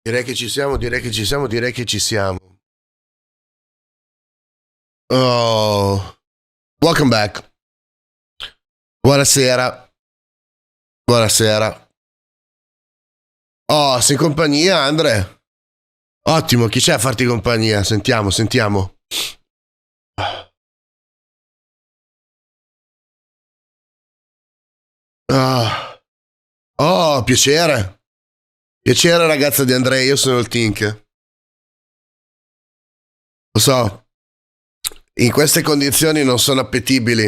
Direi che ci siamo, direi che ci siamo, direi che ci siamo. Oh, welcome back. Buonasera, buonasera. Oh, sei in compagnia, Andre? Ottimo, chi c'è a farti compagnia? Sentiamo, sentiamo. Ah, oh, piacere. Piacere, ragazza di Andrea, io sono il Tink. Lo so, in queste condizioni non sono appetibili,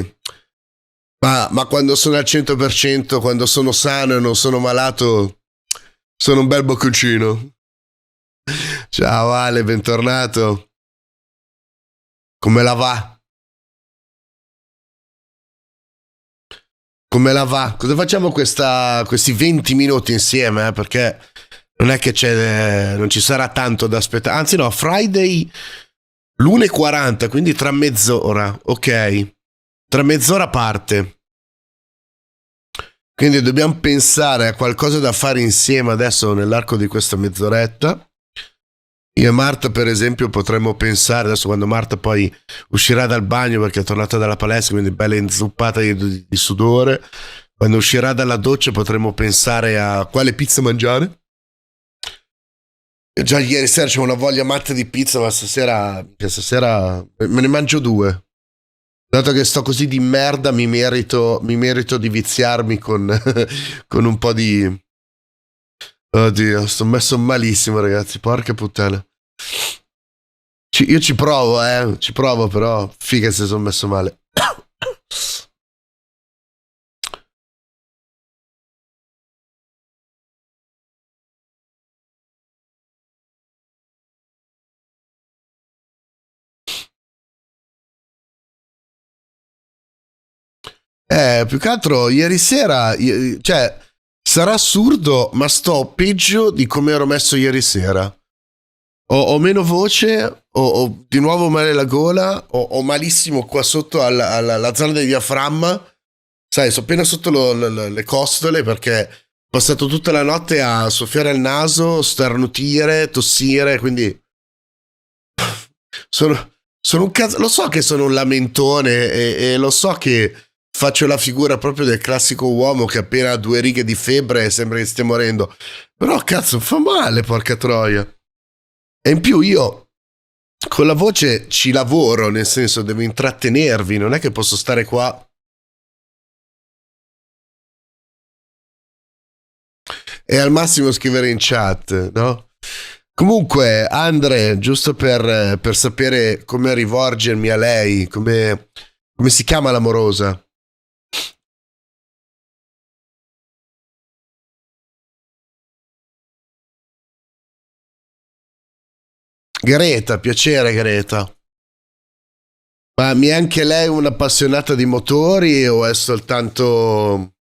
ma quando sono al 100%, quando sono sano e non sono malato, sono un bel bocconcino. Ciao Ale, bentornato. Come la va? Come la va? Cosa facciamo questi 20 minuti insieme? Perché non è che non ci sarà tanto da aspettare. Anzi no, Friday l'1:40, quindi tra mezz'ora. Ok, tra mezz'ora parte. Quindi dobbiamo pensare a qualcosa da fare insieme adesso nell'arco di questa mezz'oretta. Io e Marta, per esempio, potremmo pensare, adesso quando Marta poi uscirà dal bagno perché è tornata dalla palestra, quindi bella inzuppata di sudore, quando uscirà dalla doccia potremmo pensare a quale pizza mangiare. Io già ieri sera c'ho una voglia matta di pizza, ma stasera me ne mangio due. Dato che sto così di merda, mi merito di viziarmi con, con un po' di... Oddio, sto messo malissimo, ragazzi, porca puttana. Io ci provo, ci provo, però figa se sono messo male. Più che altro ieri sera, cioè, sarà assurdo, ma sto peggio di come ero messo ieri sera. Ho meno voce, ho di nuovo male la gola, ho malissimo qua sotto alla zona del diaframma. Sai, sono appena sotto le costole perché ho passato tutta la notte a soffiare al naso, starnutire, tossire, quindi sono un cazzo. Lo so che sono un lamentone e lo so che faccio la figura proprio del classico uomo che appena ha 2 righe di febbre sembra che stia morendo. Però cazzo, fa male, porca troia. E in più io con la voce ci lavoro, nel senso devo intrattenervi, non è che posso stare qua e al massimo scrivere in chat, no? Comunque, Andre, giusto per sapere come rivolgermi a lei, come si chiama l'amorosa? Greta, piacere Greta. Ma mi è anche lei un'appassionata di motori o è soltanto...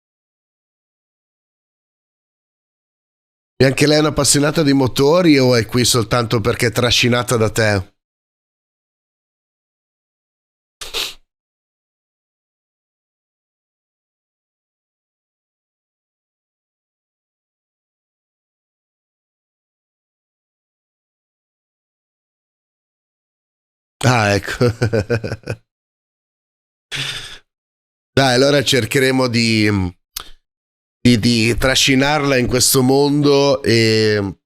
Mi è anche lei un'appassionata di motori o è qui soltanto perché è trascinata da te? Ah, ecco. Dai, allora cercheremo di trascinarla in questo mondo e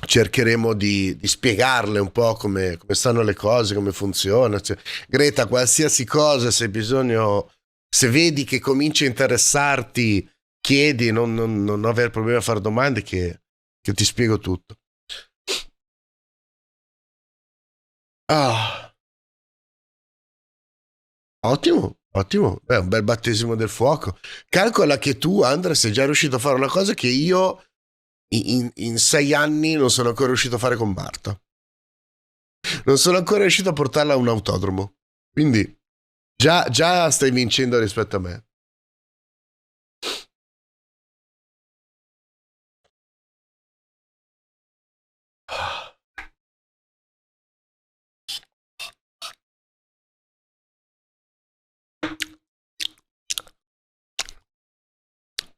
cercheremo di spiegarle un po' come stanno le cose, come funziona. Cioè, Greta, qualsiasi cosa, se hai bisogno, se vedi che comincia a interessarti, chiedi, non aver problemi a fare domande che ti spiego tutto. Ah, ottimo, ottimo. Beh, un bel battesimo del fuoco. Calcola che tu, Andrea, sei già riuscito a fare una cosa che io in 6 anni non sono ancora riuscito a fare con Marta. Non sono ancora riuscito a portarla a un autodromo. Quindi già stai vincendo rispetto a me.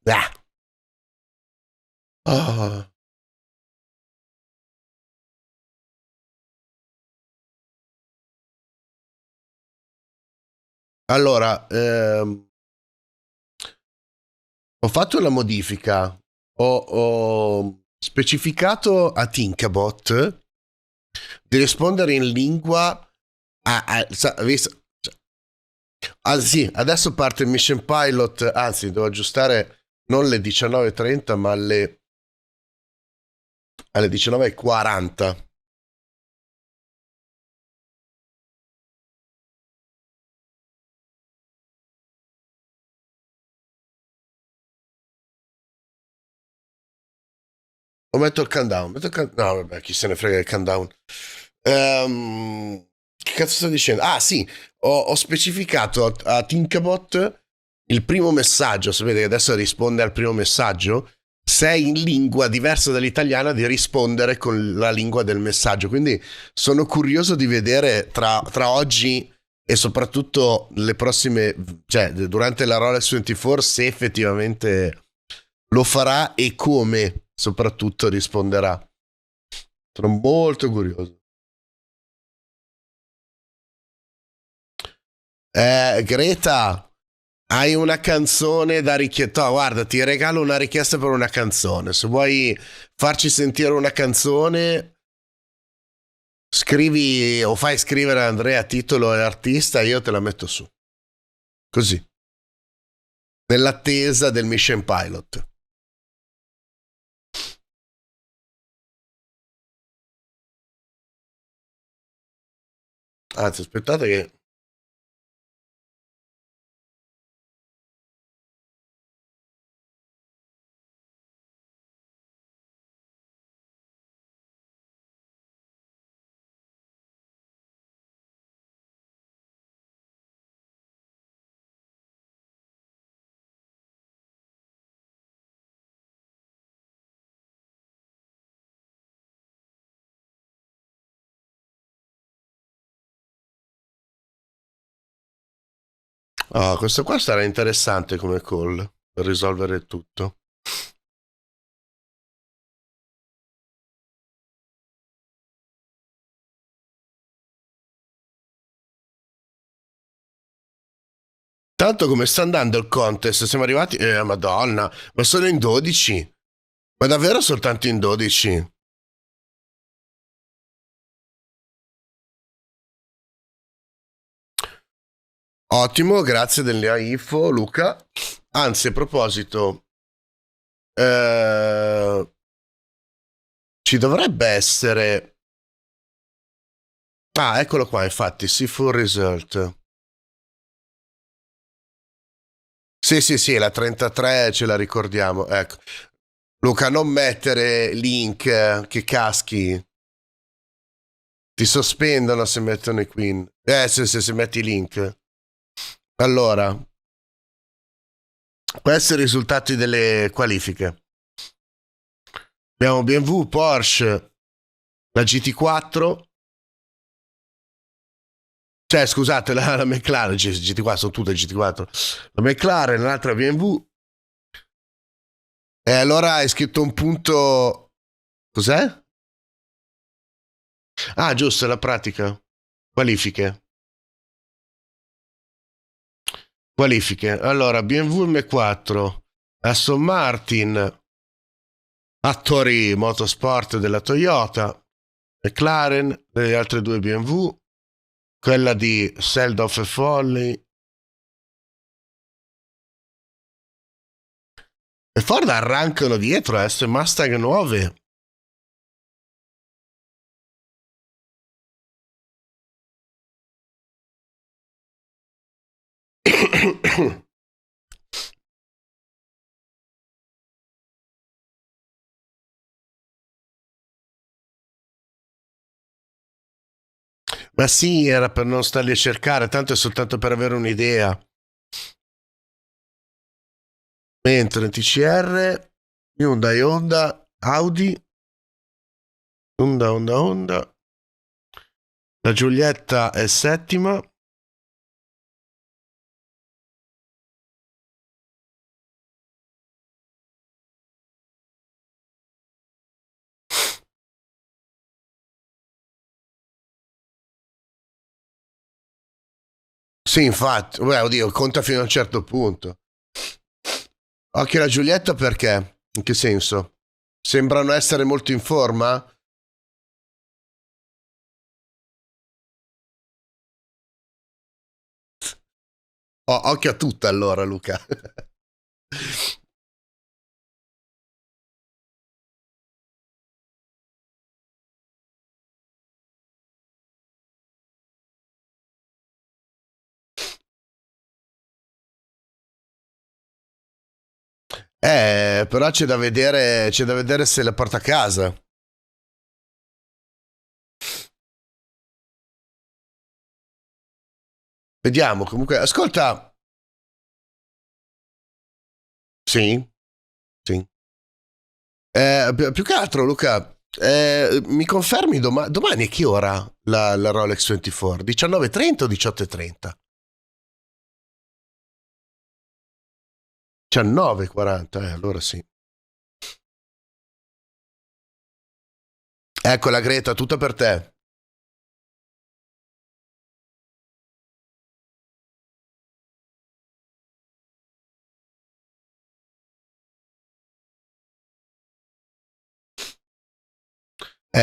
Ah. Oh. Allora, ho fatto una modifica, ho specificato a Tincabot di rispondere in lingua sì, adesso parte il Mission Pilot, anzi devo aggiustare non le 19:30 ma alle 19:40. O metto il countdown? No, vabbè, chi se ne frega del countdown. Che cazzo sto dicendo? Ah, sì, ho specificato a Tincabot il primo messaggio. Sapete che adesso risponde al primo messaggio. Se è in lingua diversa dall'italiana, di rispondere con la lingua del messaggio. Quindi sono curioso di vedere tra oggi e soprattutto le prossime, cioè durante la Rolex 24, se effettivamente lo farà e come soprattutto risponderà. Sono molto curioso. Greta, hai una canzone da richiedere? Guarda, ti regalo una richiesta per una canzone. Se vuoi farci sentire una canzone, scrivi o fai scrivere a Andrea titolo e artista, io te la metto su. Così, nell'attesa del Mission Pilot. Anzi, aspettate che... Oh, questo qua sarà interessante come call per risolvere tutto. Tanto come sta andando il contest? Siamo arrivati... Madonna, ma sono in 12? Ma davvero soltanto in 12? Ottimo, grazie delle info, Luca. Anzi, a proposito, eh, ci dovrebbe essere... Ah, eccolo qua, infatti, see full result. Sì, sì, sì, la 33 ce la ricordiamo. Ecco. Luca, non mettere link che caschi. Ti sospendono se mettono i queen. Se metti i link. Allora, questi sono i risultati delle qualifiche. Abbiamo BMW, Porsche, la GT4. Cioè, scusate, la McLaren, GT4, sono tutte GT4. La McLaren, l'altra BMW. E allora hai scritto un punto... Cos'è? Ah, giusto, la pratica. Qualifiche. Qualifiche. Allora, BMW M4, Aston Martin, attori motorsport della Toyota, McLaren, le altre due BMW, quella di Seldorf e Folly. E Ford arrancano dietro, ste Mustang nuove. Ma sì, era per non starli a cercare, tanto è soltanto per avere un'idea. Mentre TCR, Hyundai Honda, Audi, Honda, la Giulietta è settima, Sì, infatti, beh, oddio, conta fino a un certo punto. Occhio alla Giulietta perché? In che senso? Sembrano essere molto in forma? Occhio a tutta allora, Luca. Però c'è da vedere se la porta a casa. Vediamo, comunque, ascolta. Sì, sì. Più che altro, Luca, mi confermi domani a che ora la Rolex 24? 19:30 o 18:30? 19:40, allora sì. Ecco la Greta, tutta per te.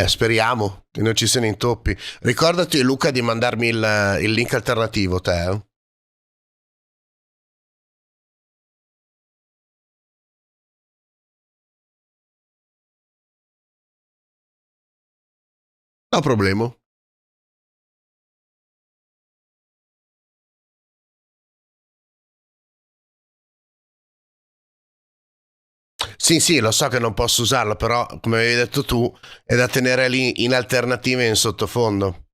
Speriamo che non ci se ne intoppi. Ricordati, Luca, di mandarmi il link alternativo, te. No problema. Sì, sì, lo so che non posso usarlo, però, come avevi detto tu, è da tenere lì in alternativa e in sottofondo.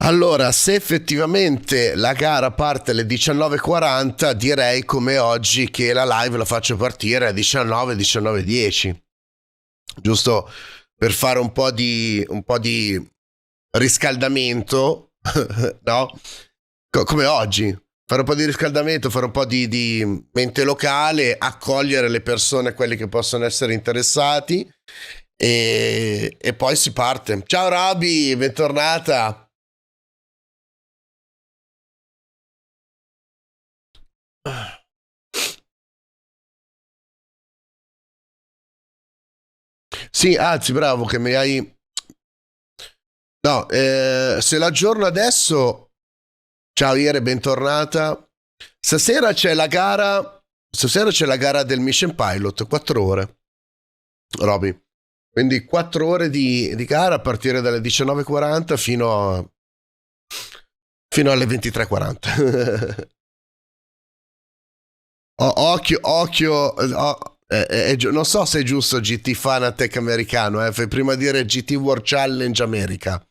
Allora, se effettivamente la gara parte alle 19:40, direi come oggi che la live la faccio partire alle 19, 19:10, giusto per fare un po' di riscaldamento, no? Come oggi. Fare un po' di riscaldamento, fare un po' di mente locale, accogliere le persone, quelli che possono essere interessati e poi si parte. Ciao Roby, bentornata. Sì, anzi, bravo che mi hai... No, se l'aggiorno adesso... Ciao Iere, bentornata. Stasera c'è la gara... Stasera c'è la gara del Mission Pilot, 4 ore, Roby. Quindi 4 ore di gara a partire dalle 19:40 fino alle 23:40. Occhio, occhio, non so se è giusto GT Fanatec americano, fai prima dire GT World Challenge America.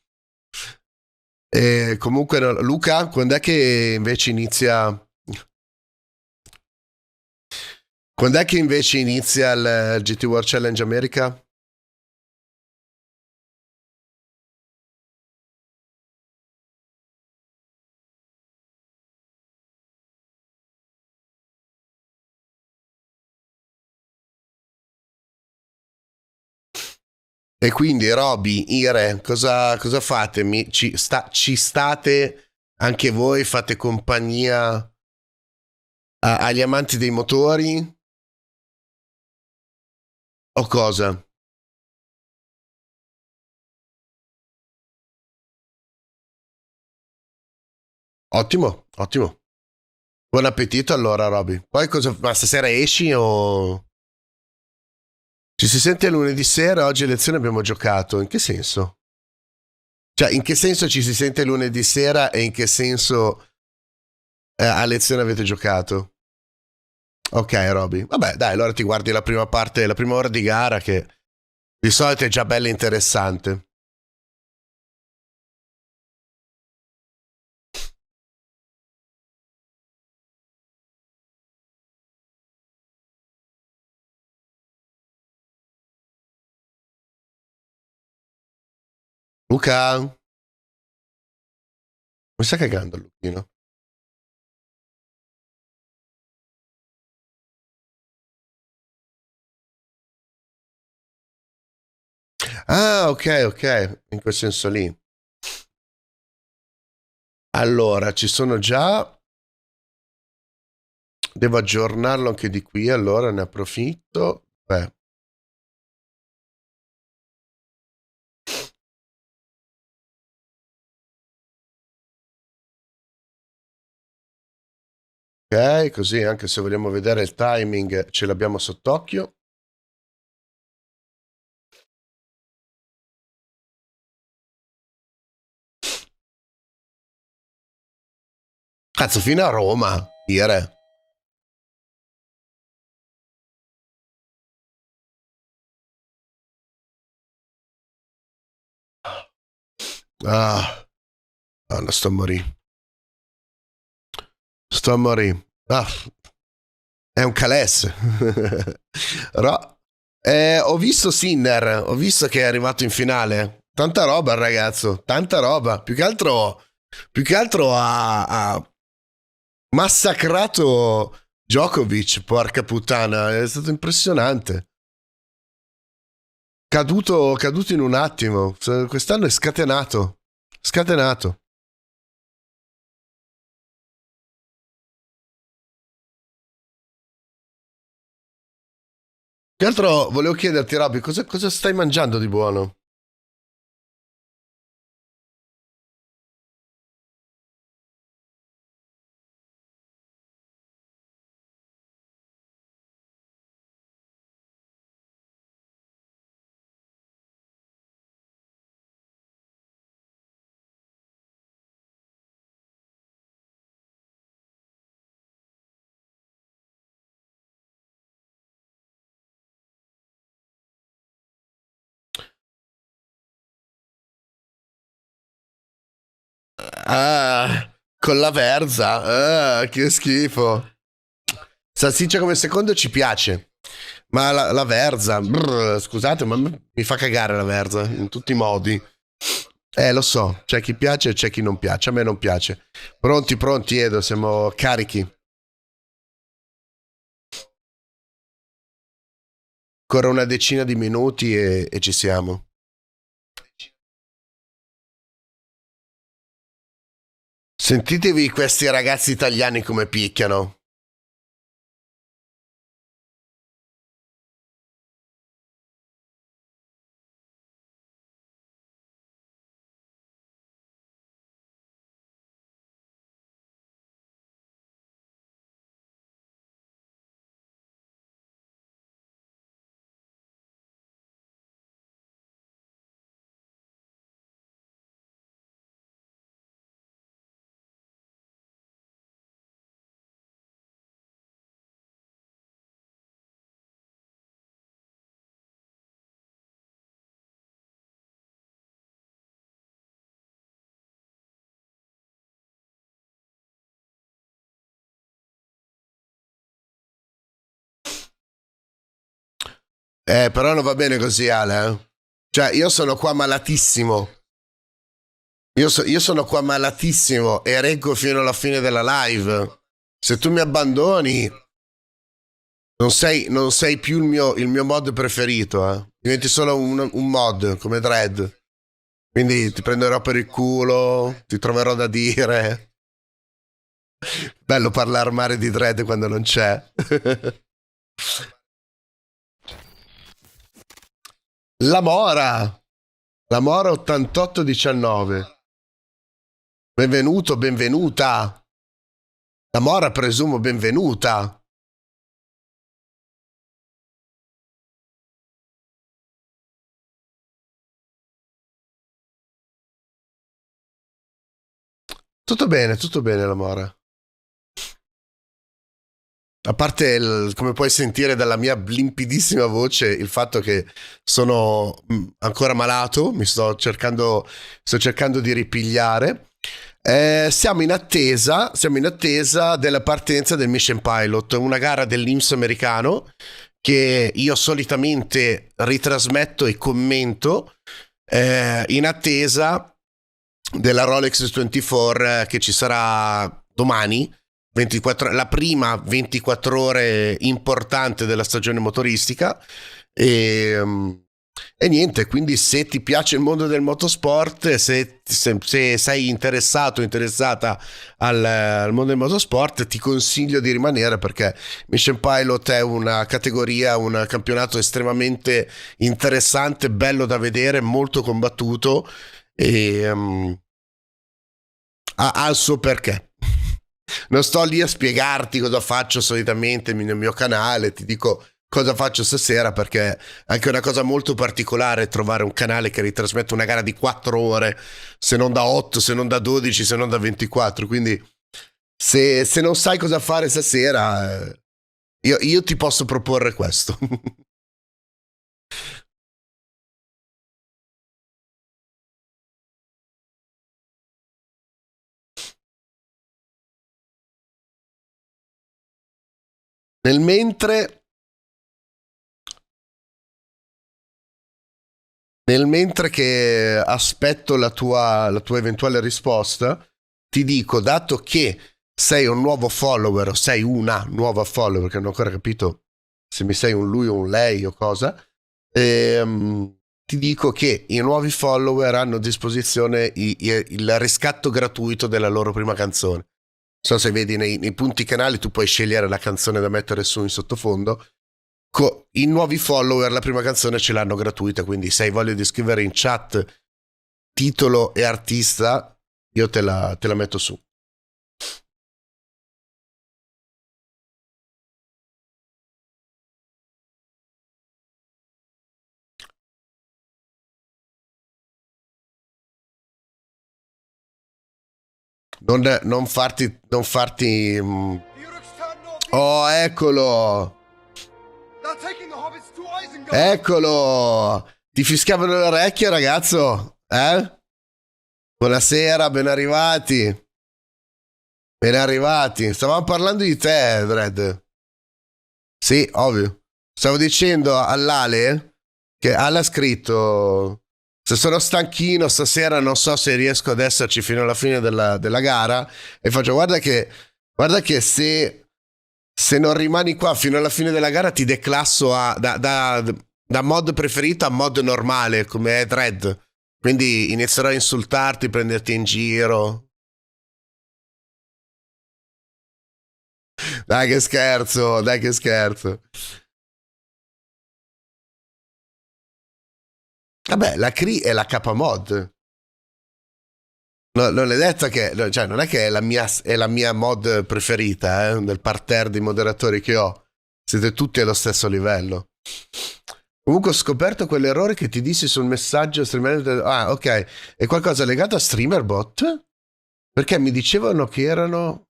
Comunque, no, Luca, quando è che invece inizia? Quando è che invece inizia il GT World Challenge America? E quindi, Roby, Ire, cosa fate? Ci state anche voi? Fate compagnia agli amanti dei motori? O cosa? Ottimo, ottimo. Buon appetito allora, Roby. Poi cosa... Ma stasera esci o... Ci si sente lunedì sera? Oggi a lezione abbiamo giocato. In che senso? Cioè, in che senso ci si sente lunedì sera e in che senso a lezione avete giocato? Ok, Roby. Vabbè, dai, allora ti guardi la prima parte, la prima ora di gara che di solito è già bella interessante. Luca, mi sta cagando Luchino? Ah, ok, ok, in quel senso lì. Allora, ci sono già. Devo aggiornarlo anche di qui, allora ne approfitto. Beh, ok, così anche se vogliamo vedere il timing ce l'abbiamo sott'occhio. Cazzo, fino a Roma, dire. Ah, ah, no, sto a morire. Sto a morire. Ah, è un calesse. Ho visto Sinner, ho visto che è arrivato in finale. Tanta roba il ragazzo, tanta roba. Più che altro ha massacrato Djokovic, porca puttana, è stato impressionante. Caduto in un attimo. Quest'anno è scatenato. Scatenato. Che altro volevo chiederti, Robby, cosa stai mangiando di buono? Ah, con la verza. Ah, che schifo. Salsiccia come secondo ci piace. Ma la verza, brr, scusate, ma mi fa cagare la verza in tutti i modi. Lo so, c'è chi piace e c'è chi non piace. A me non piace. Pronti, pronti, Edo, siamo carichi. Ancora una decina di minuti e ci siamo. Sentitevi questi ragazzi italiani come picchiano. Però non va bene così, Ale. Cioè, io sono qua malatissimo. Io sono qua malatissimo e reggo fino alla fine della live. Se tu mi abbandoni, non sei più il mio mod preferito, eh. Diventi solo un mod come Dread. Quindi ti prenderò per il culo, ti troverò da dire. Bello parlare male di Dread quando non c'è. La Mora. La Mora 8819. Benvenuto, benvenuta. La Mora presumo benvenuta. Tutto bene, la Mora. A parte, come puoi sentire dalla mia limpidissima voce, il fatto che sono ancora malato, sto cercando di ripigliare. Siamo in attesa della partenza del Mission Pilot, una gara dell'IMSA americano che io solitamente ritrasmetto e commento, in attesa della Rolex 24 che ci sarà domani, 24, la prima 24 ore importante della stagione motoristica. E niente, quindi se ti piace il mondo del motorsport, se sei interessato o interessata al mondo del motorsport, ti consiglio di rimanere, perché Mission Pilot è una categoria, un campionato estremamente interessante, bello da vedere, molto combattuto e ha il suo perché. Non sto lì a spiegarti cosa faccio solitamente nel mio canale, ti dico cosa faccio stasera, perché è anche una cosa molto particolare trovare un canale che ritrasmette una gara di 4 ore, se non da 8, se non da 12, se non da 24. Quindi se non sai cosa fare stasera, io ti posso proporre questo. Nel mentre, nel mentre che aspetto la tua eventuale risposta, ti dico, dato che sei un nuovo follower o sei una nuova follower, perché non ho ancora capito se mi sei un lui o un lei o cosa, ti dico che i nuovi follower hanno a disposizione il riscatto gratuito della loro prima canzone. Non so se vedi nei punti canali, tu puoi scegliere la canzone da mettere su in sottofondo. I nuovi follower la prima canzone ce l'hanno gratuita, quindi se hai voglia di scrivere in chat titolo e artista, io te la metto su. Non farti. Oh, eccolo! Eccolo! Ti fischiavano le orecchie, ragazzo? Buonasera, ben arrivati. Ben arrivati. Stavamo parlando di te, Dredd. Sì, ovvio. Stavo dicendo all'Ale che Ale ha scritto: se sono stanchino stasera non so se riesco ad esserci fino alla fine della gara. E faccio: guarda che se non rimani qua fino alla fine della gara ti declasso da mod preferito a mod normale, come è Dredd. Quindi inizierò a insultarti, prenderti in giro. Dai che scherzo, dai che scherzo. Vabbè, la CRI è la K-mod. No, non è detto che, no, cioè, non è che è la mia mod preferita, del parterre di moderatori che ho. Siete tutti allo stesso livello. Comunque ho scoperto quell'errore che ti dissi sul messaggio streamer. Ah, ok. È qualcosa legato a StreamerBot? Perché mi dicevano che erano.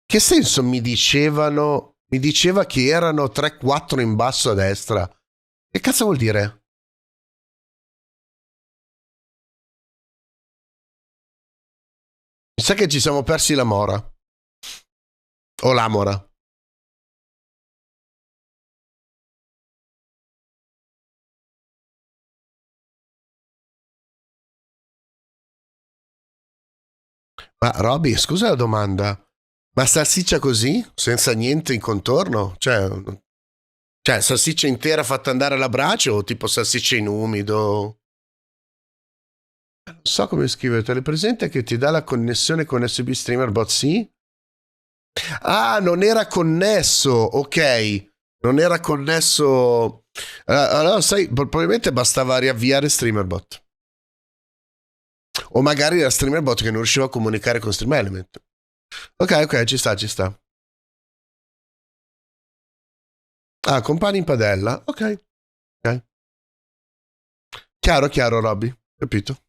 Che senso mi dicevano? Mi diceva che erano 3-4 in basso a destra. Che cazzo vuol dire? Mi sa che ci siamo persi la mora. O l'amora. Ma Roby, scusa la domanda. Ma salsiccia così? Senza niente in contorno? Cioè, salsiccia intera fatta andare alla brace o tipo salsiccia in umido? Non so come scrivertelo. È presente che ti dà la connessione con USB Streamer Bot? Sì? Ah, non era connesso. Ok. Non era connesso. Allora, sai, probabilmente bastava riavviare StreamerBot. O magari era StreamerBot che non riusciva a comunicare con StreamElement. Ok, ok, ci sta, ci sta. Ah, compagni in padella. Ok, ok. Chiaro, chiaro, Robby. Capito.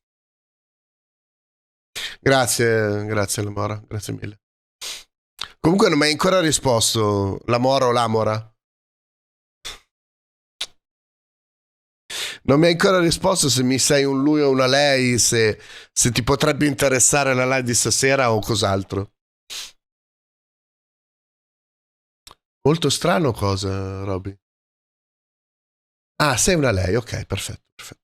Grazie, grazie Lamora, grazie mille. Comunque non mi hai ancora risposto, Lamora o Lamora? Non mi hai ancora risposto se mi sei un lui o una lei, se ti potrebbe interessare la live di stasera o cos'altro. Molto strano cosa, Roby? Ah, sei una lei, ok, perfetto, perfetto.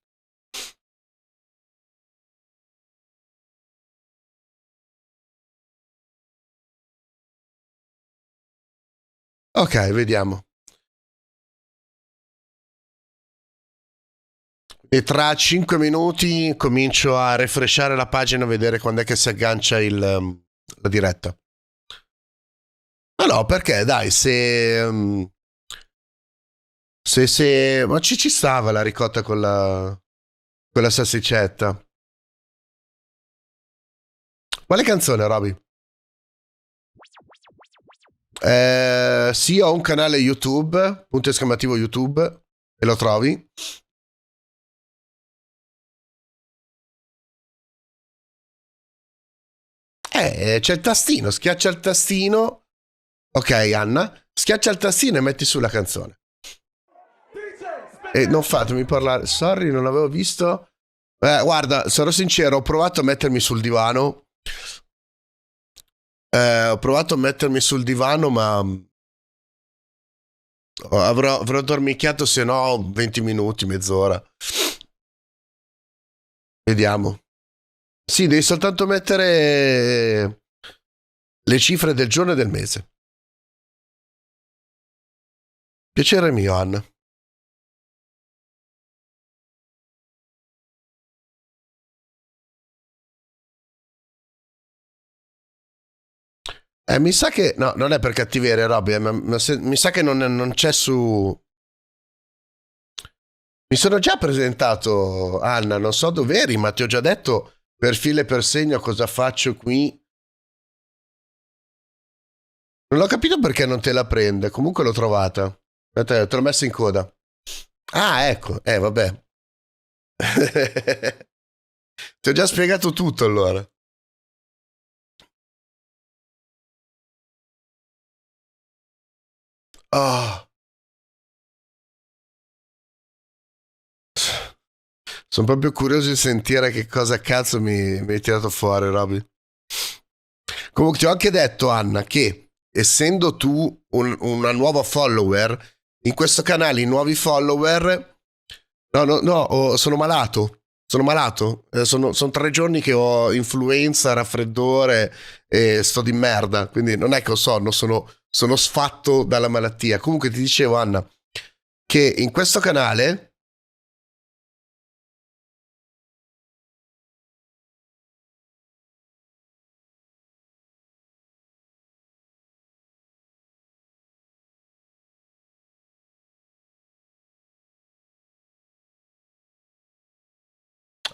Ok, vediamo. E tra 5 minuti comincio a refreshare la pagina a vedere quando è che si aggancia la diretta. Ma no, perché dai, se ma ci stava la ricotta con la salsicetta. Quale canzone, Roby? Sì, ho un canale YouTube, punto esclamativo YouTube, e lo trovi. C'è il tastino, schiaccia il tastino. Ok, Anna, schiaccia il tastino e metti su la canzone. E non fatemi parlare. Sorry, non l'avevo visto. Guarda, sarò sincero, ho provato a mettermi sul divano. Ho provato a mettermi sul divano, ma avrò dormicchiato se no 20 minuti, mezz'ora. Vediamo. Sì, devi soltanto mettere le cifre del giorno e del mese. Piacere mio, Anna. Mi sa che... No, non è per cattiveria, Robby, mi sa che non c'è su... Mi sono già presentato, Anna, non so dove eri, ma ti ho già detto per filo e per segno cosa faccio qui. Non ho capito perché non te la prende, comunque l'ho trovata. Aspetta, te l'ho messa in coda. Ah, ecco, vabbè. Ti ho già spiegato tutto allora. Oh, sono proprio curioso di sentire che cosa cazzo mi hai tirato fuori, Robby. Comunque ti ho anche detto, Anna, che essendo tu una nuova follower, in questo canale i nuovi follower... No, no, no, sono malato. Sono malato. Sono 3 giorni che ho influenza, raffreddore e sto di merda. Quindi non è che ho sonno, sono sfatto dalla malattia. Comunque ti dicevo, Anna, che in questo canale...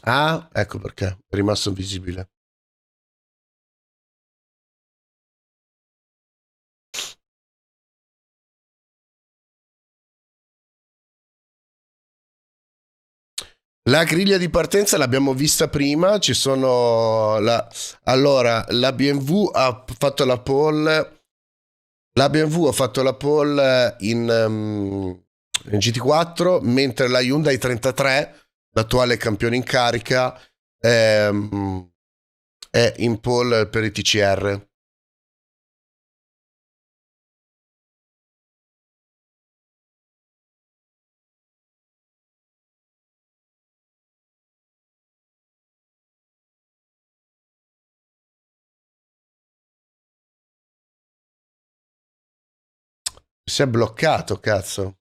Ah, ecco perché è rimasto invisibile. La griglia di partenza l'abbiamo vista prima, ci sono allora la BMW ha fatto la pole, la BMW ha fatto la pole in GT4, mentre la Hyundai 33, l'attuale campione in carica, è in pole per i TCR. Si è bloccato, cazzo.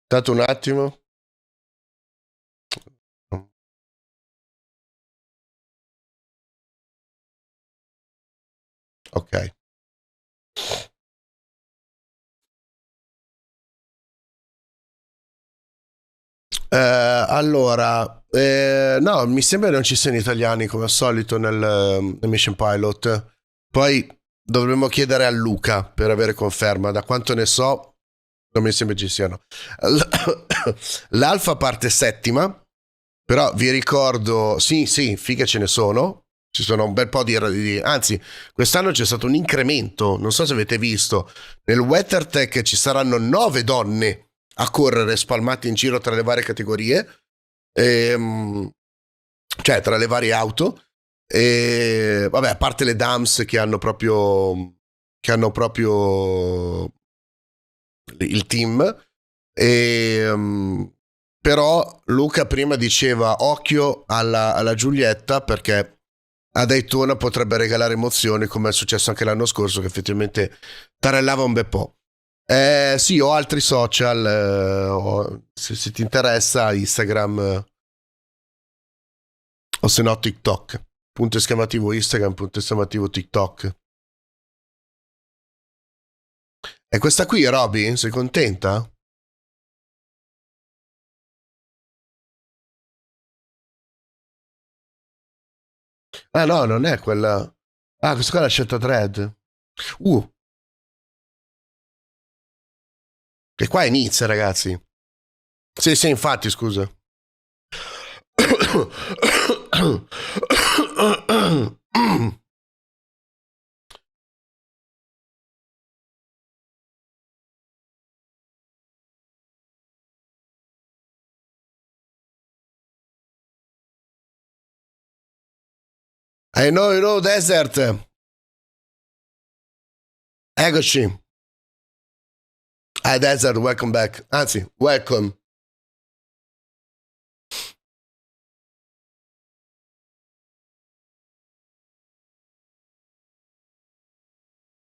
Dato un attimo. Ok. Allora, no, mi sembra che non ci siano italiani come al solito nel Mission Pilot. Poi dovremmo chiedere a Luca per avere conferma. Da quanto ne so, non mi sembra ci siano. L'Alfa parte settima, Però vi ricordo, sì, fighe ce ne sono. Ci sono un bel po' anzi, quest'anno c'è stato un incremento. Non so se avete visto. Nel WeatherTech ci saranno 9 donne a correre spalmate in giro tra le varie categorie. Cioè, tra le varie auto. E vabbè, a parte le Dams che hanno proprio il team. Però Luca prima diceva occhio alla Giulietta, perché a Daytona potrebbe regalare emozioni, come è successo anche l'anno scorso, che effettivamente tarellava un bel po'. Sì, ho altri social, se ti interessa, Instagram, o se no TikTok. Punto esclamativo Instagram, punto esclamativo TikTok. E questa qui, Roby, sei contenta? Ah no, non è quella. Ah, questa qua è la scelta thread. Uh, che qua inizia, ragazzi. Sì, infatti, scusa. I know, Desert. Eccoci. Desert, welcome back. Anzi, welcome.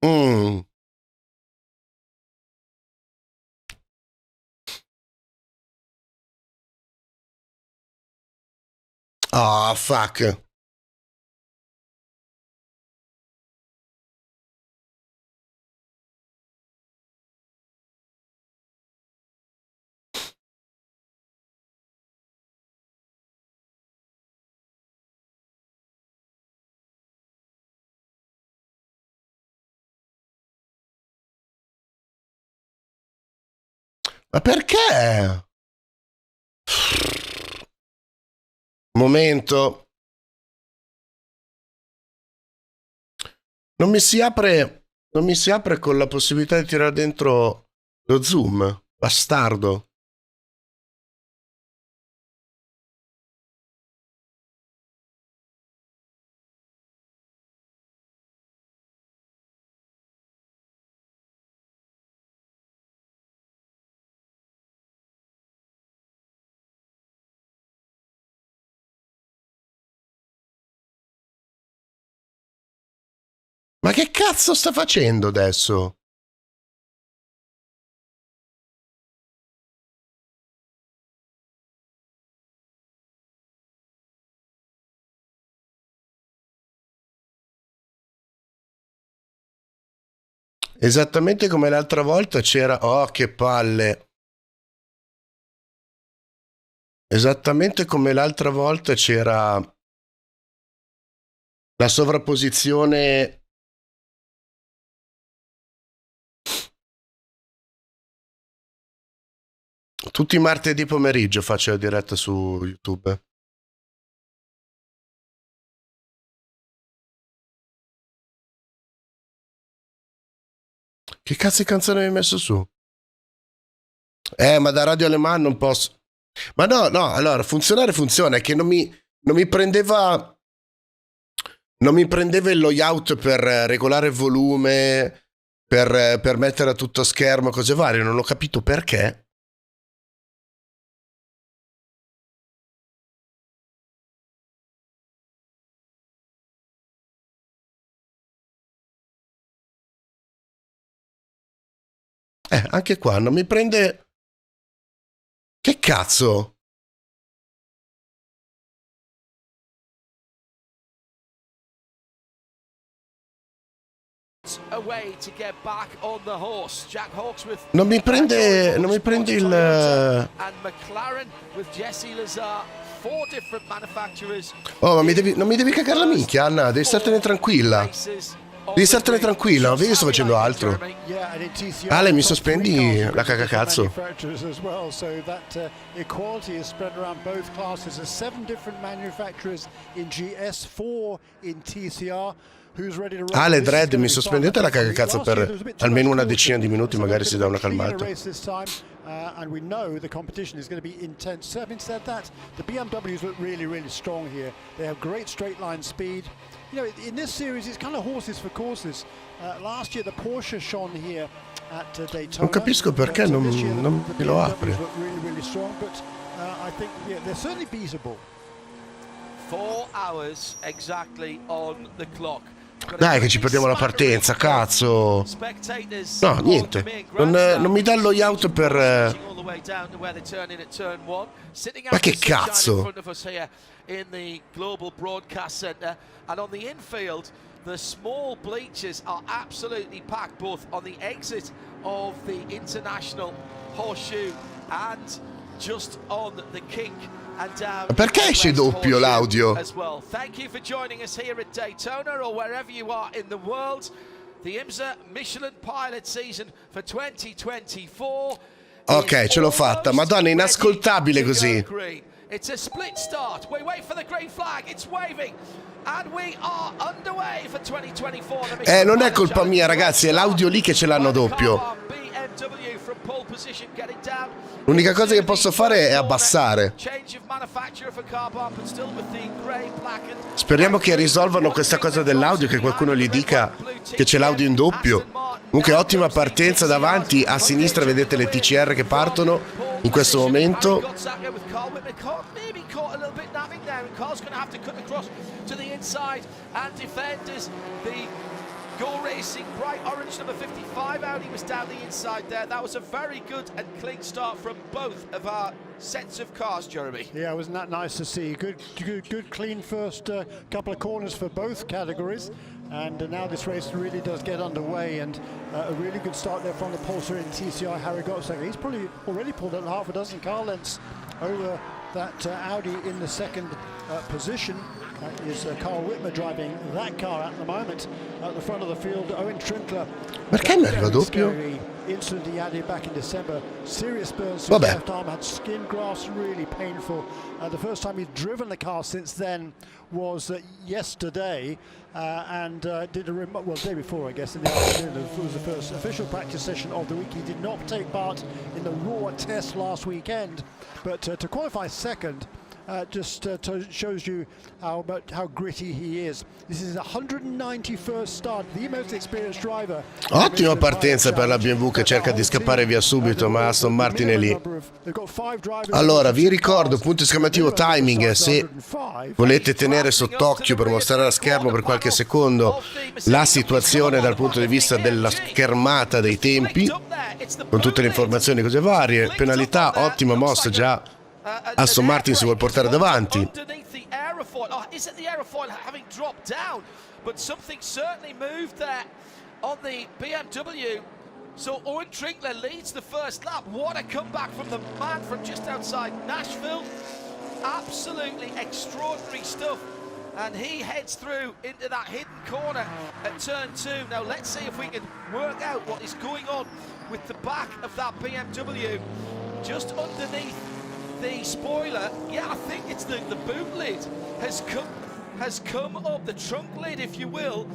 Mm. Oh, fuck. Ma perché? Momento. Non mi si apre. Non mi si apre con la possibilità di tirare dentro lo zoom. Bastardo. Ma che cazzo sta facendo adesso? Esattamente come l'altra volta c'era. Oh, che palle. Esattamente come l'altra volta c'era la sovrapposizione. Tutti i martedì pomeriggio faccio la diretta su YouTube. Che cazzo di canzone mi hai messo su? Ma da Radio Alemanno non posso. Ma no, allora, funziona, è che non mi prendeva. Non mi prendeva il layout per regolare il volume, per mettere a tutto schermo, cose varie, non ho capito perché. Anche qua non mi prende. Che cazzo? Non mi prende il. Oh, ma non mi devi cagare la minchia, Anna, devi startene tranquilla. Devi startene tranquillo, vedi, sto facendo altro. Ale, mi sospendi la cagacazzo? Ale, Dredd, mi sospendete la cagacazzo per almeno una decina di minuti, magari si dà una calmata. And we know the competition is going to be intense. So having said that, the BMWs look really, really strong here. They have great straight line speed. You know, in this series, it's kind of horses for courses. Last year, the Porsche shone here at Daytona. Non capisco perché non me lo apre. Really, really strong, but I think they're certainly beatable. 4 hours exactly on the clock. Dai che ci perdiamo la partenza, cazzo. No, niente. Non mi dà il layout per... Ma che cazzo? The small bleachers are absolutely packed both on the exit of the International Horseshoe and just on the kink. Ma perché esce doppio l'audio? Thank you for joining us here at Daytona or wherever you are in the world. The IMSA Michelin Pilot season for 2024. Ok, ce l'ho fatta. Madonna, è inascoltabile così. It's a split start. We wait for the green flag. It's waving. And we are underway for 2024. Non è colpa mia, ragazzi, è l'audio lì che ce l'hanno doppio. L'unica cosa che posso fare è abbassare. Speriamo che risolvano questa cosa dell'audio, che qualcuno gli dica che c'è l'audio in doppio. Comunque ottima partenza davanti, a sinistra vedete le TCR che partono in questo momento. Go Racing, bright orange number 55 Audi was down the inside there. That was a very good and clean start from both of our sets of cars, Jeremy. Yeah, wasn't that nice to see? Good clean first couple of corners for both categories. And now this race really does get underway, and a really good start there from the Pulsar in TCR, Harry Gottsegger. He's probably already pulled out half a dozen car lengths over that Audi in the second position. Is Carl Whitmer driving that car at the moment at the front of the field. Owen Trinkler. Perché mi arriva doppio? Incident he had back in December. Serious burns to his left arm, had skin grafts, really painful. The first time he'd driven the car since then was yesterday, and did the day before, I guess, in the afternoon. It was the first official practice session of the week. He did not take part in the raw test last weekend, but to qualify second. Just shows you how gritty he is. This is 191st start, the most experienced driver. Ottima partenza per la BMW che cerca di scappare via subito, ma Aston Martin è lì. Allora, vi ricordo, punto esclamativo timing, se volete tenere sott'occhio per mostrare a schermo per qualche secondo la situazione dal punto di vista della schermata dei tempi, con tutte le informazioni cose varie, penalità, ottima mossa già. Aston Martin si vuole portare davanti. Is it the aerofoil having dropped down? But something certainly moved there on the BMW. So Owen Trinkler leads the first lap. What a comeback from the man from just outside Nashville. Absolutely extraordinary stuff. And he heads through into that hidden corner at turn 2. Now let's see if we can work out what is going on with the back of that BMW. Just underneath the spoiler, yeah, I think it's the boot lid has come up, the trunk lid, if you will,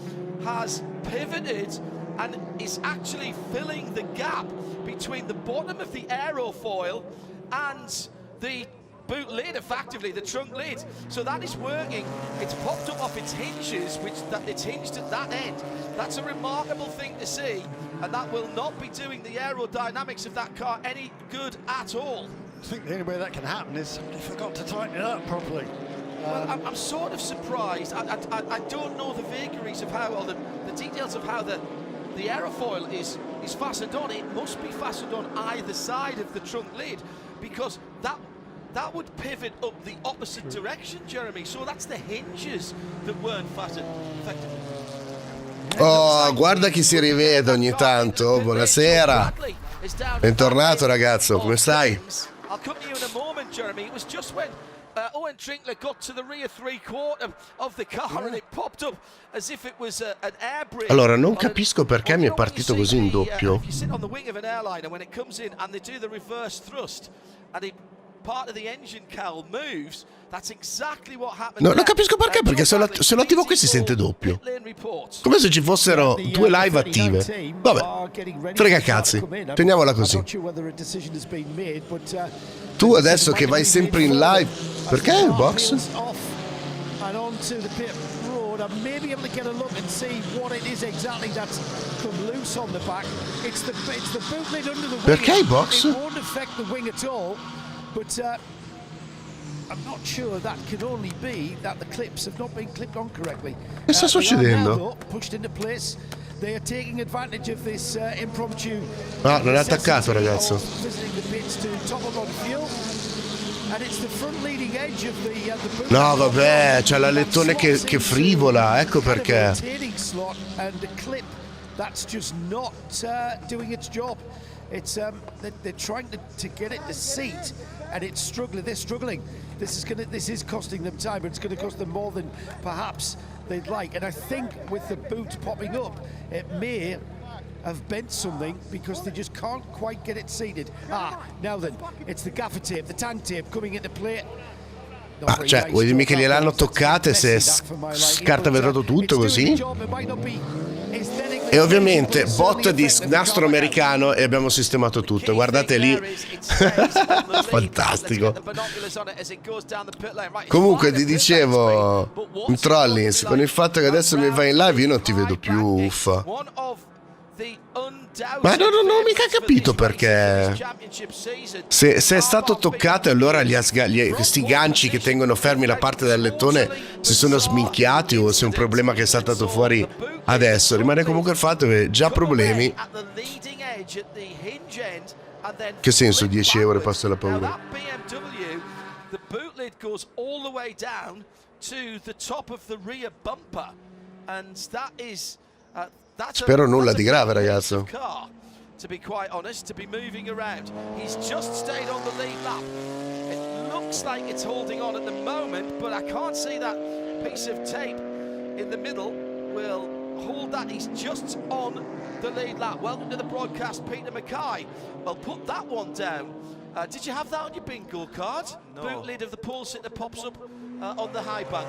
has pivoted and is actually filling the gap between the bottom of the aerofoil and the boot lid, effectively, the trunk lid. So that is working. It's popped up off its hinges, it's hinged at that end. That's a remarkable thing to see, and that will not be doing the aerodynamics of that car any good at all. I think the only way that can happen is somebody forgot to tighten it up properly. Well, I'm sort of surprised. I don't know the vagaries of how, or the details of how the aerofoil is fastened on. It must be fastened on either side of the trunk lid, because that would pivot up the opposite direction, Jeremy. So that's the hinges that weren't fastened effectively. Oh, guarda chi si rivede ogni tanto. Buonasera. Bentornato ragazzo, come stai? I'll come to you in a moment. Jeremy. It was just when Owen Trinkler got to the rear three-quarter of the car and it popped up as if it was an air brake. Allora, non capisco perché mi è partito così in doppio. If you sit on the wing of an airliner when it comes in and they do the reverse thrust and it part of the engine cowl moves, that's exactly what happened. No, non capisco perché se lo attivo qui si sente doppio. Come se ci fossero due live attive. Vabbè, frega cazzi, teniamola così. Tu adesso che vai sempre in live, perché il box? I may be able to get a look and see what it is exactly that's come loose on the back. It's the boot lid under the wing. Perché i box? It won't affect the wing at all, but I'm not sure that could only be that the clips have not been clipped on correctly. Che sta succedendo? Now, pushed into place. They are taking advantage of this impromptu. No, non è attaccato, ragazzo. Visiting the pits to top up on fuel. And it's the front leading edge of the boot. No, vabbè, c'è l'alettone che frivola, ecco perché. And the clip that's just not doing its job. It's they're trying to get it to seat, and it's struggling. They're struggling. This is costing them time, but it's going to cost them more than perhaps they'd like. And I think with the boot popping up, it may have bent something because they just can't quite get it seated. Now then, it's the gaffer tape, the tank tape coming into play. Ma cioè, vuoi dirmi che gliel'hanno toccate se scarta vetrato tutto così? E ovviamente bot di nastro americano e abbiamo sistemato tutto. Guardate lì. Fantastico. Comunque ti dicevo, Trollins, con il fatto che adesso mi vai in live io non ti vedo più, uffa. Ma non ho mica capito perché. Se è stato toccato, allora questi ganci che tengono fermi la parte del lettone si sono sminchiati, o se è un problema che è saltato fuori adesso. Rimane comunque il fatto che già problemi. Che senso 10 euro passa la paura? Spero nulla di grave, ragazzo. To be quite honest, to be moving around. He's just stayed on the lead lap. It looks like it's holding on at the moment, but I can't see that piece of tape in the middle will hold that. He's just on the lead lap. Welcome to the broadcast, Peter Mackay. Well, put that one down. Did you have that on your bingo card? No. Boot lid of the pole sit that pops up on the high bank?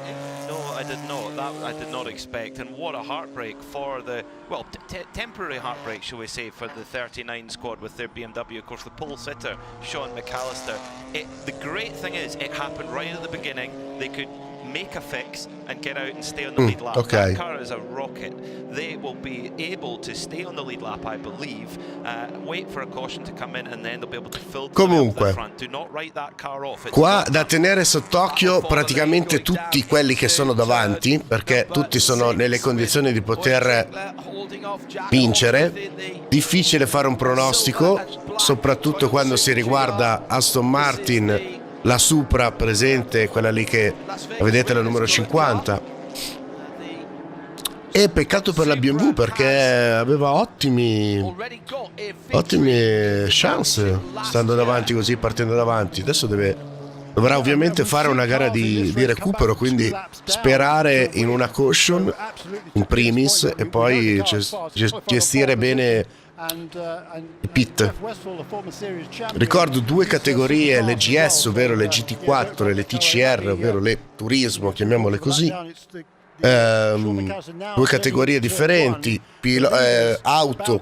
No, I did not. That I did not expect. And what a heartbreak for the, well, temporary heartbreak, shall we say, for the 39 squad with their BMW. Of course, the pole sitter, Sean McAllister. The great thing is, it happened right at the beginning. They could make a fix and get out and stay on the lead lap. Okay. That car is a rocket. They will be able to stay on the lead lap, I believe. Wait for a caution to come in, and then they'll be able to fill the front. Do not write that car off. Qua da tenere sott'occhio praticamente tutti quelli che sono davanti, perché tutti sono nelle condizioni di poter vincere. Difficile fare un pronostico, soprattutto quando si riguarda Aston Martin, la Supra presente, quella lì che vedete, la numero 50. E peccato per la BMW, perché aveva ottime chance stando davanti così, partendo davanti. Adesso dovrà ovviamente fare una gara di recupero, quindi sperare in una caution in primis e poi gestire bene i pit. Ricordo due categorie, le GS, ovvero le GT4, e le TCR, ovvero le turismo, chiamiamole così. Due categorie differenti, auto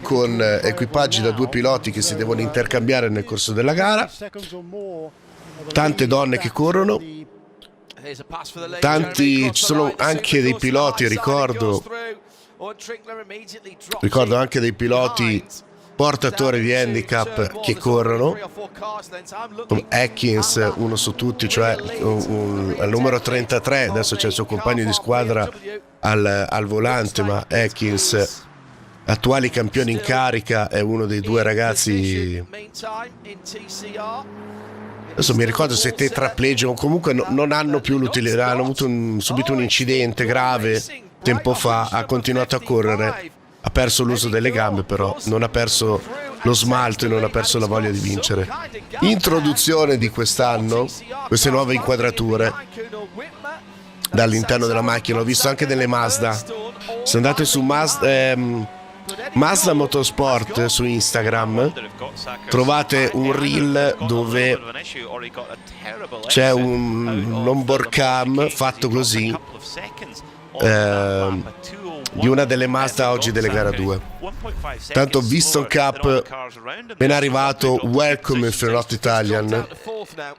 con equipaggi da due piloti che si devono intercambiare nel corso della gara. Tante donne che corrono, ci sono anche dei piloti, ricordo anche dei piloti portatori di handicap che corrono, come Atkins, uno su tutti, cioè al numero 33, adesso c'è il suo compagno di squadra al volante, ma Atkins, attuali campioni in carica, è uno dei due ragazzi. Adesso mi ricordo se tetraplegico, comunque non hanno più l'utilità, hanno subito un incidente grave tempo fa, ha continuato a correre Ha perso l'uso delle gambe, però non ha perso lo smalto e non ha perso la voglia di vincere. Introduzione di quest'anno, queste nuove inquadrature dall'interno della macchina. L'ho visto anche nelle Mazda. Se andate su Mazda Motorsport su Instagram, trovate un reel dove c'è un onboard cam fatto così di una delle Mazda oggi delle gara 2. Tanto visto il Cup ben arrivato, welcome if you're not Italian.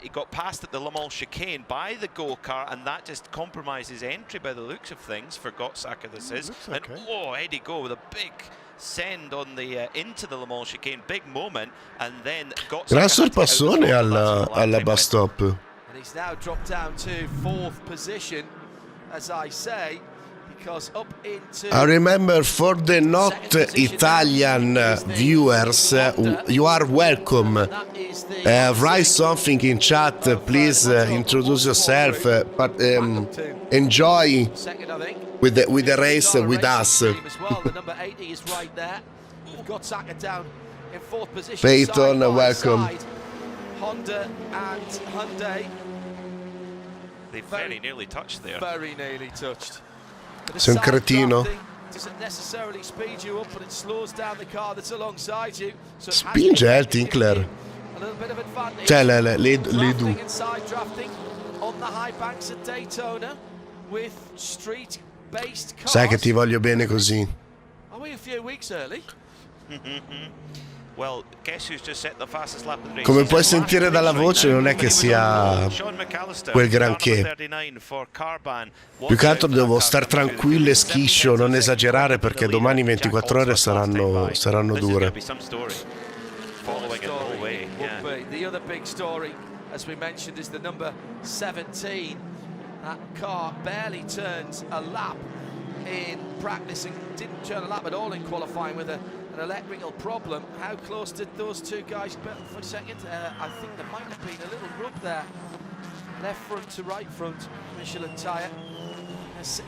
He got passed at the Le Mans chicane by the go-kart, and that just compromised his entry by the looks of things for Gottsaka, this is. And oh, Eddie go with a big send on the into the Le Mans chicane, big moment, and then gran sorpassone alla bus stop. And he's now dropped down to 4th position, as I say. I remember, for the not Italian viewers, you are welcome. Write something in chat, please. Introduce yourself, but enjoy with the race with us. Peyton, welcome. Honda and Hyundai. They very nearly touched there. Very nearly touched. Sei un cretino. Spinge il Tinkler. Cioè le du. Sai che ti voglio bene così. Come puoi sentire dalla voce, non è che sia quel granché. Più che altro devo star tranquillo e schiscio, non esagerare, perché domani 24 ore saranno dure. The other big story, as we mentioned, is the number 17. That car barely turned a lap in practice and didn't turn a lap at all in qualifying with an electrical problem. How close did those two guys get for a second? I think there might have been a little rub there. Left front to right front, Michelin tyre.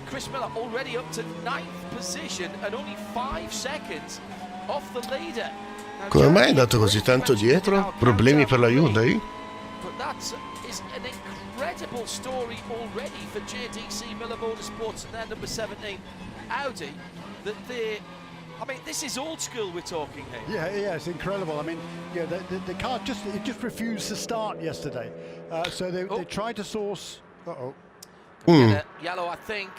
Chris Miller already up to 9th position and only 5 seconds off the leader. Come mai è andato così tanto dietro? Problemi per la Hyundai? But that is an incredible story already for JDC Miller Motorsports and their number 17 Audi. That I mean, this is old school we're talking here. Yeah, it's incredible. I mean, yeah, the car just refused to start yesterday. So they tried to source. Yellow, I think.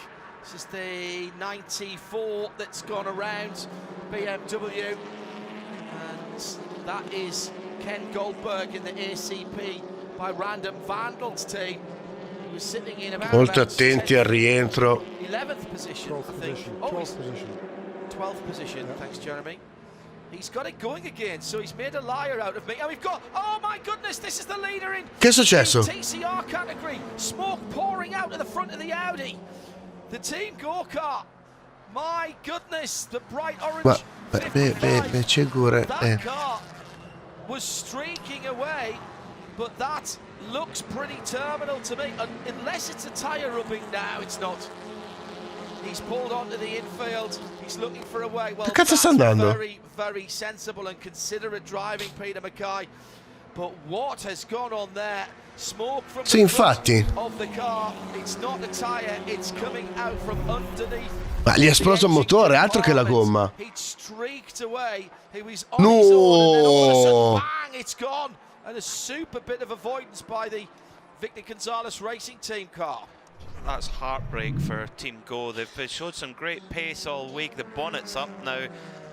This is the 94 that's gone around BMW. And that is Ken Goldberg in the ACP by Random Vandals team. He was sitting in about Molto attenti al rientro. 11th position, I think. 12th position. 12th position, thanks Jeremy. He's got it going again, so he's made a liar out of me. And we've got, oh my goodness, this is the leader in Che è successo? TCR category. Smoke pouring out of the front of the Audi. The team go-kart. My goodness, the bright orange. That car was streaking away, but that looks pretty terminal to me. Unless it's a tyre rubbing now, it's not. He's pulled onto the infield. He's looking for a way. Well, that's very, very sensible and considerate driving, Peter Mackay. But what has gone on there? Smoke from the front of the car. It's not a tyre. It's coming out from underneath. Ma gli è esploso il motore, altro che la gomma. He'd streaked away. He was on his own, and all of a sudden, bang, it's gone. And a super bit of avoidance by the Victor Gonzalez Racing Team car. That's heartbreak for Team Go. They've showed some great pace all week. The bonnet's up now,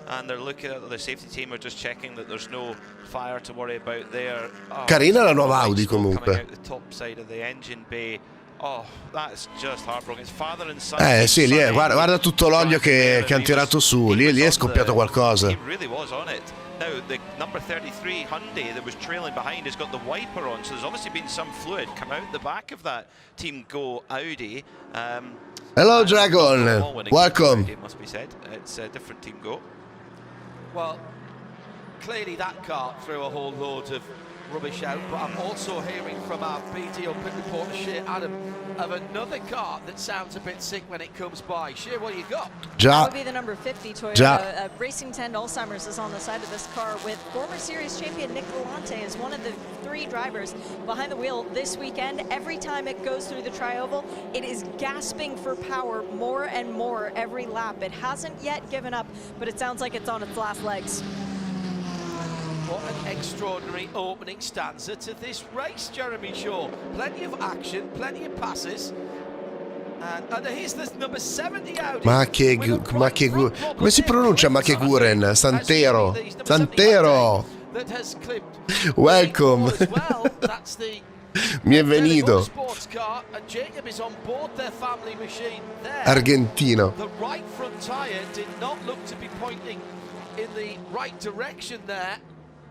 and they're looking at the safety team are just checking that there's no fire to worry about there. Oh, carina la nuova Audi comunque. Coming out the top side of the engine bay. Oh, that's just heartbroken. It's father and son. Sì, lì è, guarda tutto l'olio che hanno tirato su. Lì è scoppiato qualcosa. He really was on it. Now, the number 33 Hyundai that was trailing behind has got the wiper on, so there's obviously been some fluid come out the back of that Team Go Audi. Hello, Dragon. Welcome. It must be said. It's a different Team Go. Well, clearly that car threw a whole load of rubbish out, but I'm also hearing from our BDO pit reporter Shea Adam of another car that sounds a bit sick when it comes by. Shea, what do you got? That would be the number 50 Toyota. Racing 10 Alzheimer's is on the side of this car with former series champion Nick Galante as one of the 3 drivers behind the wheel this weekend. Every time it goes through the tri-oval, it is gasping for power more and more every lap. It hasn't yet given up, but it sounds like it's on its last legs. What an extraordinary opening stanza to this race, Jeremy Shaw. Plenty of action, plenty of passes. And here's the number 70 Audi. Come si pronuncia Makeguren? Santero. Santero. Welcome. Bienvenido. Argentino. The right front tire did not look to be pointing in the right direction there.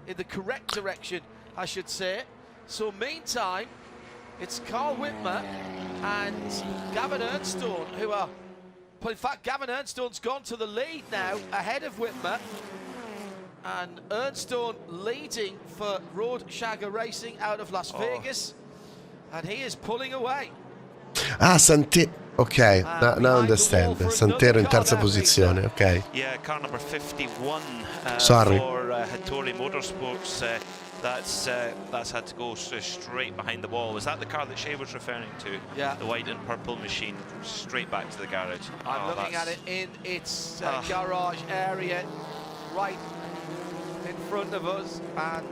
In the correct direction, I should say. So meantime, it's Carl Whitmer and Gavin Ernstone who are, well, in fact, Gavin Ernstone's gone to the lead now, ahead of Whitmer. And Ernstone leading for Road Shagger Racing out of Las Vegas. And he is pulling away. Santero. Ok, now understand. Santero in terza posizione, ok. Yeah, car number 51 Sorry. for Hattori Motorsports. That's had to go straight behind the wall. Was that the car that Shea was referring to? Yeah. The white and purple machine, straight back to the garage. I'm looking at it in its garage area, right in front of us, and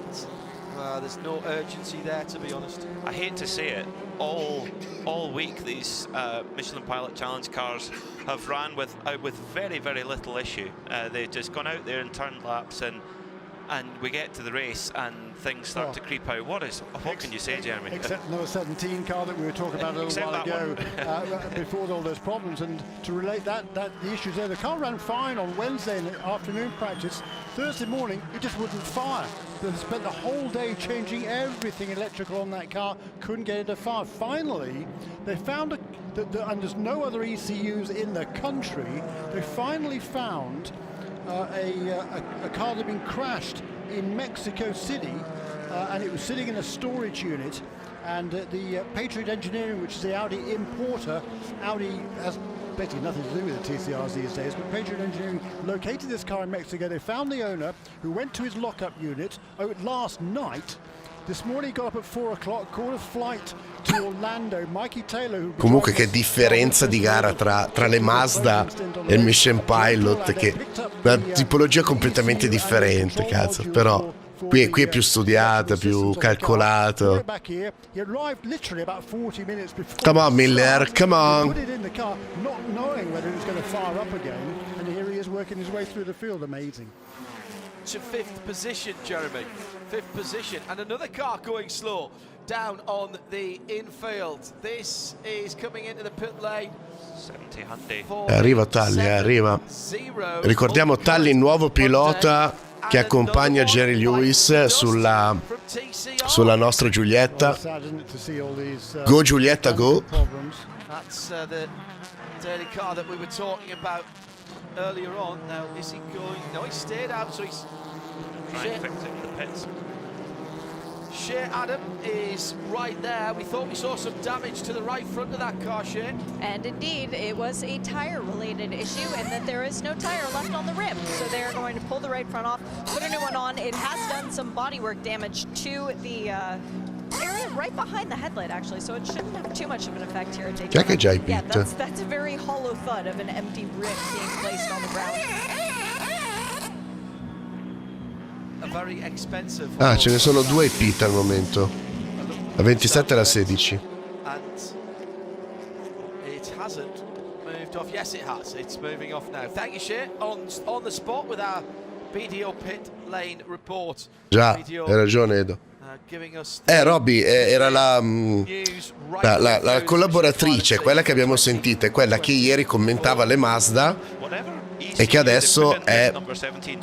there's no urgency there, to be honest. I hate to say it, all week these Michelin Pilot Challenge cars have ran with very, very little issue. They've just gone out there and turned laps, and we get to the race and things start to creep out. What can you say, Jeremy? Except the number 17 car that we were talking about a little while ago before all those problems, and to relate that the issues there. The car ran fine on Wednesday in the afternoon practice. Thursday morning, it just wouldn't fire. They spent the whole day changing everything electrical on that car, couldn't get it to fire. Finally, they found, and there's no other ECUs in the country, they finally found a car that had been crashed in Mexico City, and it was sitting in a storage unit, and the Patriot Engineering, which is the Audi importer, Audi has basically nothing to do with the TCRs these days, but Patriot Engineering located this car in Mexico. They found the owner, who went to his lockup unit last night. This morning he got up at 4 o'clock, caught a flight to Orlando. Mikey Taylor, Comunque che differenza di gara tra le Mazda e il Michelin Pilot, che una tipologia completamente differente, cazzo, però qui è più studiata, più calcolato. Come on Miller, come on. To 5th position, Jeremy. 5th position, and another car going slow down on the infield. This is coming into the pit lane. 70 Hyundai. Arriva Talli, arriva. Ricordiamo Talli, nuovo pilota che accompagna Jerry Lewis sulla nostra Giulietta. Go Giulietta, go. That's the daily car that we were talking about earlier on. Now, is he going? No, he stayed out, so he's trying to fix it in the pits. Shea Adam is right there. We thought we saw some damage to the right front of that car, Shea. And indeed, it was a tire-related issue, and that there is no tire left on the rim. So they're going to pull the right front off, put a new one on. It has done some bodywork damage to the area right behind the headlight, actually, so it shouldn't have too much of an effect here at Daytona. Yeah, that's a very hollow thud of an empty rim being placed on the ground. A very expensive. Ce ne sono 2 pit al momento, la 27 e la 16. And it hasn't moved off. Yes, it has. It's moving off now. Thank you, Shea. On the spot with our BDO pit lane report. Già, hai ragione Edo. Robby, era la collaboratrice, quella che abbiamo sentito, è quella che ieri commentava le Mazda e che adesso è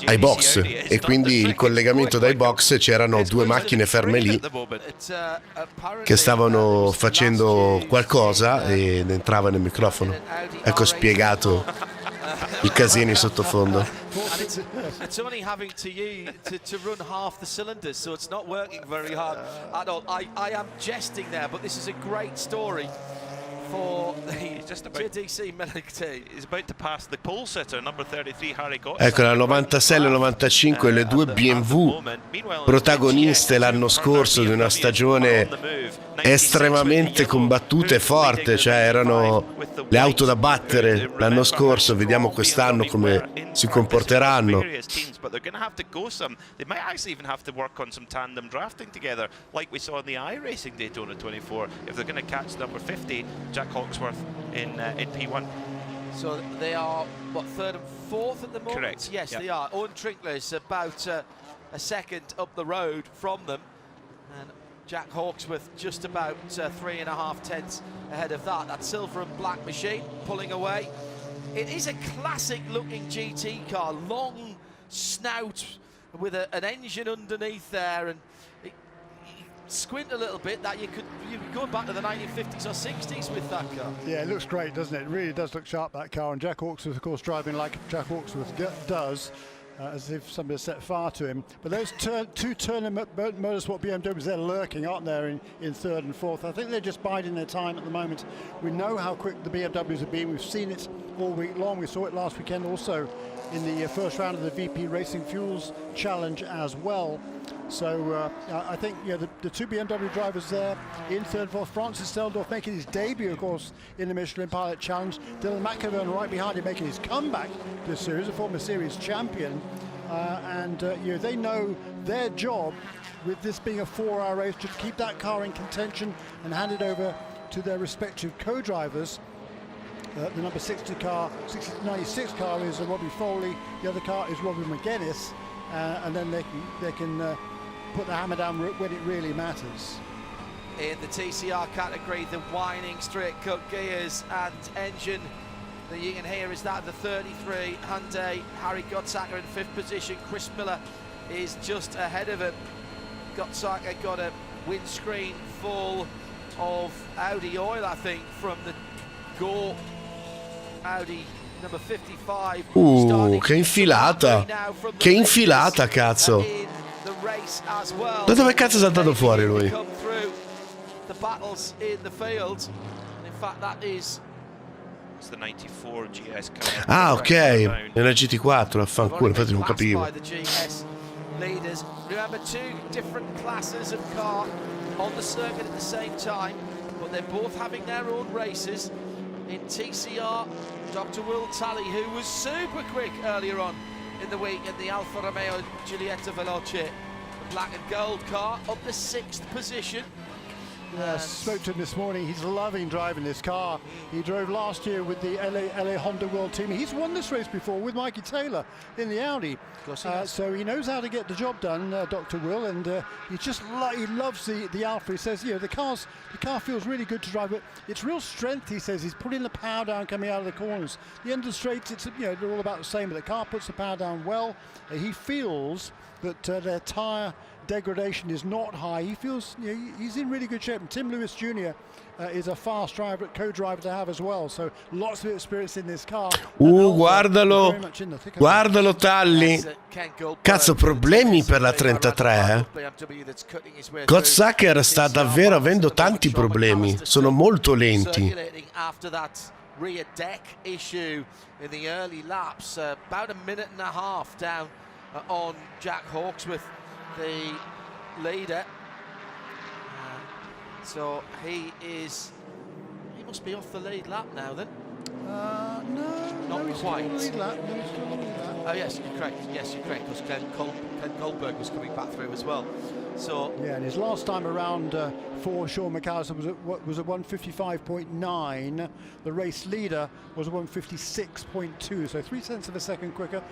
ai box, e quindi il collegamento dai box, c'erano 2 macchine ferme lì che stavano facendo qualcosa ed entrava nel microfono. Ecco spiegato il casino in sottofondo. It's only having to run half the cylinders, so it's not working very hard at all. I am jesting there, but this is a great story for the JDC Military. He's about to pass the pole sitter, number 33, Harry Gott. Ecco, la 96 e la 95, le due BMW protagoniste l'anno scorso di una stagione estremamente combattuta e forte, cioè erano le auto da battere l'anno scorso. Vediamo quest'anno come si comporteranno. They might actually even have to work on some tandem drafting together, like we saw in the iRacing Daytona 24, if they're going to catch number 50, Jack Hawksworth, in P1. So they are, what, third and fourth at the moment? Correct. Yes, yep. They are. Owen Trinkler is about a second up the road from them, and Jack Hawksworth just about 3.5 tenths ahead of that. That silver and black machine pulling away. It is a classic-looking GT car, long snout with an engine underneath there, and squint a little bit, that you could go back to the 1950s or 60s with that car. Yeah, it looks great, doesn't it? It really does look sharp, that car. And Jack Hawksworth, of course, driving like Jack Hawksworth does, as if somebody set fire to him. But those two Turner Motorsport BMWs, they're lurking, aren't they, in third and fourth? I think they're just biding their time at the moment. We know how quick the BMWs have been. We've seen it all week long. We saw it last weekend also in the first round of the VP Racing Fuels Challenge as well. So I think the two BMW drivers there in third and fourth. Francis Steldorf making his debut, of course, in the Michelin Pilot Challenge. Dylan McIvern right behind him making his comeback to the series, a former series champion. They know their job with this being a 4-hour race to keep that car in contention and hand it over to their respective co-drivers. The number 96 car is Robbie Foley. The other car is Robbie McGuinness, and then they can put the hammer down when it really matters. In the TCR category, the whining straight cut gears and engine that you can hear is that of the 33 Hyundai. Harry Gottsacker in fifth position. Chris Miller is just ahead of him. Gottsacker got a windscreen full of Audi oil, I think, from the Gore Audi number 55. Che infilata! Che infilata, cazzo! Da dove cazzo è saltato fuori lui? The battles in the field. In fact, that is the 94 GS car. Ah, ok. Nella GT4, affanculo, infatti non capivo. Leaders. Remember, two different classes of car on the circuit at the same time, but they're both having their own races. In TCR, Dr. Will Talley, who was super quick earlier on in the week in the Alfa Romeo Giulietta Veloce, the black and gold car, up the 6th position. Yeah, spoke to him this morning. He's loving driving this car. He drove last year with the LA Honda World Team. He's won this race before with Mikey Taylor in the Audi. So he knows how to get the job done, Dr. Will, and he loves the Alfa. He says, the car feels really good to drive, but it's real strength. He says he's putting the power down coming out of the corners. The end of the straights, they're all about the same, but the car puts the power down well. He feels that their tyre degradation is not high. He feels he's in really good shape. And Tim Lewis Jr. Is a fast driver, co-driver to have as well. So lots of experience in this car. Guardalo, guardalo Talli. Cazzo, problemi per la 33. Gottsacker sta davvero avendo tanti problemi. Sono molto lenti. Rear deck issue in the early laps, about a minute and a half down on Jack Hawksworth, the leader. So he must be off the lead lap now then. No, not quite. Lead lap. No, he's still on the lead lap. Oh yes, you're correct. Yes, you're correct. Because Ken Goldberg was coming back through as well. So yeah, and his last time around for Sean McAllister was at 155.9. The race leader was 156.2, so 0.3 of a second quicker.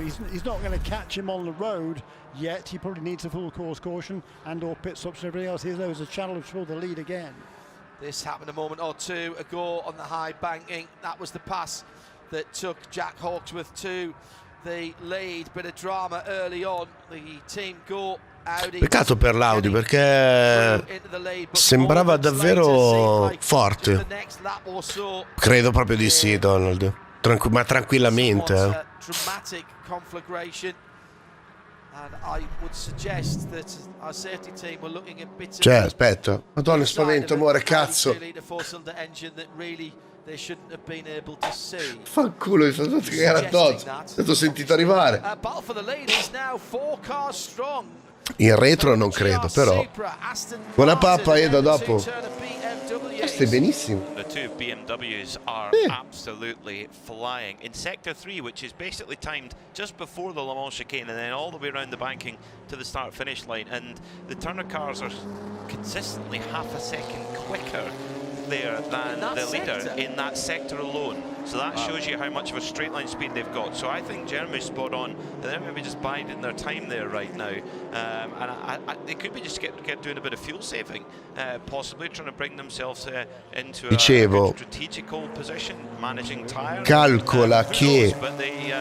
He's not going to catch him on the road yet. He probably needs a full course caution and/or pit stops and everything else. Here's a challenge for the lead again. This happened a moment or two ago on the high banking. That was the pass that took Jack Hawksworth to the lead. Bit of drama early on. The team Go Audi. Peccato per l'Audi perché sembrava davvero forte. Credo proprio di sì, Donald. Ma tranquillamente. Dramatic conflagration. And I would suggest that our safety team were looking at bits Cioè, aspetta. Madonna, spavento, amore, cazzo. Fanculo, mi sono fatto cagare addosso. L'ho sentito arrivare. In retro non credo, però. Buona pappa, Edo, dopo. Stai benissimo. The two BMWs are absolutely flying. In sector 3, which is basically timed just before the Le Mans chicane and then all the way around the banking to the start-finish line. And the Turner cars are consistently half a second quicker there than the leader in that sector alone. So that shows you how much of a straight line speed they've got. So I think Jeremy's spot on. They're maybe just biding their time there right now. And they could be just doing a bit of fuel saving, possibly trying to bring themselves into a strategical position, managing tires. Calcola che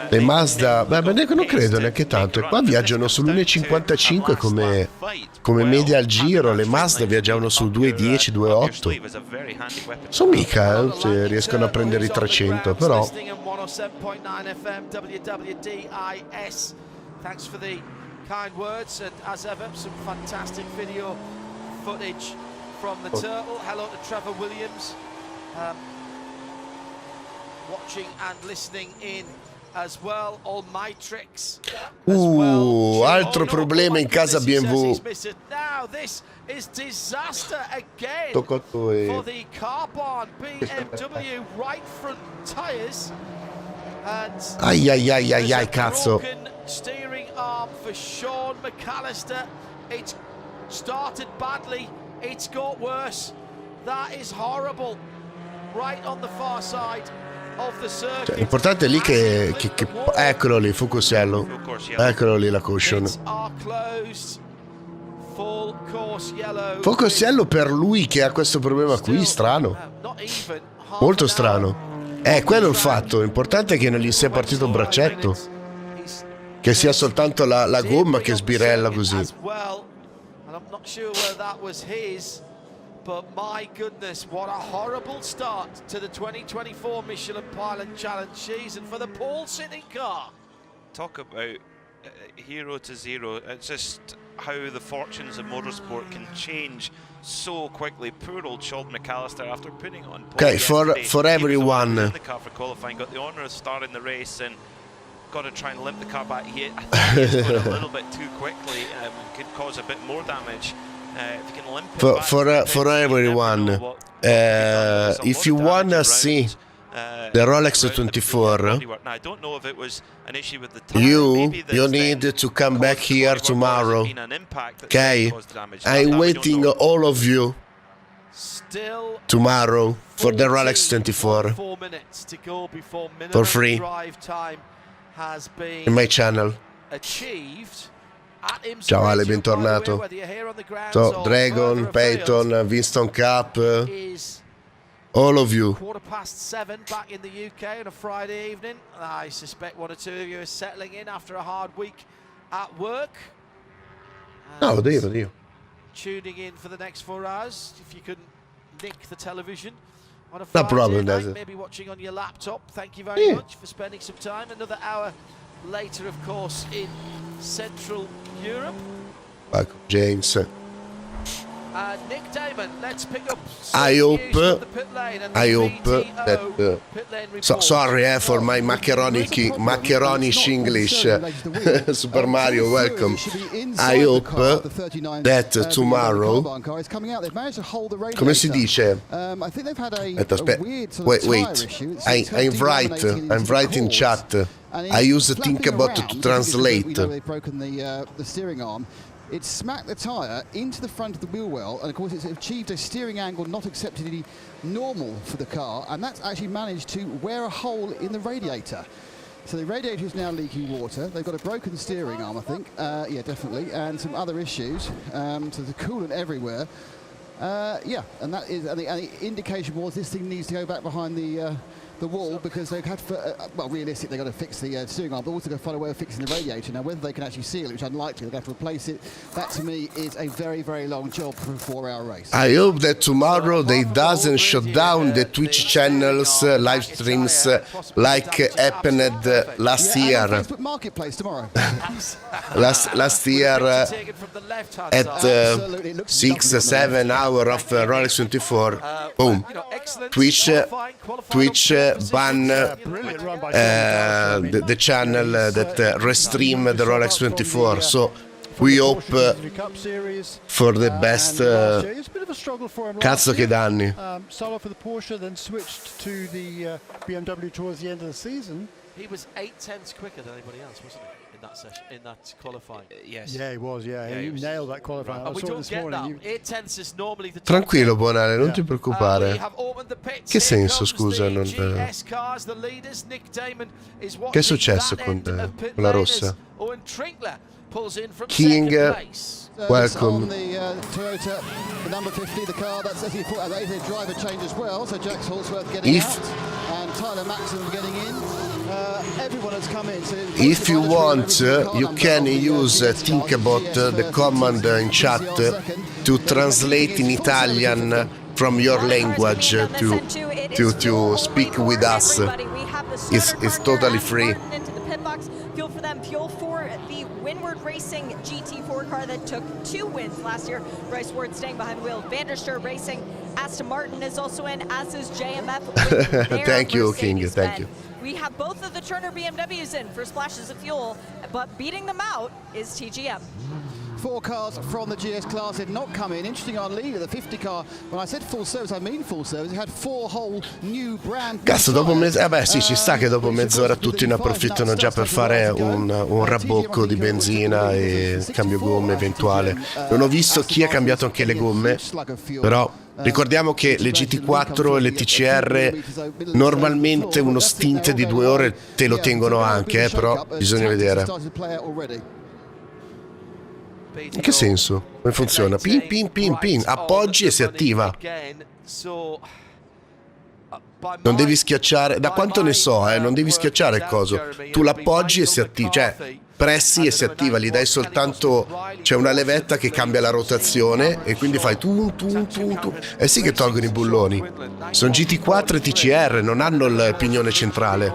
le Mazda, beh, non credo neanche tanto, e qua viaggiano sull'1.55 come media al giro. Le Mazda viaggiavano sul 2.10, 2.8. Sono mica, se riescono a prendere i 300. Però thanks for the kind words, and as ever some fantastic video footage from the Turtle. Hello to Trevor Williams, watching and listening in as well. All my tricks as well. Altro problema in casa BMW. Now this is disaster again for the carbon BMW right front tires. Ai, cazzo. Steering arm for Sean McAllister. It's started badly, it's got worse. That is horrible. Right on the far side of the circuit. Cioè, l'importante è lì che eccolo lì, Fucosiello. Eccolo lì la caution. Fucosiello per lui che ha questo problema qui, strano. Molto strano. Quello è il fatto. L'importante è che non gli sia partito un braccetto. Che sia soltanto la gomma che sbirella così. But my goodness, what a horrible start to the 2024 Michelin Pilot Challenge season for the Paul sitting car. Talk about hero to zero. It's just how the fortunes of motorsport can change so quickly. Poor old Sean McAllister, after putting on pole for everyone. In the car for qualifying, got the honour of starting the race and got to try and limp the car back. I think he's going a little bit too quickly. Could cause a bit more damage. If you can limp for everyone, if you wanna see the Rolex 24, you need to come back here tomorrow. Okay, I'm waiting all of you tomorrow for the Rolex 24 for free in my channel. Ciao Ale, bentornato. So, Dragon, Peyton, Winston Cup, all of you. 7:15 back in the UK on a Friday evening. I suspect one or two of you are settling in after a hard week at work. No, Dio. Tuning in for the next 4 hours. If you couldn't nick the television on a Friday problem, night, does it? maybe watching on your laptop. Thank you very much for spending some time. Another hour later, of course, in Central Europe. James. Nick Damon, let's pick up I hope that sorry for my macaronish English. Super Mario, welcome. I hope that tomorrow, come si dice? Wait, I'm right in chat. I use Tincabot to translate. They've broken the steering arm. It smacked the tyre into the front of the wheel well, and of course it's achieved a steering angle not acceptably normal for the car, and that's actually managed to wear a hole in the radiator. So the radiator is now leaking water. They've got a broken steering arm, I think. Yeah, definitely, and some other issues. So the coolant everywhere. Yeah, and that is, and the indication was this thing needs to go back behind the the wall because they've had, well, realistic, they've got to fix the steering arm, but also got to find a way of fixing the radiator. Now, whether they can actually seal it, which is unlikely, they'll have to replace it. That, to me, is a very, very long job for a 4-hour race. I hope that tomorrow they doesn't shut down the Twitch channels, live streams, like happened last year. Facebook Marketplace tomorrow. last year at 6-7 hours of Rolex 24, boom, Twitch ban the channel that restream the Rolex 24. So we hope for the best. Cazzo che danni. Started off with the Porsche, then switched to the BMW towards the end of the season. He was 8/10 quicker than anybody else, wasn't he, in that session, in that qualifying? Yes. Yeah, he was. Yeah, he nailed that qualifying. And we don't get that. 8/10 is normally the Tranquillo, Bonale, non ti preoccupare. Che senso, scusa? Non... Che è successo con la rossa? King, welcome. On the Toyota, the number 50, the car, that's actually a driver change as well. So Jax Holsworth getting out and Tyler Maxson getting in. Everyone has come in. So if you want, you can use Tincabot, the command in chat, to translate in Italian from your language to speak with us. It's totally free. Fuel for them, fuel for the Windward Racing GT4 car that took 2 wins last year. Bryce Ward staying behind the wheel. Vanderstur Racing, Aston Martin is also in, as is JMF. Thank you, King. Thank you. We have both of the Turner BMWs in for splashes of fuel, but beating them out is TGM. 4 cars from the GS class did not come in. Interesting on lead of the 50 car. When I said full service, I mean full service. It had 4 whole new brand. Cazzo, dopo mezz'ora, sì, ci sta che dopo mezz'ora tutti ne approfittano già per fare un rabbocco di benzina e cambio gomme eventuale. Non ho visto chi ha cambiato anche le gomme, però ricordiamo che le GT4 e le TCR normalmente uno stint di 2 ore te lo tengono anche, però bisogna vedere. In che senso? Come funziona? Pin, pin, pin, pin. Appoggi e si attiva. Non devi schiacciare. Da quanto ne so, non devi schiacciare il coso. Tu l'appoggi e si attiva. Cioè, pressi e si attiva. Gli dai soltanto... C'è una levetta che cambia la rotazione e quindi fai tum, tum, tum, tum. Eh sì che tolgono i bulloni. Sono GT4 e TCR, non hanno il pignone centrale.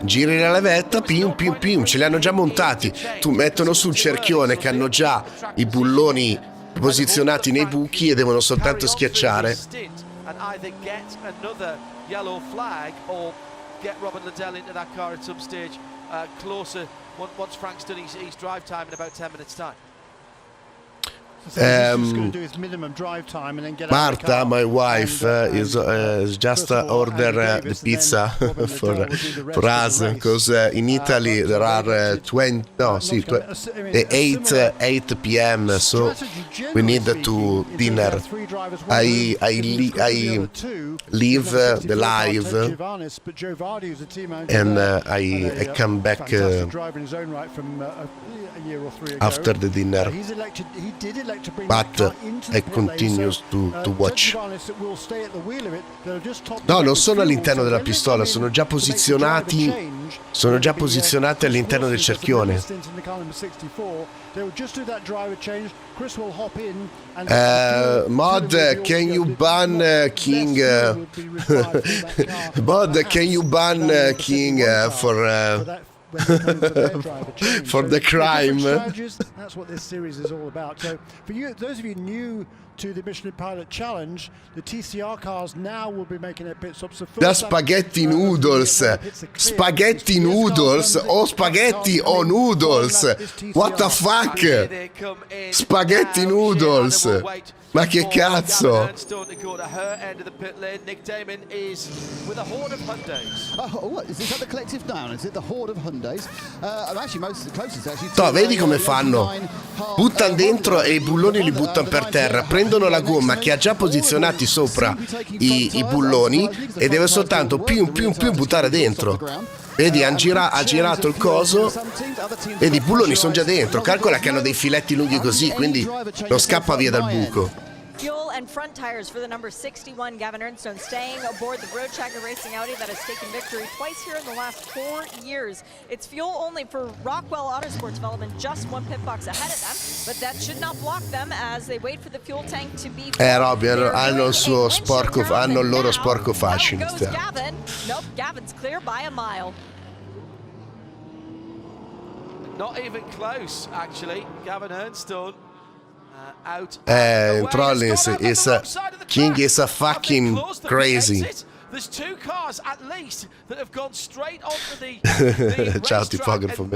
Giri la levetta, pim pim pim, ce li hanno già montati. Tu mettono sul cerchione che hanno già i bulloni posizionati nei buchi e devono soltanto schiacciare. Martha, my wife, is just order the pizza for us, because in Italy there are 8 p.m. so we need to dinner. I leave the live and I come back after the dinner. But I continue to watch. No, non sono all'interno della pistola, sono già posizionati all'interno del cerchione. Mod, can you ban King? Mod, can you ban King for the crime? That's what this series is all about. So for you, those of you new to the Michelin Pilot Challenge, the TCR cars now will be making their pit stops. The spaghetti noodles. Spaghetti noodles o spaghetti o noodles. What the fuck? Spaghetti noodles. Ma che cazzo? Vedi come fanno? Buttano dentro e i bulloni li buttano per terra. Prendono la gomma che ha già posizionati sopra i bulloni e deve soltanto più buttare dentro. Vedi, ha girato il coso. Vedi, i bulloni sono già dentro. Calcola che hanno dei filetti lunghi così, quindi non scappa via dal buco. Fuel and front tires for the number 61 Gavin Ernstone, staying aboard the Road Checker Racing Audi that has taken victory twice here in the last 4 years. It's fuel only for Rockwell Autosports development, just 1 pit box ahead of them, but that should not block them as they wait for the fuel tank to be full. Robby, hanno il suo sporco, hanno il loro sporco fascino. Gavin. Nope, Gavin's clear by a mile. Not even close, actually. Gavin Ernstone. Rollins King is a fucking crazy. There's 2 cars at least that have gone straight onto the Ciao tipografo,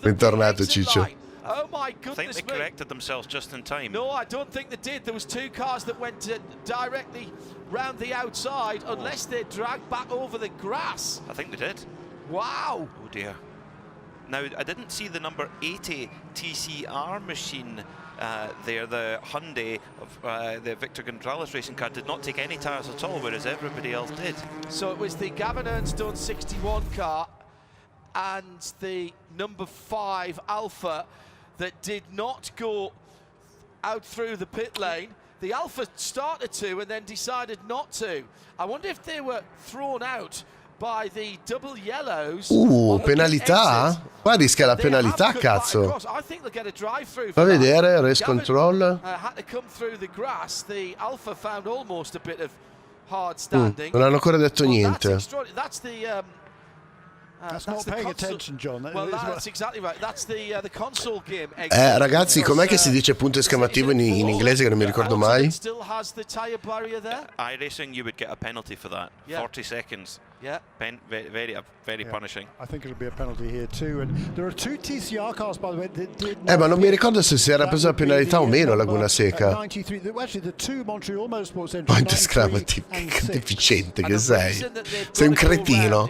bentornato Ciccio. Oh my goodness. I think they corrected themselves just in time. No, I don't think they did. There was 2 cars that went directly round the outside, unless they dragged back over the grass. I think they did. Wow. Oh dear. Now, I didn't see the number 80 TCR machine there. The Hyundai of the Victor Gonzalez racing car did not take any tyres at all, whereas everybody else did. So it was the Gavin Ernstone 61 car and the number 5 Alpha that did not go out through the pit lane. The Alpha started to and then decided not to. I wonder if they were thrown out by the double yellows. Penalità? Qua rischia la penalità, cazzo. Fa vedere, race control. Had to come through the grass. The Alpha found almost a bit of hard standing. Non hanno ancora detto niente. That's the that's not paying attention, John. Well, that's exactly right. That's the console game. Ragazzi, com'è che si dice punto esclamativo in inglese che non mi ricordo mai? Still has the tire barrier there. iRacing, you would get a penalty for that. 40 seconds. Yeah. Very punishing. I think it'll be a penalty here too. And there are 2 TCR cars, by the way, that did Ma non mi ricordo se si era presa la penalità o meno Laguna Seca. 93. Actually, the 2 Montreal Motorsports engines. Punto esclamativo, che deficiente che sei. Sei un cretino.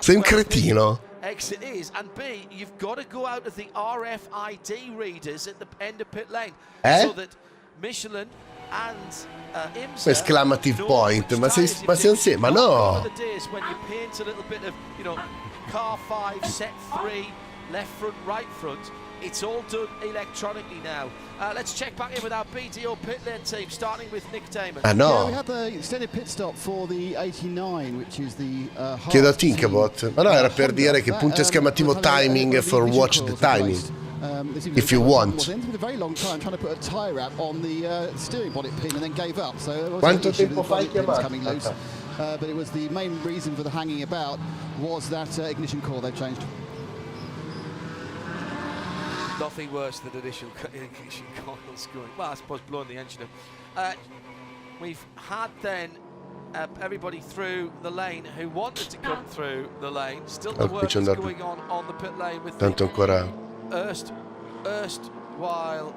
Sei un cretino. Exit is, and B, you've got to go out of the RFID readers at the end of pit lane, so that Michelin and IMSA exclamative point, ma no. When you paint a little bit of, car 5, set 3, left front, right front, it's all done electronically now. Let's check back in with our BDO pit lane team, starting with Nick Damon. No. Yeah, we had the extended pit stop for the 89, which is the Chiedo a Tincabot. Ma no, era per dire che punto esclamativo timing for watch the timing. If you want. With a very long time trying to put a tie wrap on the steering bonnet pin and then gave up. So quanto tempo fai chiamato? Coming loose. But it was the main reason for the hanging about was that ignition core they've changed. Nothing worse than initial ignition coils going. Well, I suppose blowing the engine up. We've had then everybody through the lane who wanted to come through the lane. Still the work is going on the pit lane with tanto ancora erstwhile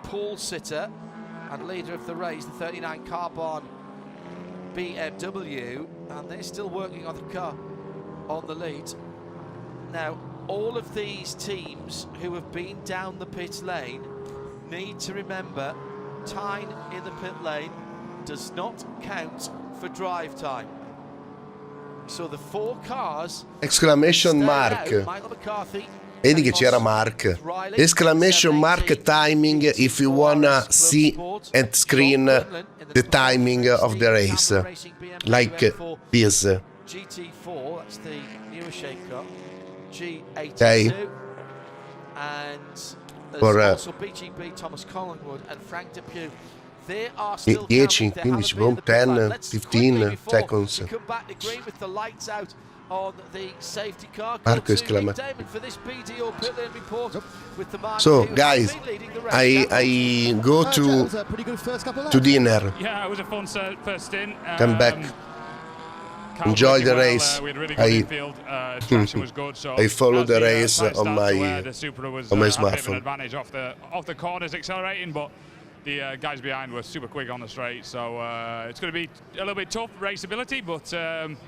pole sitter and leader of the race, the 39 Carbon BMW, and they're still working on the car on the lead. Now, all of these teams who have been down the pit lane need to remember time in the pit lane does not count for drive time. So the 4 cars. Exclamation mark. Michael McCarthy. Vedi che c'era Mark. Exclamation mark timing if you wanna see and screen the timing of the race. Like this. GT4, that's the newer shape car. G82. Okay. And there's also BGB, Thomas Collingwood and Frank Depew. They are still 10, 15, 10, 15 seconds. Come back to green with the lights out on the safety car. Marco esclama. For this BDO pit lane report with the So guys, I go to dinner. Yeah, it was a fun first stint. Come back. Enjoy the race. I follow the race on my smartphone. Advantage off the corners accelerating, but the guys behind were super quick on the straight, so it's going to be a little bit tough raceability, but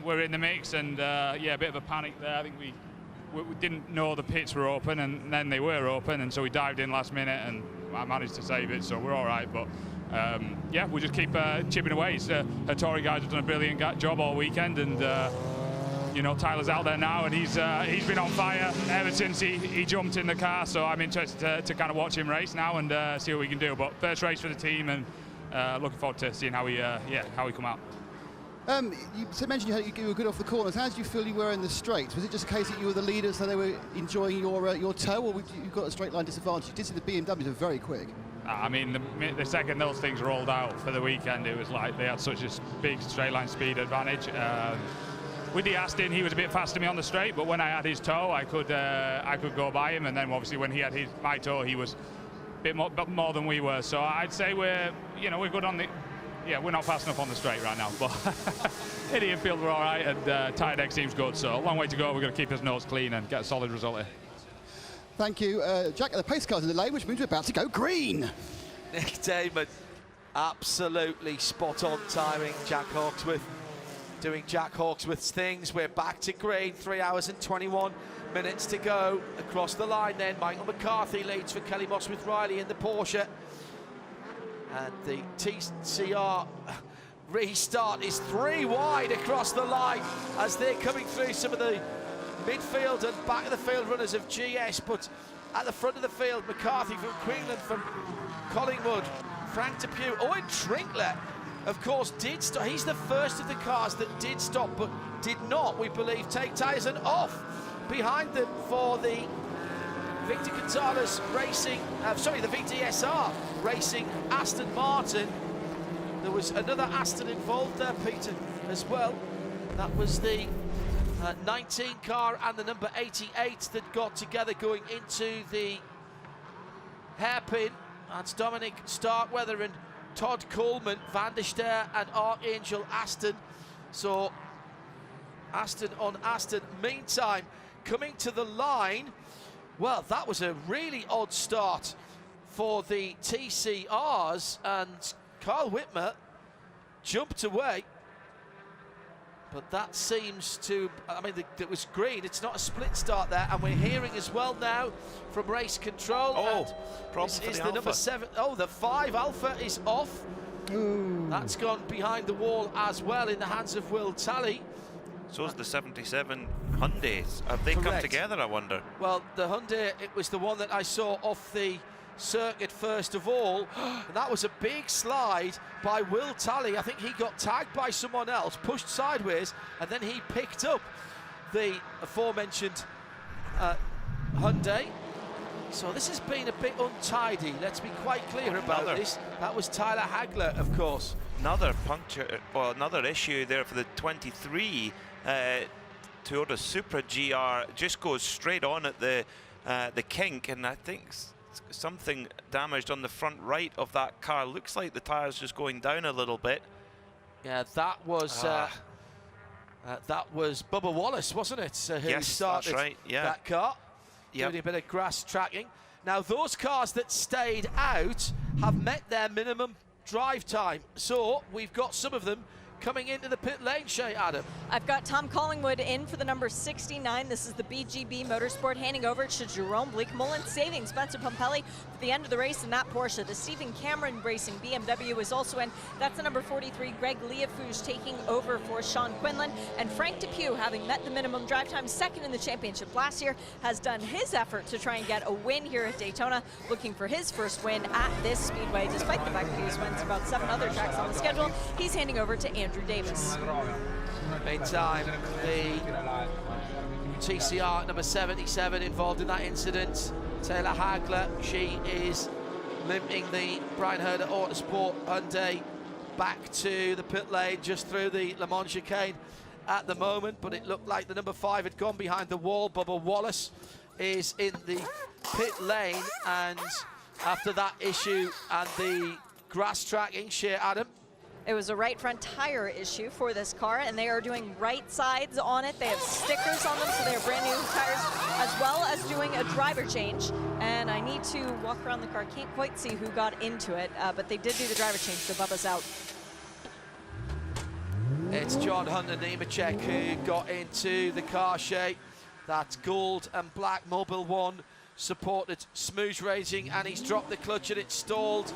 we're in the mix, and yeah, a bit of a panic there. I think we didn't know the pits were open, and then they were open, and so we dived in last minute, and I managed to save it, so we're all right. But yeah, we'll just keep chipping away. Hattori guys have done a brilliant job all weekend, and you know, Tyler's out there now, and he's been on fire ever since he jumped in the car. So I'm interested to kind of watch him race now and see what we can do. But first race for the team, and looking forward to seeing how we come out. You mentioned you were good off the corners. How did you feel you were in the straights? Was it just a case that you were the leader, so they were enjoying your toe, or you got a straight line disadvantage? You did see the BMWs are very quick. I mean, the second those things rolled out for the weekend, it was like they had such a big straight line speed advantage. With the Aston, he was a bit faster than me on the straight, but when I had his toe, I could go by him, and then obviously when he had my toe, he was a bit more than we were. So I'd say we're good on the. Yeah, we're not fast enough on the straight right now, but in the infield we're all right, and tyre deck seems good. So a long way to go. We're going to keep his nose clean and get a solid result here. Thank you, Jack. The pace car's in the lane, which means we're about to go green. Nick Damon, absolutely spot on timing. Jack Hawksworth doing Jack Hawksworth's things. We're back to green. 3 hours and 21 minutes to go across the line. Then Michael McCarthy leads for Kelly Moss with Riley in the Porsche. And the TCR restart is 3 wide across the line as they're coming through some of the midfield and back of the field runners of GS, but at the front of the field, McCarthy from Queensland, from Collingwood, Frank Depew, Owen Trinkler, of course, did stop. He's the first of the cars that did stop, but did not, we believe, take tyres and off. Behind them for the Victor Gonzalez Racing, the VDSR Racing Aston Martin. There was another Aston involved there, Peter, as well. That was the 19 car and the number 88 that got together going into the hairpin. That's Dominic Starkweather and Todd Coleman, Van der Ster and Archangel Aston. So Aston on Aston. Meantime, coming to the line, well, that was a really odd start for the TCRs, and Kyle Whitmer jumped away. But that seems to, I mean, it was green. It's not a split start there, and we're hearing as well now from race control. Oh, problem for is the the Alpha. number 7. Oh, the 5 Alpha is off. Ooh. That's gone behind the wall as well in the hands of Will Talley. So is the 77 Hyundais. Have they come Correct. together, I wonder? Well, the Hyundai, it was the one that I saw off the circuit first of all, and that was a big slide by Will Talley. I think he got tagged by someone else, pushed sideways, and then he picked up the aforementioned Hyundai. So this has been a bit untidy, let's be quite clear about this. That was Tyler Hagler, of course. Another puncture, well, another issue there for the 23 Toyota Supra GR. Just goes straight on at the kink, and I think something damaged on the front right of that car. Looks like the tire's just going down a little bit. Yeah, that was Bubba Wallace, wasn't it? Who Yes, started that's right, yeah. that car. Yep. Doing a bit of grass tracking. Now, those cars that stayed out have met their minimum drive time. So we've got some of them coming into the pit lane, Shay Adam. I've got Tom Collingwood in for the number 69. This is the BGB Motorsport, handing over to Jerome Bleakmullen, saving Spencer Pumpelly for the end of the race in that Porsche. The Stephen Cameron Racing BMW is also in. That's the number 43, Greg Leafouche, taking over for Sean Quinlan. And Frank Depew, having met the minimum drive time, second in the championship last year, has done his effort to try and get a win here at Daytona, looking for his first win at this speedway, despite the fact that he's won about 7 other tracks on the schedule. He's handing over to Andrew Davis. Meantime, the TCR number 77 involved in that incident, Taylor Hagler, she is limping the Brian Herder Autosport Hyundai back to the pit lane just through the Le Mans chicane at the moment, but it looked like the number 5 had gone behind the wall. Bubba Wallace is in the pit lane, and after that issue and the grass tracking, Shea Adam. It was a right front tire issue for this car, and they are doing right sides on it. They have stickers on them, so they are brand new tires, as well as doing a driver change. And I need to walk around the car. Can't quite see who got into it, but they did do the driver change, so Bubba's out. It's John Hunter Nemechek who got into the car, Shay. That gold and black Mobile One supported smooth racing, and he's dropped the clutch and it's stalled.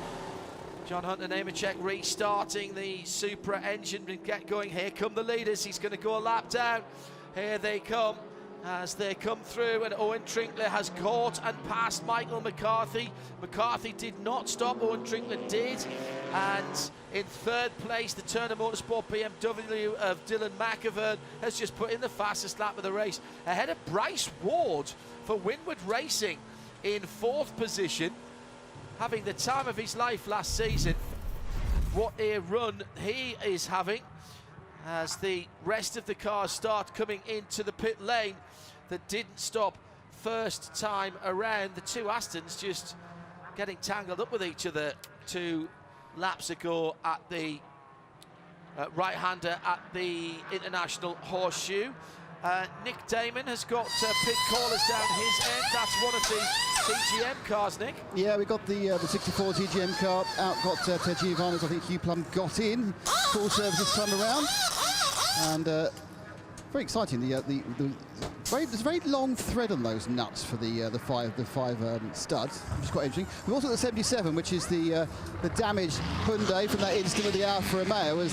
John Hunter Nemechek restarting the Supra engine and get going. Here come the leaders. He's going to go a lap down. Here they come as they come through, and Owen Trinkler has caught and passed Michael McCarthy. McCarthy did not stop, Owen Trinkler did. And in third place, the Turner Motorsport BMW of Dylan McIvern has just put in the fastest lap of the race, ahead of Bryce Ward for Windward Racing in fourth position, having the time of his life last season. What a run he is having as the rest of the cars start coming into the pit lane that didn't stop first time around. The two Astons just getting tangled up with each other 2 laps ago at the right-hander at the International Horseshoe. Nick Damon has got pit callers down his end. That's one of the TGM cars, Nick. Yeah, we got the 64 TGM car out, got Ted Giovanni's. I think Hugh Plum got in full service this time around, and very exciting. There's a very long thread on those nuts for the five studs, which is quite interesting. We've also got the 77, which is the damaged Hyundai from that incident with the Alfa Romeo. As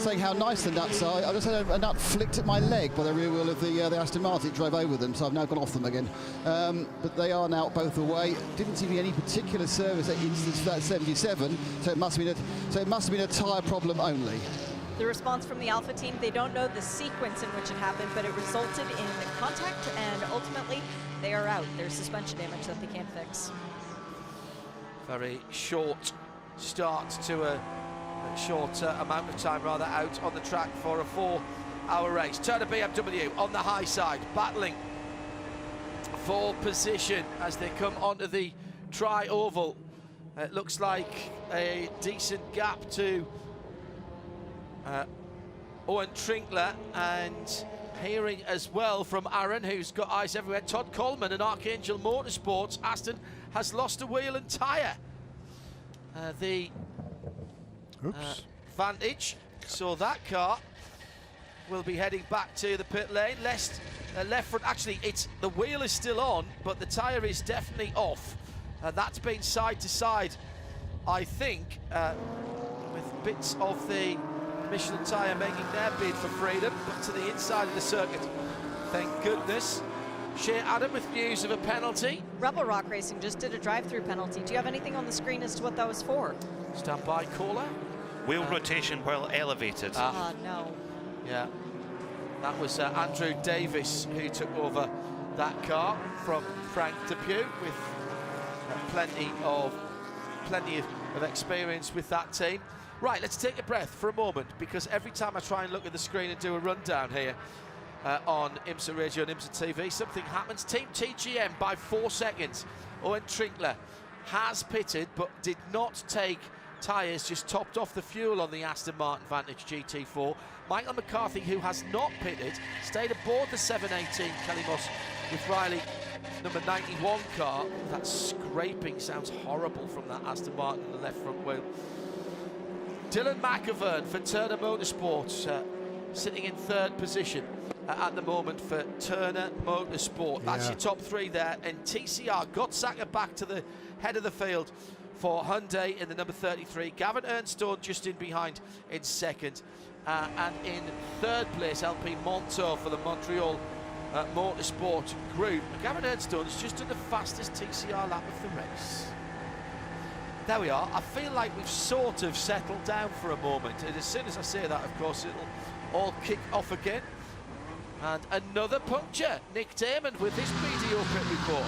saying how nice the nuts are, I just had a nut flicked at my leg by the rear wheel of the Aston Martin. It drove over them, so I've now gone off them again. But they are now both away. Didn't seem to be any particular service instance for that 77, so it must have been a tyre problem only. The response from the Alpha team, they don't know the sequence in which it happened, but it resulted in contact, and ultimately they are out. There's suspension damage that they can't fix. Very short start to a short amount of time rather out on the track for a 4-hour race. Turner BMW on the high side, battling for position as they come onto the tri-oval. It looks like a decent gap to Owen Trinkler, and hearing as well from Aaron, who's got eyes everywhere. Todd Coleman and Archangel Motorsports, Aston has lost a wheel and tyre. The Vantage, so that car will be heading back to the pit lane. Left front, actually the wheel is still on, but the tyre is definitely off. That's been side to side, I think, with bits of the Michelin tyre making their bid for freedom, but to the inside of the circuit. Thank goodness. Shea Adam with news of a penalty. Rebel Rock Racing just did a drive-through penalty. Do you have anything on the screen as to what that was for? Stand by, caller. Wheel rotation while elevated. No. Yeah, that was Andrew Davis who took over that car from Frank Depew with plenty of experience with that team. Right, let's take a breath for a moment, because every time I try and look at the screen and do a rundown here on IMSA Radio and IMSA TV, something happens. Team TGM by 4 seconds. Owen Trinkler has pitted but did not take tyres, just topped off the fuel on the Aston Martin Vantage GT4. Michael McCarthy, who has not pitted, stayed aboard the 718 Kelly Moss with Riley number 91 car. That scraping sounds horrible from that Aston Martin in the left front wheel. Dylan McIvern for Turner Motorsport, sitting in third position at the moment for Turner Motorsport. That's your top 3 there. And TCR, Gottsacker back to the head of the field for Hyundai in the number 33. Gavin Ernstone just in behind in second. And in third place, LP Monto for the Montreal Motorsport Group. Gavin Ernstone is just done the fastest TCR lap of the race. There we are. I feel like we've sort of settled down for a moment, and as soon as I say that, of course, it'll all kick off again. And another puncture. Nick Damon with his PDO pit report.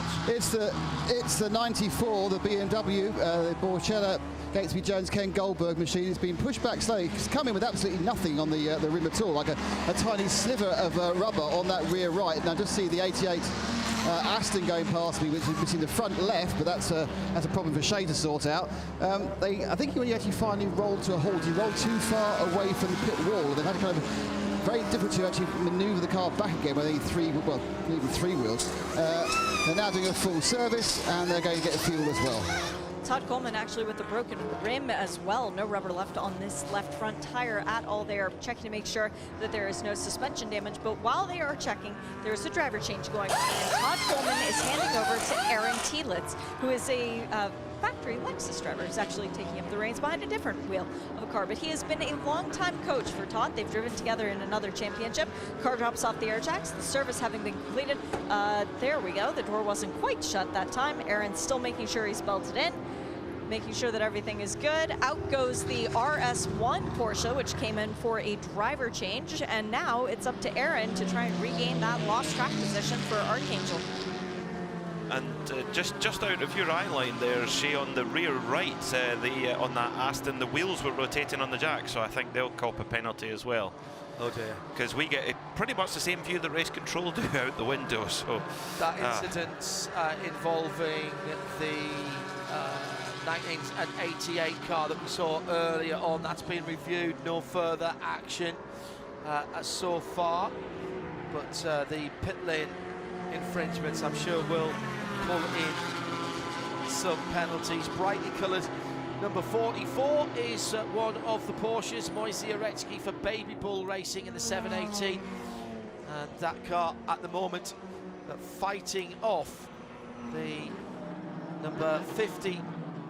It's the 94, the BMW, the Borchella Gatesby Jones Ken Goldberg machine. It's been pushed back slowly. It's coming with absolutely nothing on the rim at all, like a tiny sliver of rubber on that rear right. Now just see the 88 Aston going past me, which is missing the front left, but that's a problem for Shea to sort out. I think when you actually finally rolled to a halt, you rolled too far away from the pit wall, and they've had to kind of very difficult to actually manoeuvre the car back again with even three wheels. They're now doing a full service, and they're going to get a fuel as well. Todd Coleman actually with a broken rim as well. No rubber left on this left front tire at all. They are checking to make sure that there is no suspension damage. But while they are checking, there is a driver change going on. And Todd Coleman is handing over to Aaron Tielitz, who is a factory Lexus driver. He's actually taking up the reins behind a different wheel of a car, but he has been a long-time coach for Todd. They've driven together in another championship. Car drops off the air jacks, the service having been completed. There we go. The door wasn't quite shut that time. Aaron's still making sure he's belted in, making sure that everything is good. Out goes the RS1 Porsche, which came in for a driver change, and now it's up to Aaron to try and regain that lost track position for Archangel. And just out of your eye line there, Shay, on the rear right, on that Aston, the wheels were rotating on the jack, so I think they'll cop a penalty as well. Oh dear. Because we get pretty much the same view that race control do out the window. So that incident involving the 1988 car that we saw earlier on, that's been reviewed. No further action so far, but the pit lane infringements, I'm sure, will pull in some penalties. Brightly coloured number 44 is one of the Porsches, Moise Uretsky for Baby Bull Racing in the 718, and that car at the moment fighting off the number 50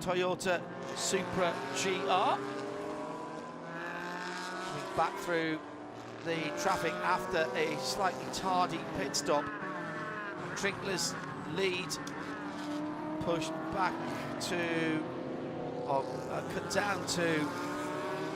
Toyota Supra GR. Back through the traffic after a slightly tardy pit stop. Trinkler's lead pushed back to, cut down to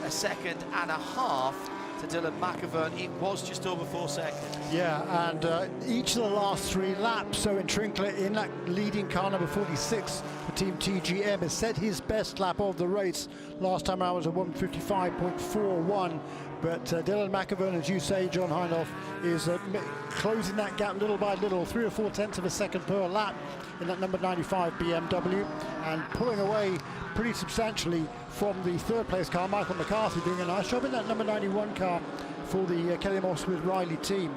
a second and a half to Dylan McAvern. It was just over 4 seconds. Yeah, and each of the last 3 laps, so in Trinkler, in that leading car number 46 for Team TGM, has set his best lap of the race. Last time around was a 1:55.41. But Dylan McAvern, as you say, John Hindhoff, is closing that gap little by little, 3 or 4 tenths of a second per lap in that number 95 BMW, and pulling away pretty substantially from the 3rd place car, Michael McCarthy, doing a nice job in that number 91 car for the Kelly Moss with Riley team.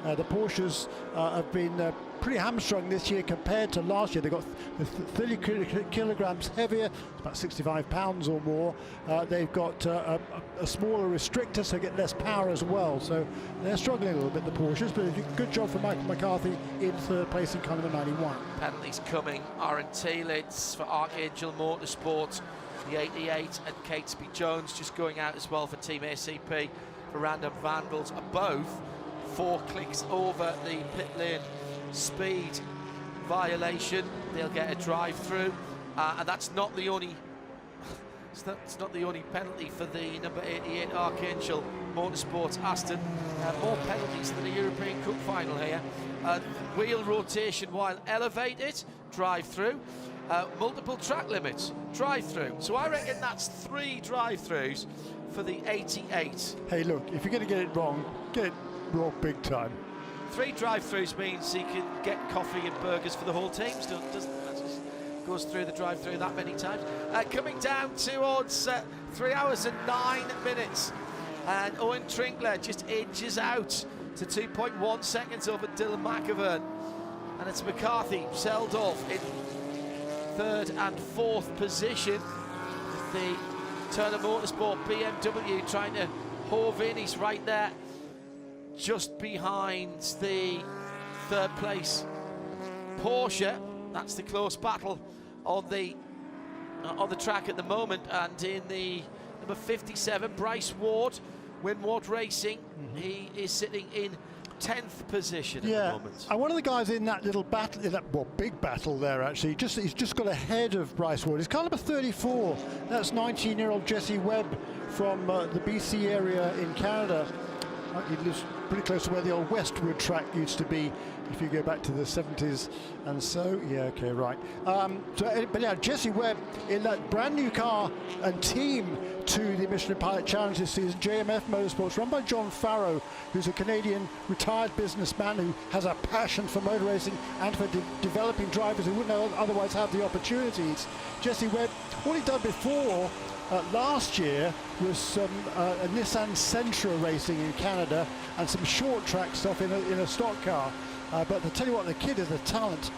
The Porsches have been pretty hamstrung this year compared to last year. They've got 30 kilograms heavier, about 65 pounds or more. They've got a smaller restrictor, so get less power as well. So they're struggling a little bit, the Porsches, but a good job for Michael McCarthy in 3rd place in car number 91. Penalties coming are in taillights for Archangel Motorsport, the 88, and Catesby Jones just going out as well for Team ACP for random vandals. Both 4 clicks over the pit lane speed violation. They'll get a drive-through, and that's not the only that's not the only penalty for the number 88 Archangel Motorsports Aston. More penalties than the European Cup final here. Wheel rotation while elevated, drive-through. Multiple track limits, drive-through. So I reckon that's 3 drive-throughs for the 88. Hey, look, if you're going to get it wrong big time. 3 drive-throughs means he can get coffee and burgers for the whole team. Still doesn't, goes through the drive-through that many times. Coming down towards 3 hours and 9 minutes, and Owen Trinkler just inches out to 2.1 seconds over Dylan McAvern, and it's McCarthy sailed off in 3rd and 4th position. The Turner Motorsport BMW trying to hove in. He's right there, just behind the 3rd place Porsche. That's the close battle on the track at the moment. And in the number 57, Bryce Ward, Winward Racing, he is sitting in 10th position at the moment. And one of the guys in that little battle, big battle there actually, he's just got ahead of Bryce Ward. He's car number 34. That's 19-year-old Jesse Webb from the BC area in Canada. He lives pretty close to where the old Westwood track used to be, if you go back to the 70s. And so, yeah, okay, right. But yeah, Jesse Webb in that brand new car and team to the Michelin Pilot Challenge this season, JMF Motorsports, run by John Farrow, who's a Canadian retired businessman who has a passion for motor racing and for developing drivers who wouldn't otherwise have the opportunities. Jesse Webb, what he'd done before last year was some a Nissan Sentra racing in Canada and some short track stuff in a stock car. But to tell you what, the kid is a talent,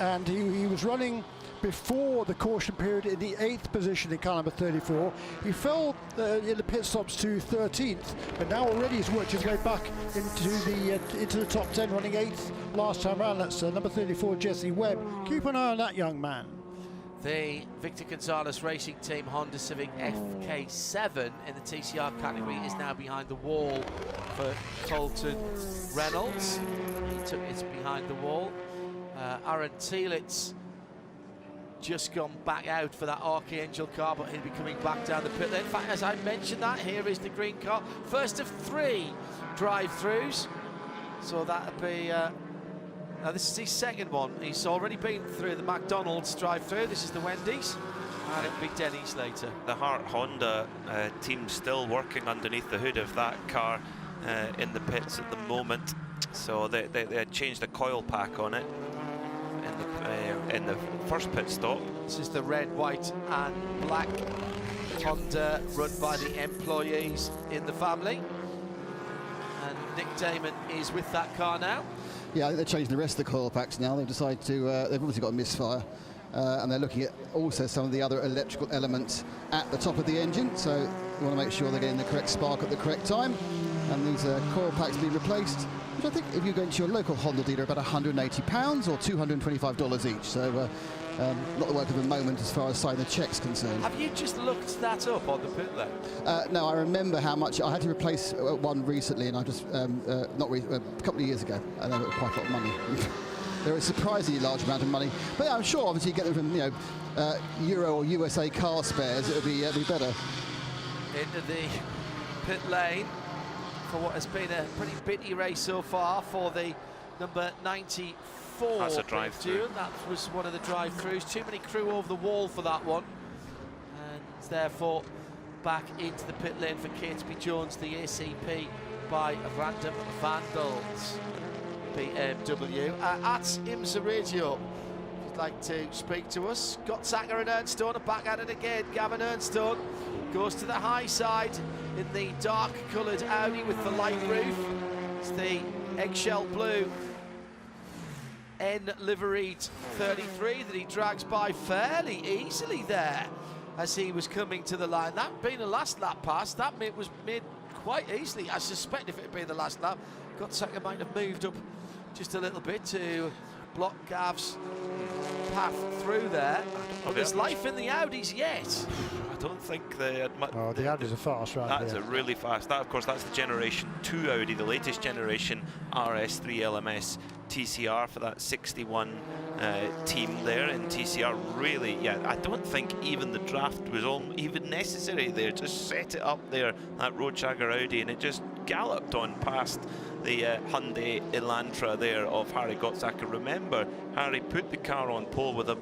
and he was running before the caution period in the 8th position in car number 34. He fell in the pit stops to 13th, but now already he's worked his way back into the top 10, running 8th last time round. That's number 34, Jesse Webb. Keep an eye on that young man. The Victor Gonzalez Racing Team Honda Civic FK7 in the TCR category is now behind the wall for Colton Reynolds. He took it behind the wall. Aaron Thielitz just gone back out for that Archangel car, but he'll be coming back down the pit lane. In fact, as I mentioned that, here is the green car. First of 3 drive-throughs. So that'll be... now this is his second one. He's already been through the McDonald's drive-through. This is the Wendy's, and it'll be Denny's later. The Hart Honda team still working underneath the hood of that car in the pits at the moment. So they had changed the coil pack on it in the first pit stop. This is the red, white and black Honda run by the employees in the family. And Nick Damon is with that car now. Yeah, I think they're changing the rest of the coil packs now. They've decided to, they've obviously got a misfire, and they're looking at also some of the other electrical elements at the top of the engine. So you want to make sure they're getting the correct spark at the correct time. And these coil packs being replaced, which I think if you go into your local Honda dealer, about £180 or $225 each. So not the work of a moment as far as signing the check's concerned. Have you just looked that up on the pit lane? No, I remember how much I had to replace one recently, and I just a couple of years ago, and I got quite a lot of money. They're a surprisingly large amount of money, but yeah, I'm sure obviously you get them from Euro or USA car spares. It'll be better. Into the pit lane for what has been a pretty bitty race so far for the number 94. That's a drive-through. That was one of the drive-throughs. Too many crew over the wall for that one, and therefore back into the pit lane for Catesby Jones, the ACP by Random Vandals BMW. At IMSA Radio, if you'd like to speak to us. Gottsacker and Ernstone are back at it again. Gavin Ernstone goes to the high side in the dark coloured Audi with the light roof. It's the eggshell blue N liveried 33 that he drags by fairly easily there as he was coming to the line. That being the last lap pass, that was made quite easily. I suspect if it had been the last lap, Gottsacker might have moved up just a little bit to block Gav's path through there. But there's life in the Audis yet. I don't think the Audis are fast, right? That's a really fast. That, of course, that's the Generation 2 Audi, the latest generation RS3 LMS TCR for that 61 team there in TCR. Really, yeah, I don't think even the draft was even necessary there. Just set it up there, that Roadshagger Audi, and it just galloped on past the Hyundai Elantra there of Harry Gottsacker. Remember, Harry put the car on pole with a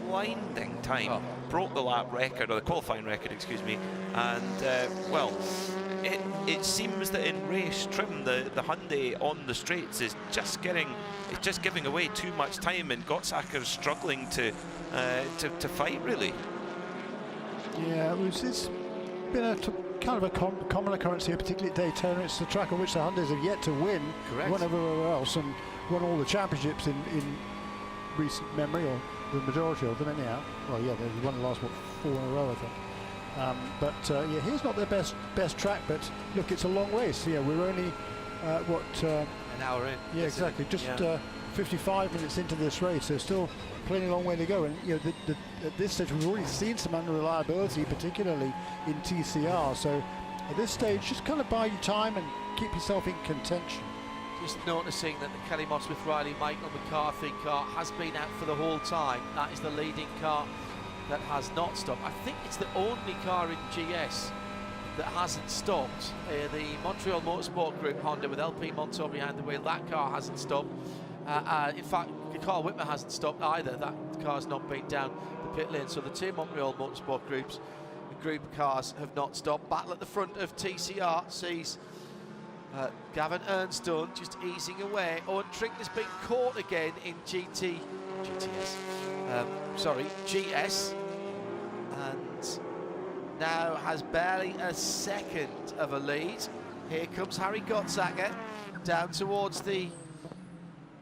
blinding time, broke the lap record, or the qualifying record, excuse me, and well, it seems that in race trim the Hyundai on the straights is just giving away too much time, and Gottsacker's struggling to fight really. Yeah, it's been a kind of a common occurrence here, particularly at Daytona. It's the track on which the Hyundais have yet to win. Correct. Won everywhere else and won all the championships in recent memory, or the majority of them anyhow. Well, yeah, they won the last 4 in a row, I think. Yeah, here's not their best track, but look, it's a long race. Yeah, we're only an hour in. Yeah, exactly. Just 55 minutes into this race. There's still plenty long way to go, and at this stage we've already seen some unreliability, particularly in TCR. So at this stage, just kind of buy you time and keep yourself in contention. Just noticing that the Kelly Moss with Riley Michael McCarthy car has been out for the whole time. That is the leading car that has not stopped. I think it's the only car in GS that hasn't stopped. The Montreal Motorsport Group Honda with LP Montour behind the wheel, that car hasn't stopped. In fact, Carl Whitmer hasn't stopped either. That car's not been down the pit lane. So the two Montreal Motorsport groups, the group cars have not stopped. Battle at the front of TCR sees Gavin Ernstone just easing away. Owen Trink has been caught again in GS, and now has barely a second of a lead. Here comes Harry Gottsacker down towards the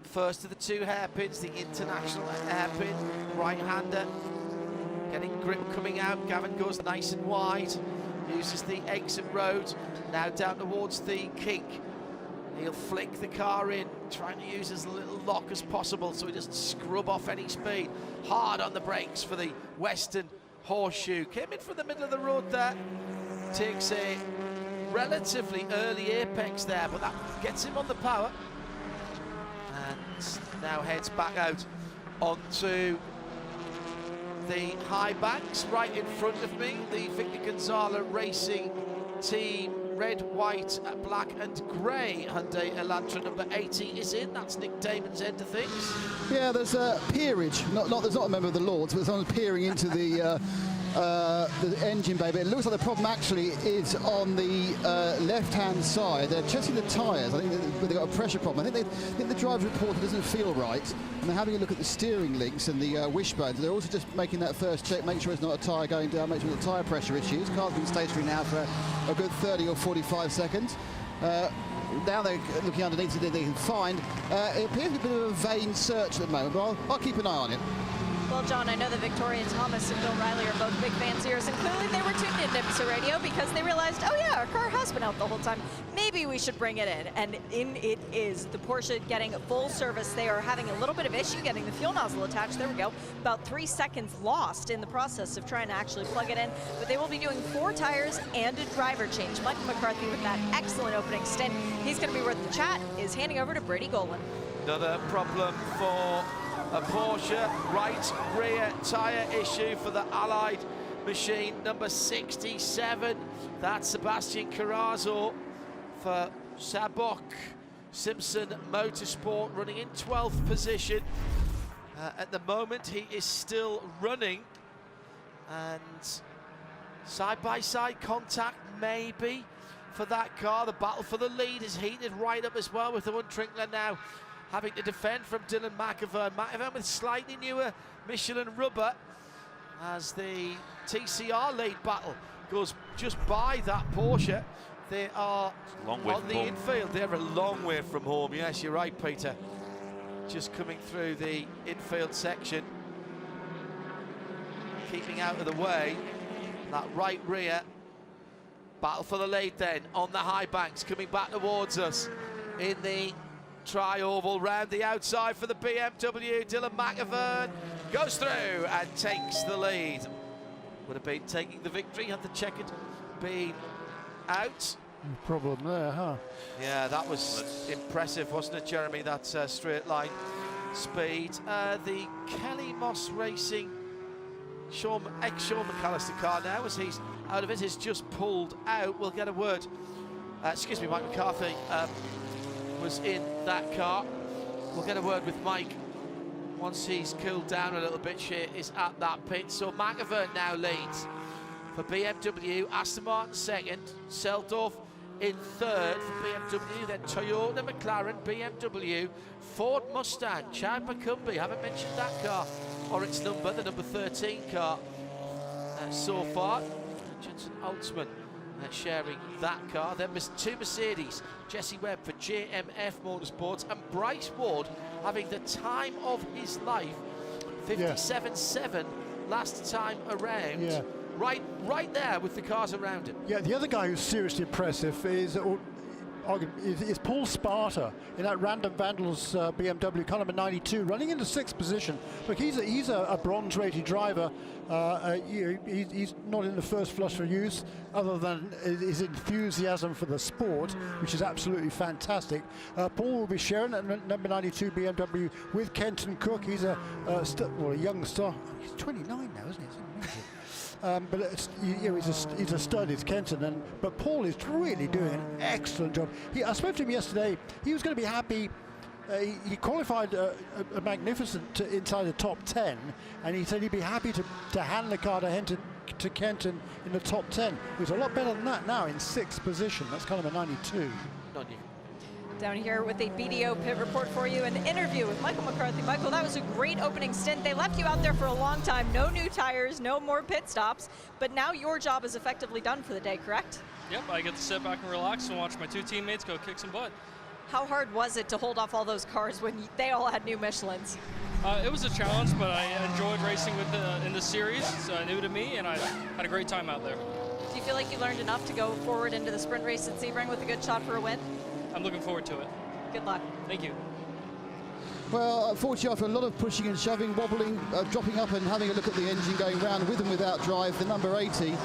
first of the 2 hairpins, the international hairpin, right-hander, getting grip coming out. Gavin goes nice and wide, uses the exit road, now down towards the kink. He'll flick the car in, trying to use as little lock as possible so he doesn't scrub off any speed. Hard on the brakes for the Western Horseshoe. Came in from the middle of the road there. Takes a relatively early apex there, but that gets him on the power. And now heads back out onto the high banks. Right in front of me, the Victor Gonzalez Racing Team red, white, black and grey Hyundai Elantra number 80 is in. That's Nick Damon's end of things. Yeah, there's a peerage. There's not a member of the Lords, but someone's peering into the engine bay. But it looks like the problem actually is on the left-hand side. They're checking the tyres. I think they've got a pressure problem. I think the driver report doesn't feel right, and they're having a look at the steering links and the wishbones. They're also just making that first check, make sure it's not a tyre going down, make sure there's tyre pressure issues. Car's been stationary now for a good 30 or 45 seconds. Now they're looking underneath to see if they can find. It appears to be a bit of a vain search at the moment, but I'll keep an eye on it. Well, John, I know that Victoria Thomas and Bill Riley are both big fans here, and clearly they were tuned into IMSA Radio because they realized, oh yeah, our car has been out the whole time. Maybe we should bring it in. And in it is. The Porsche getting full service. They are having a little bit of issue getting the fuel nozzle attached. There we go. About 3 seconds lost in the process of trying to actually plug it in. But they will be doing 4 tires and a driver change. Michael McCarthy with that excellent opening stint. He's going to be worth the chat. Is handing over to Brady Golan. Another problem for a Porsche right rear tyre issue for the Allied machine number 67. That's Sebastian Carrazzo for Sabok Simpson Motorsport, running in 12th position. At the moment he is still running, and side-by-side contact maybe for that car. The battle for the lead is heated right up as well, with the one Trinkler now having to defend from Dylan McAvern. McAvern with slightly newer Michelin rubber, as the TCR lead battle goes just by that Porsche. They are on the infield. They're a long way from home. Yes, you're right, Peter. Just coming through the infield section, keeping out of the way. That right rear battle for the lead then on the high banks, coming back towards us in the tri-oval round the outside for the BMW. Dylan McAvern goes through and takes the lead. Would have been taking the victory had the checkered been out. No problem there, huh? Yeah, that was impressive, wasn't it, Jeremy? That straight line speed. The Kelly Moss Racing ex-Sean McAllister car now, as he's out of it, is just pulled out. We'll get a word. Excuse me, Mike McCarthy was in that car. We'll get a word with Mike once he's cooled down a little bit. She is at that pit. So McAvern now leads for BMW, Aston Martin second, Seldorf in third for BMW, then Toyota, McLaren, BMW, Ford Mustang, Chad McCumbee, haven't mentioned that car or its number, the number 13 car so far. Jensen Altsman sharing that car. Then 2 Mercedes, Jesse Webb for JMF Motorsports, and Bryce Ward having the time of his life, 57.7 last time around. Yeah. Right there with the cars around him. Yeah, the other guy who's seriously impressive is Paul Sparta in that Random Vandals BMW car number 92, running into 6th position. Look, he's a bronze-rated driver. He's not in the first flush for use, other than his enthusiasm for the sport, which is absolutely fantastic. Paul will be sharing at number 92 BMW with Kenton Cook. He's a young star. He's 29 now, isn't he? But he's a stud, is Kenton. But Paul is really doing an excellent job. I spoke to him yesterday. He was going to be happy. He qualified a magnificent inside the top 10, and he said he'd be happy to hand the car to Kenton in the top 10. He's a lot better than that now, in 6th position. That's kind of a 92. Down here with a BDO pit report for you, an interview with Michael McCarthy. Michael, that was a great opening stint. They left you out there for a long time. No new tires, no more pit stops, but now your job is effectively done for the day, correct? Yep, I get to sit back and relax and watch my 2 teammates go kick some butt. How hard was it to hold off all those cars when they all had new Michelins? It was a challenge, but I enjoyed racing in the series. It's new to me, and I had a great time out there. Do you feel like you learned enough to go forward into the sprint race at Sebring with a good shot for a win? I'm looking forward to it. Good luck. Thank you. Well, unfortunately, after a lot of pushing and shoving, wobbling, dropping up and having a look at the engine going round with and without drive, the number 80, the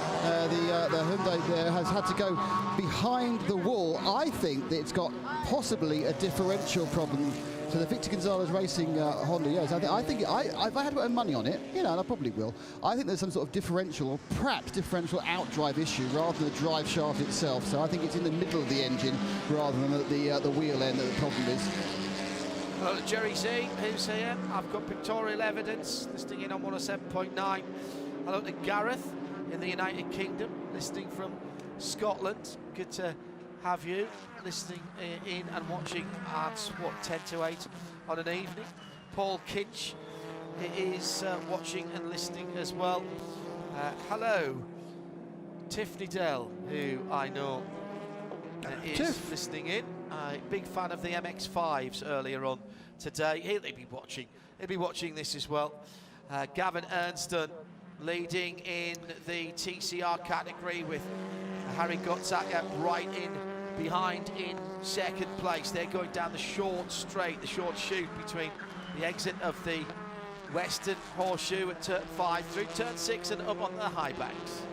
Hyundai there, has had to go behind the wall. I think that it's got possibly a differential problem. So the Victor Gonzalez Racing Honda, yes, I think if I had to put money on it, you know, and I probably will, I think there's some sort of differential, or perhaps differential outdrive issue rather than the drive shaft itself. So I think it's in the middle of the engine rather than at the wheel end that the problem is. Hello to Jerry Z, who's here. I've got pictorial evidence, listening in on 107.9. Hello to Gareth in the United Kingdom, listening from Scotland. Good to have you listening in and watching at, what, 10 to 8 on an evening. Paul Kinch is watching and listening as well. Hello, Tiffany Dell, who I know is listening in. Big fan of the MX-5s earlier on today. He'll be watching this as well. Gavin Ernston leading in the TCR category with Harry Gotzacker right in behind in second place. They're going down the short straight, the short chute between the exit of the Western Horseshoe at turn 5 through turn 6 and up on the high banks.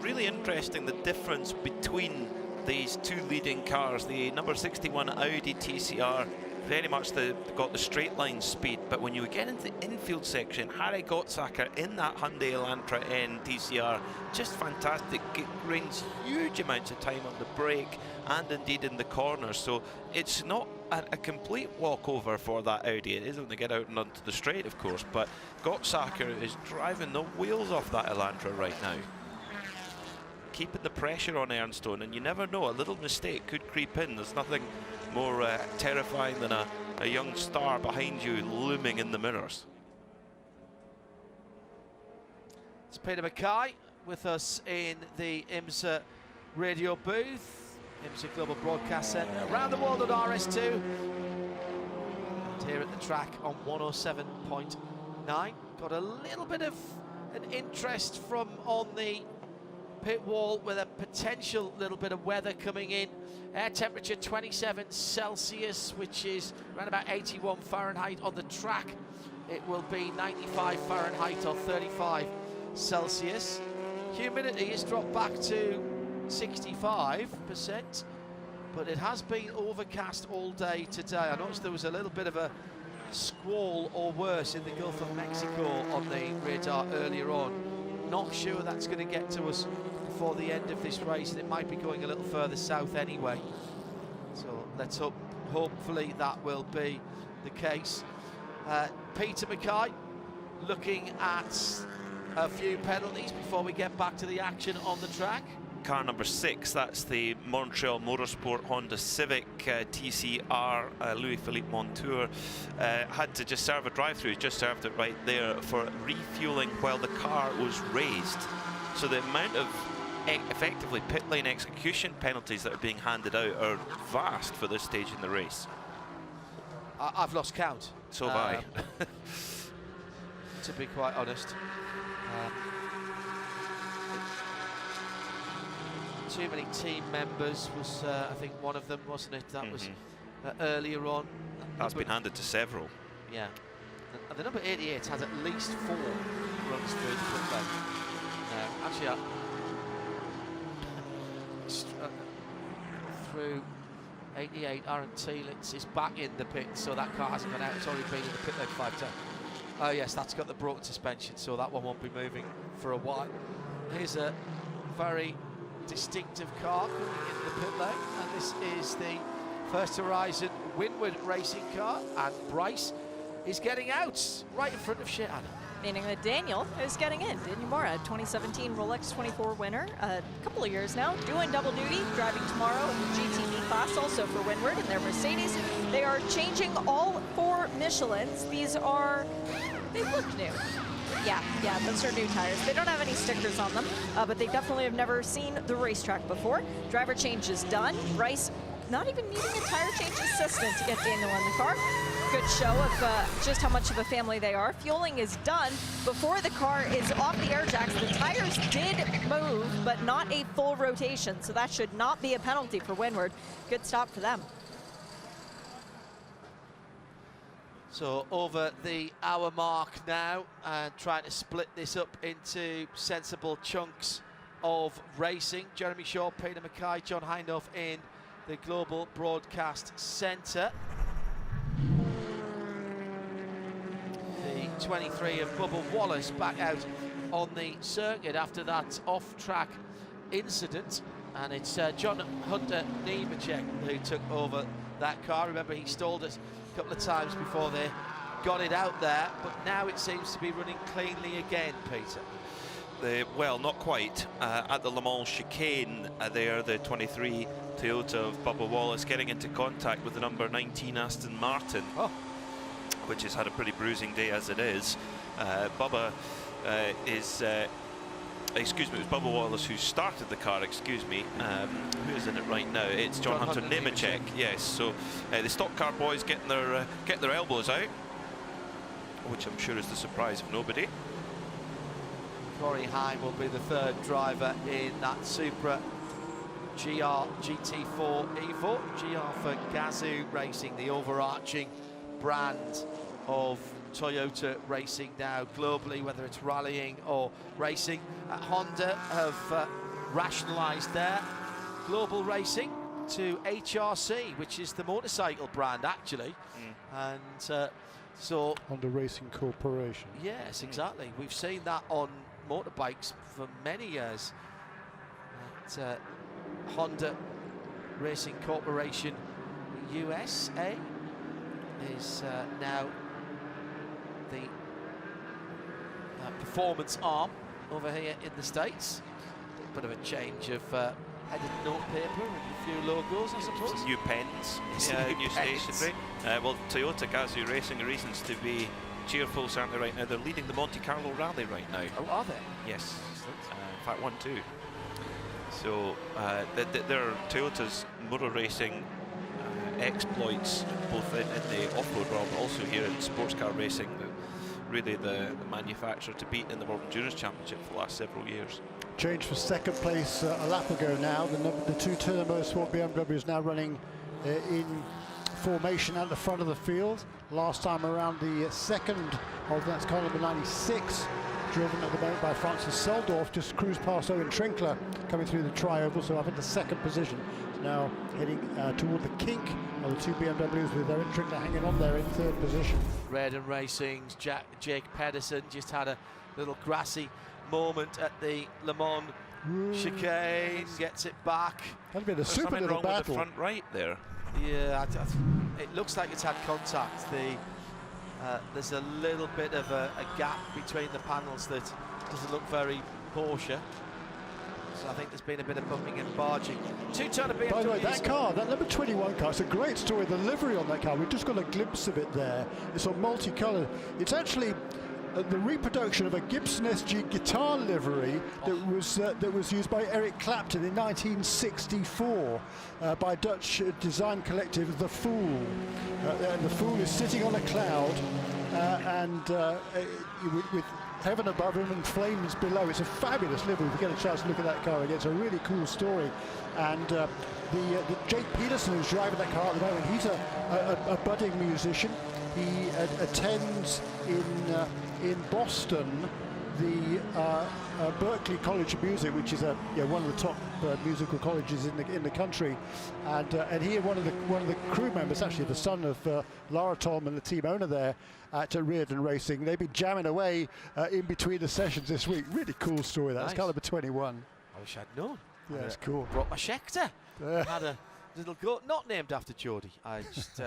Really interesting, the difference between these two leading cars. The number 61 Audi TCR very much got the straight line speed, but when you get into the infield section, Harry Gotzacker in that Hyundai Elantra N TCR, just fantastic. It gains huge amounts of time on the brake and indeed in the corners, so it's not a complete walkover for that Audi. It is when they get out and onto the straight, of course, but Gotzacker is driving the wheels off that Elantra right now, keeping the pressure on Ernstone, and you never know, a little mistake could creep in. There's nothing more terrifying than a young star behind you looming in the mirrors. It's Peter Mackay with us in the IMSA radio booth, IMSA Global Broadcast Centre, around the world on RS2, and here at the track on 107.9. Got a little bit of an interest from on the pit wall with a potential little bit of weather coming in. Air temperature 27 Celsius, which is around about 81 Fahrenheit. On the track, it will be 95 Fahrenheit or 35 Celsius. Humidity has dropped back to 65%, but it has been overcast all day today. I noticed there was a little bit of a squall or worse in the Gulf of Mexico on the radar earlier on. Not sure that's going to get to us before the end of this race, and it might be going a little further south anyway. So let's hope, hopefully that will be the case. Peter Mackay looking at a few penalties before we get back to the action on the track. Car number 6, that's the Montreal Motorsport Honda Civic TCR, Louis-Philippe Montour, had to just serve a drive-through, just served it right there for refueling while the car was raised. So the amount of effectively pit lane execution penalties that are being handed out are vast for this stage in the race. I've lost count. So have I. To be quite honest. Too many team members was, I think, one of them, wasn't it? That was earlier on. That's been handed to several. Yeah. And the number 88 has at least 4 runs through the pit lane. Actually, through 88, Aaron Thielitz is back in the pit, so that car hasn't gone out. It's already been in the pit lane 5 times. Oh yes, that's got the broken suspension, so that one won't be moving for a while. Here's a very distinctive car coming in the pit lane, and this is the First Horizon Windward racing car, and Bryce is getting out right in front of Shehan. Meaning that Daniel is getting in. Daniel Mora, 2017 Rolex 24 winner, a couple of years now, doing double duty, driving tomorrow in the GTB class, also for Windward and their Mercedes. They are changing all 4 Michelins. These are, they look new. Yeah, those are new tires. They don't have any stickers on them, but they definitely have never seen the racetrack before. Driver change is done. Bryce not even needing a tire change assistant to get Daniel in the car. good show of just how much of a family they are. Fueling is done before the car is off the air jacks. The tires did move, but not a full rotation, so that should not be a penalty for Windward. Good stop for them. So over the hour mark now, and trying to split this up into sensible chunks of racing. Jeremy Shaw, Peter Mackay, John Hindhaugh in the Global Broadcast Centre. The 23 of Bubba Wallace back out on the circuit after that off-track incident, and it's John Hunter Nemechek who took over that car. Remember, he stalled it a couple of times before they got it out there, but now it seems to be running cleanly again, Peter. Well, not quite. At the Le Mans chicane there, the 23 Toyota of Bubba Wallace getting into contact with the number 19 Aston Martin, which has had a pretty bruising day as it is. Bubba is... excuse me, it was Bubba Wallace who started the car, excuse me. Who is in it right now? It's John Hunter Nemechek, yes. So the stock car boys getting their elbows out, which I'm sure is the surprise of nobody. Corey Heim will be the third driver in that Supra GR GT4 Evo. GR for Gazoo Racing, the overarching brand of Toyota racing now globally, whether it's rallying or racing. Honda have rationalised their global racing to HRC, which is the motorcycle brand actually. And so Honda Racing Corporation. Yes, exactly. We've seen that on motorbikes for many years. At, Honda Racing Corporation USA is now the performance arm over here in the States. A bit of a change of headed note paper and a few logos, I suppose. Some new pens, new stationery. Well, Toyota Gazoo Racing are reasons to be cheerful certainly right now. They're leading the Monte Carlo Rally right now. Oh, are they? Yes. In fact, 1-2. So they're Toyota's motor racing exploits, both in the off-road world, but also here in sports car racing. Really the manufacturer to beat in the World Endurance Championship for the last several years. Change for second place a lap ago now. The two Turbo Sport BMW is now running in formation at the front of the field. Last time around, the second of that's car number 96, driven at the moment by Francis Seldorf, just cruised past Owen Trinkler coming through the tri-oval, so up in the second position. Now heading toward the kink of the two BMWs with Owen Trinkler hanging on there in third position. Redden Racing's Jake Pedersen just had a little grassy moment at the Le Mans chicane, gets it back. That'd be a super little battle. With the front right there. Yeah, it looks like it's had contact. There's a little bit of a gap between the panels that doesn't look very Porsche. So I think there's been a bit of bumping and barging. Two-ton of BMWs. By the way, that car, that number 21 car, it's a great story. The livery on that car, we've just got a glimpse of it there. It's on multicolored. It's actually the reproduction of a Gibson SG guitar livery that was used by Eric Clapton in 1964 by Dutch design collective The Fool. And The Fool is sitting on a cloud with heaven above him and flames below. It's a fabulous livery. If you get a chance to look at that car again, it's a really cool story. And the Jake Peterson who's driving that car at the moment, he's a budding musician. He attends in Boston the Berklee College of Music, which is one of the top musical colleges in the country, and he and one of the crew members, actually the son of Lara Tolman, the team owner there at Reardon Racing, they've been jamming away in between the sessions this week. Really cool story. That's nice. Caliber 21. I wish I'd known. Yeah, it's cool. Brought my Schecter. Had a little goat, not named after Geordie. I just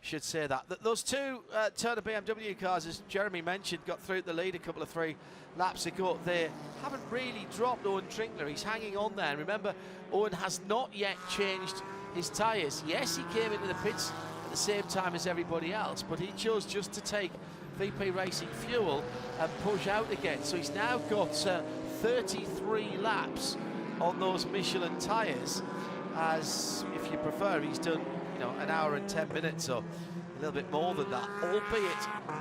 should say that. Those two Turner BMW cars, as Jeremy mentioned, got through the lead a couple of 3 laps ago. They haven't really dropped Owen Trinkler. He's hanging on there. And remember, Owen has not yet changed his tyres. Yes, he came into the pits at the same time as everybody else, but he chose just to take VP Racing fuel and push out again. So he's now got 33 laps on those Michelin tyres. As if you prefer, he's done 1 hour and 10 minutes, so little bit more than that, albeit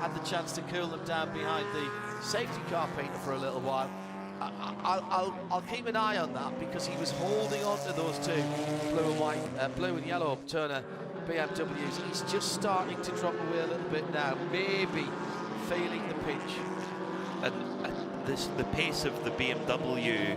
had the chance to cool them down behind the safety car painter for a little while. I'll keep an eye on that because he was holding on to those two blue and yellow Turner BMWs. He's just starting to drop away a little bit now, maybe feeling the pinch. And the pace of the BMW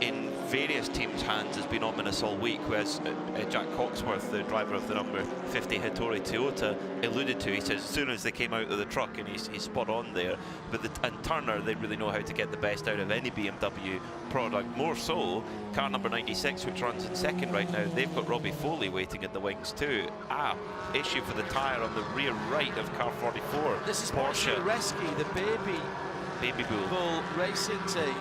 in various teams' hands has been ominous all week, whereas Jack Coxworth, the driver of the number 50 Hattori Toyota, alluded to, he says, as soon as they came out of the truck, and he's spot on there, but and Turner, they really know how to get the best out of any BMW product, more so car number 96, which runs in second right now. They've got Robbie Foley waiting in the wings too. Issue for the tyre on the rear right of car 44. This is Porsche Rescue, the baby bull racing team.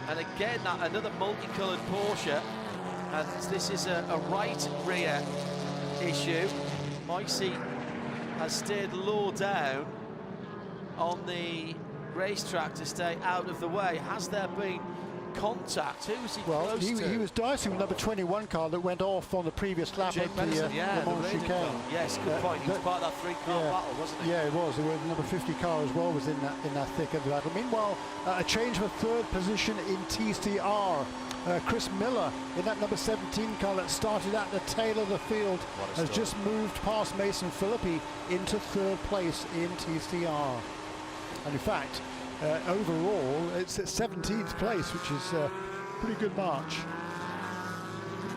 And again, another multicoloured Porsche, and this is a right rear issue. Moisey has stayed low down on the racetrack to stay out of the way. Has there been contact? Who was he close to? He was dicing with number 21 car that went off on the previous lap Jake of Benson, the Mont chicane. Yes, good point. He was part of that 3-car battle, wasn't he? Yeah, it was. There was number 50 car as well was in that thick of the battle. Meanwhile, a change for third position in TCR. Chris Miller in that number 17 car that started at the tail of the field has just moved past Mason Philippi into third place in TCR. And in fact, overall, it's at 17th place, which is a pretty good march.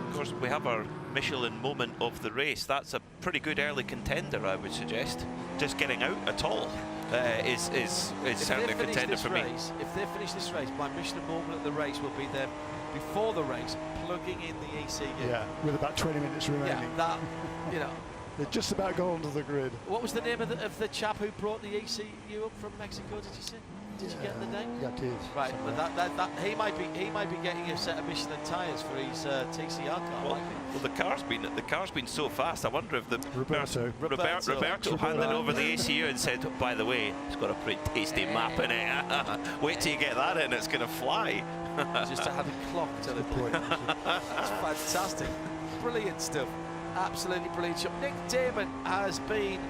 Of course, we have our Michelin moment of the race. That's a pretty good early contender, I would suggest. Just getting out at all is certainly a contender for me. If they finish this race, my Michelin moment of the race will be them before the race, plugging in the ECU. Yeah, with about 20 minutes remaining. Yeah, that, you know. They're just about going onto the grid. What was the name of the chap who brought the ECU up from Mexico, did you say? Did you get the name? Yeah, it is. Right, but that he might be getting a set of Michelin tyres for his TCR car. Well, the car's been so fast. I wonder if the Roberto handed over the ECU and said, by the way, it's got a pretty tasty map in it. Wait till you get that in, it's going to fly. Just to have it clocked a little bit. It's fantastic, brilliant stuff. Absolutely brilliant shot. Nick Damon has been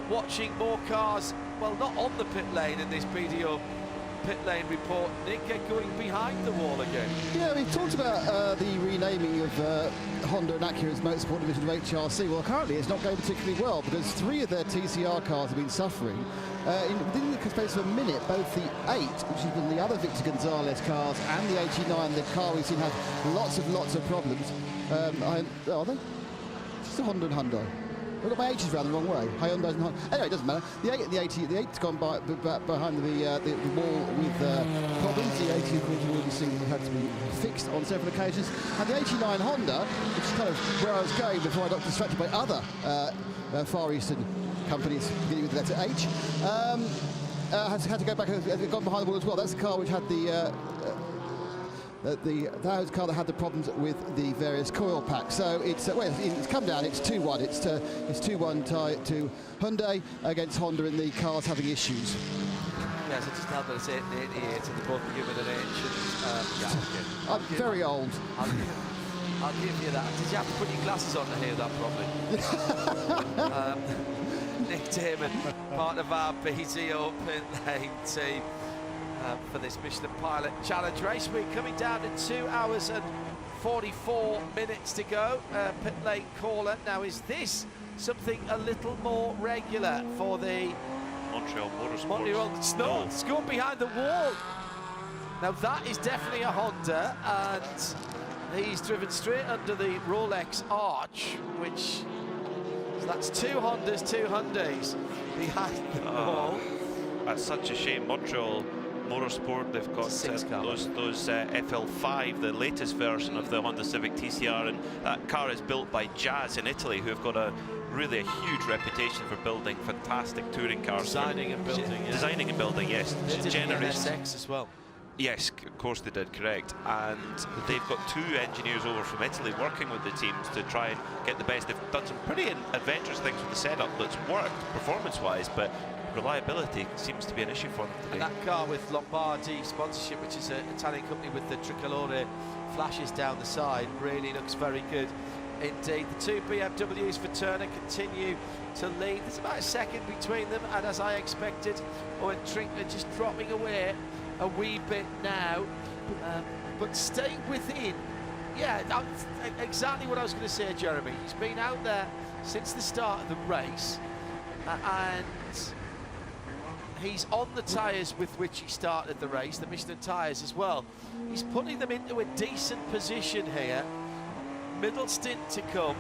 watching more cars, well, not on the pit lane in this video pit lane report. Nick going behind the wall again. Yeah, we talked about the renaming of Honda and Acura's motorsport division to HRC. Well, currently it's not going particularly well because 3 of their TCR cars have been suffering. Within the space of a minute, both the 8, which has been the other Victor Gonzalez cars, and the 89, the car we've seen have lots of problems. Are they? It's a Honda and Hyundai. I've got my H's round the wrong way. Hyundai's and Honda. Anyway, it doesn't matter. The 8's gone behind the wall with problems. The 80, of course, you've already seen had to be fixed on several occasions. And the 89 Honda, which is kind of where I was going before I got distracted by other Far Eastern companies beginning with the letter H, has had to go back and gone behind the wall as well. That's the car which had that was the car that had the problems with the various coil packs. So it's it's come down. It's 2-1. It's 2-1 to Hyundai against Honda in the cars having issues. Yes, I just had those 8 and 88 and the both given an inch. I'm very old. I'll give you that. Did you have to put your glasses on to hear that properly? Nick Damon, part of our BT Open Lane team for this Michelin Pilot Challenge race. We're coming down to 2 hours and 44 minutes to go. Pit lane caller. Now, is this something a little more regular for the Montreal Motorsports? Montreal, no, it's going behind the wall. Now, that is definitely a Honda, and he's driven straight under the Rolex arch, which, so that's 2 Hondas, 2 Hyundais behind the wall. That's such a shame. Montreal Motorsport, they've got those FL5, the latest version of the Honda Civic TCR, and that car is built by Jazz in Italy, who have got a huge reputation for building fantastic touring cars. Designing and building. Yeah. Designing and building, yes. They did the NSX as well. Yes, of course they did, correct. And they've got 2 engineers over from Italy working with the teams to try and get the best. They've done some pretty adventurous things with the setup that's worked performance-wise, but reliability seems to be an issue for them today. And that car with Lombardi sponsorship, which is an Italian company with the tricolore flashes down the side, really looks very good. indeed. The two BMWs for Turner continue to lead. There's about a second between them, and as I expected, Owen Trinkler just dropping away a wee bit now, but staying within. Yeah, that's exactly what I was going to say, Jeremy. He's been out there since the start of the race, and he's on the tyres with which he started the race, the Michelin tyres as well. He's putting them into a decent position here. Middle stint to come,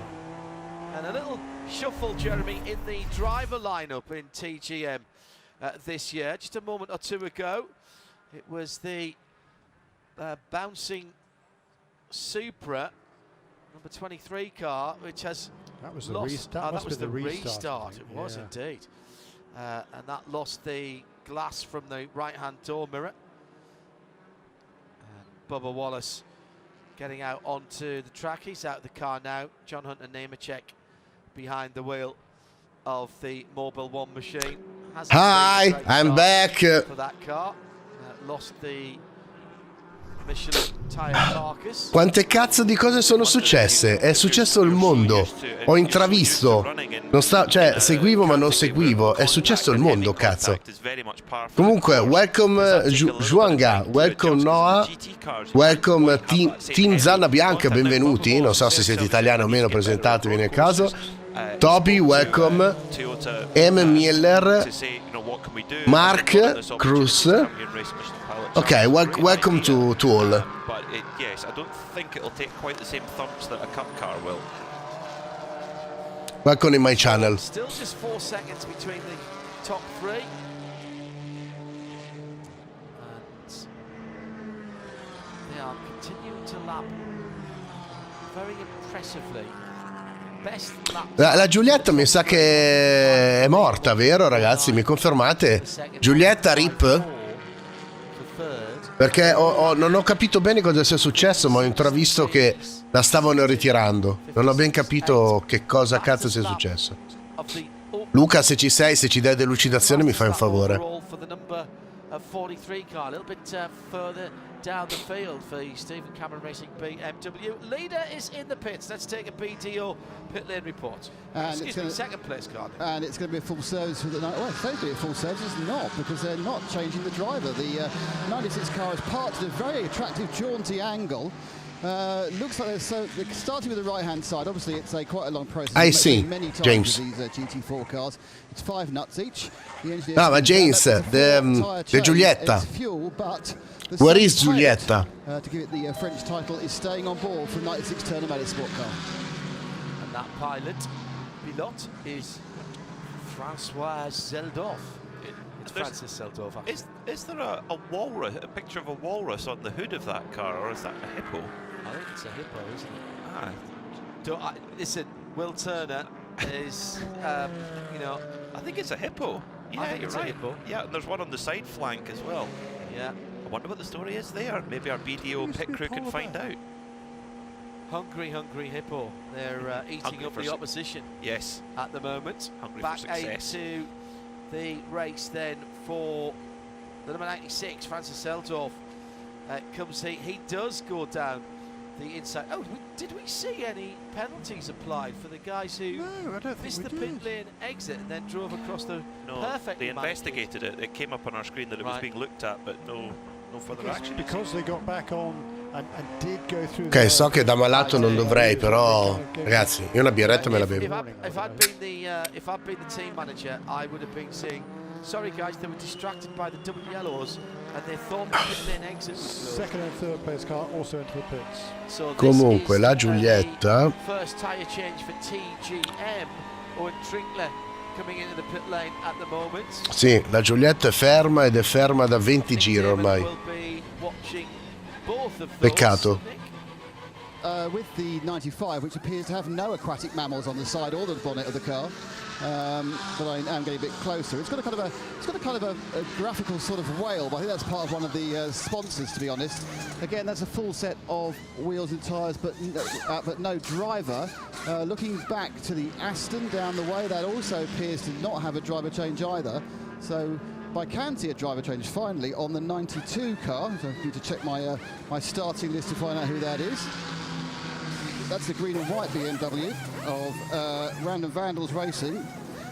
and a little shuffle, Jeremy, in the driver lineup in TGM this year. Just a moment or two ago, it was the bouncing Supra number 23 car, which has lost. That was the restart. It was indeed, and that lost the glass from the right-hand door mirror. And Bubba Wallace getting out onto the track. He's out of the car now. John Hunter Nemechek behind the wheel of the Mobile One machine. Hi, I'm back. For that car, lost the Michelin tire carcass. Quante cazzo di cose sono successe? È successo il mondo. Ho intravisto. Non cioè, seguivo ma non seguivo. È successo il mondo, cazzo. Comunque, welcome Juanga, welcome Noah, welcome Team Zanna Bianca, benvenuti. Non so se siete italiani o meno, presentatevi nel caso. Toby, welcome. M. Miller, Mark, Cruz. Okay, welcome to all. But yes, I don't think it'll take quite the same thumps that a cup car will. Welcome in my channel. Still just 4 seconds between the top three. And they are continuing to lap very impressively. Best lap. La Giulietta mi sa che è morta, vero ragazzi? Mi confermate? Giulietta RIP? Perché non ho capito bene cosa sia successo, ma ho intravisto che la stavano ritirando. Non ho ben capito che cosa cazzo sia successo. Luca, se ci sei, se ci dai delucidazione mi fai un favore. Down the field for Stephen Cameron Racing BMW. Leader is in the pits. Let's take a BDO pit lane report. Excuse me, second place car. And it's going to be a full service for the night. Well, it's supposed to be a full service, it's not, because they're not changing the driver. The 96 car is parked at a very attractive jaunty angle. Looks like they're starting with the right-hand side. Obviously, it's quite a long process. I see, many times James. With these GT4 cars. It's 5 nuts each. No, ma James, the Giulietta. Fuel, but where is Giulietta? To give it the French title is staying on board for 96 Turner Sport car. And that pilot is Francois Zeldorf. It's Francis Zeldorf. Is there a walrus, a picture of a walrus on the hood of that car, or is that a hippo? I think it's a hippo, isn't it? Listen, Will Turner is, you know, I think it's a hippo. Yeah, I think you're it's right. a hippo. Yeah, and there's one on the side flank as well. Yeah. I wonder what the story is there. Maybe our BDO pit crew can find out. Hungry hippo. They're eating up the opposition. Yes. At the moment. Hungry back for success. into the race then for the number 96, Francis Zeldorf. Comes he does go down the inside. Oh, did we see any penalties applied for the guys who missed the pit lane exit and then drove across the perfectly? They investigated it. It came up on our screen that it was being looked at, but no further action. Because they got back on and did go through. Ok, so che da malato non dovrei, però ragazzi, io una birretta me la bevo. If I'd been the team manager, I would have been saying, sorry guys, they were distracted by the double yellows and they thought the pit lane exit was closed. Second and third place car also into the pits. So comunque la Giulietta. First tyre change for TGM. Owen Trinkler coming into the pit lane at the moment. Sì, la Giulietta è ferma ed è ferma da 20 giri ormai. Peccato. With the 95, which appears to have no aquatic mammals on the side or the bonnet of the car, but I am getting a bit closer. It's got a kind of a graphical sort of whale, but I think that's part of one of the sponsors, to be honest. Again, that's a full set of wheels and tyres, but no driver. Looking back to the Aston down the way, that also appears to not have a driver change either. So I can see a driver change finally on the 92 car. So I need to check my starting list to find out who that is. that's the green and white BMW of Random Vandals Racing.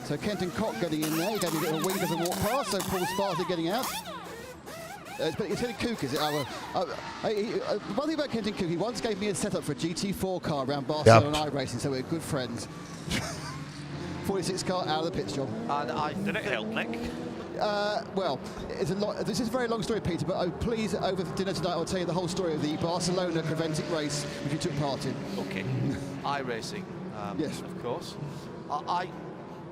So Kenton Cock getting in there. He gave me a bit of a wink as I walked past. So Paul Sparty getting out. It's Kenton Cook, is it? One thing about Kenton Cook, he once gave me a setup for a GT4 car around Barcelona iRacing, so we're good friends. 46 car out of the pit stop. Did it help, Nick? Well, it's a lot. This is a very long story, Peter, but please, over dinner tonight, I'll tell you the whole story of the Barcelona Creventic race, which you took part in. Okay. iRacing, yes, of course.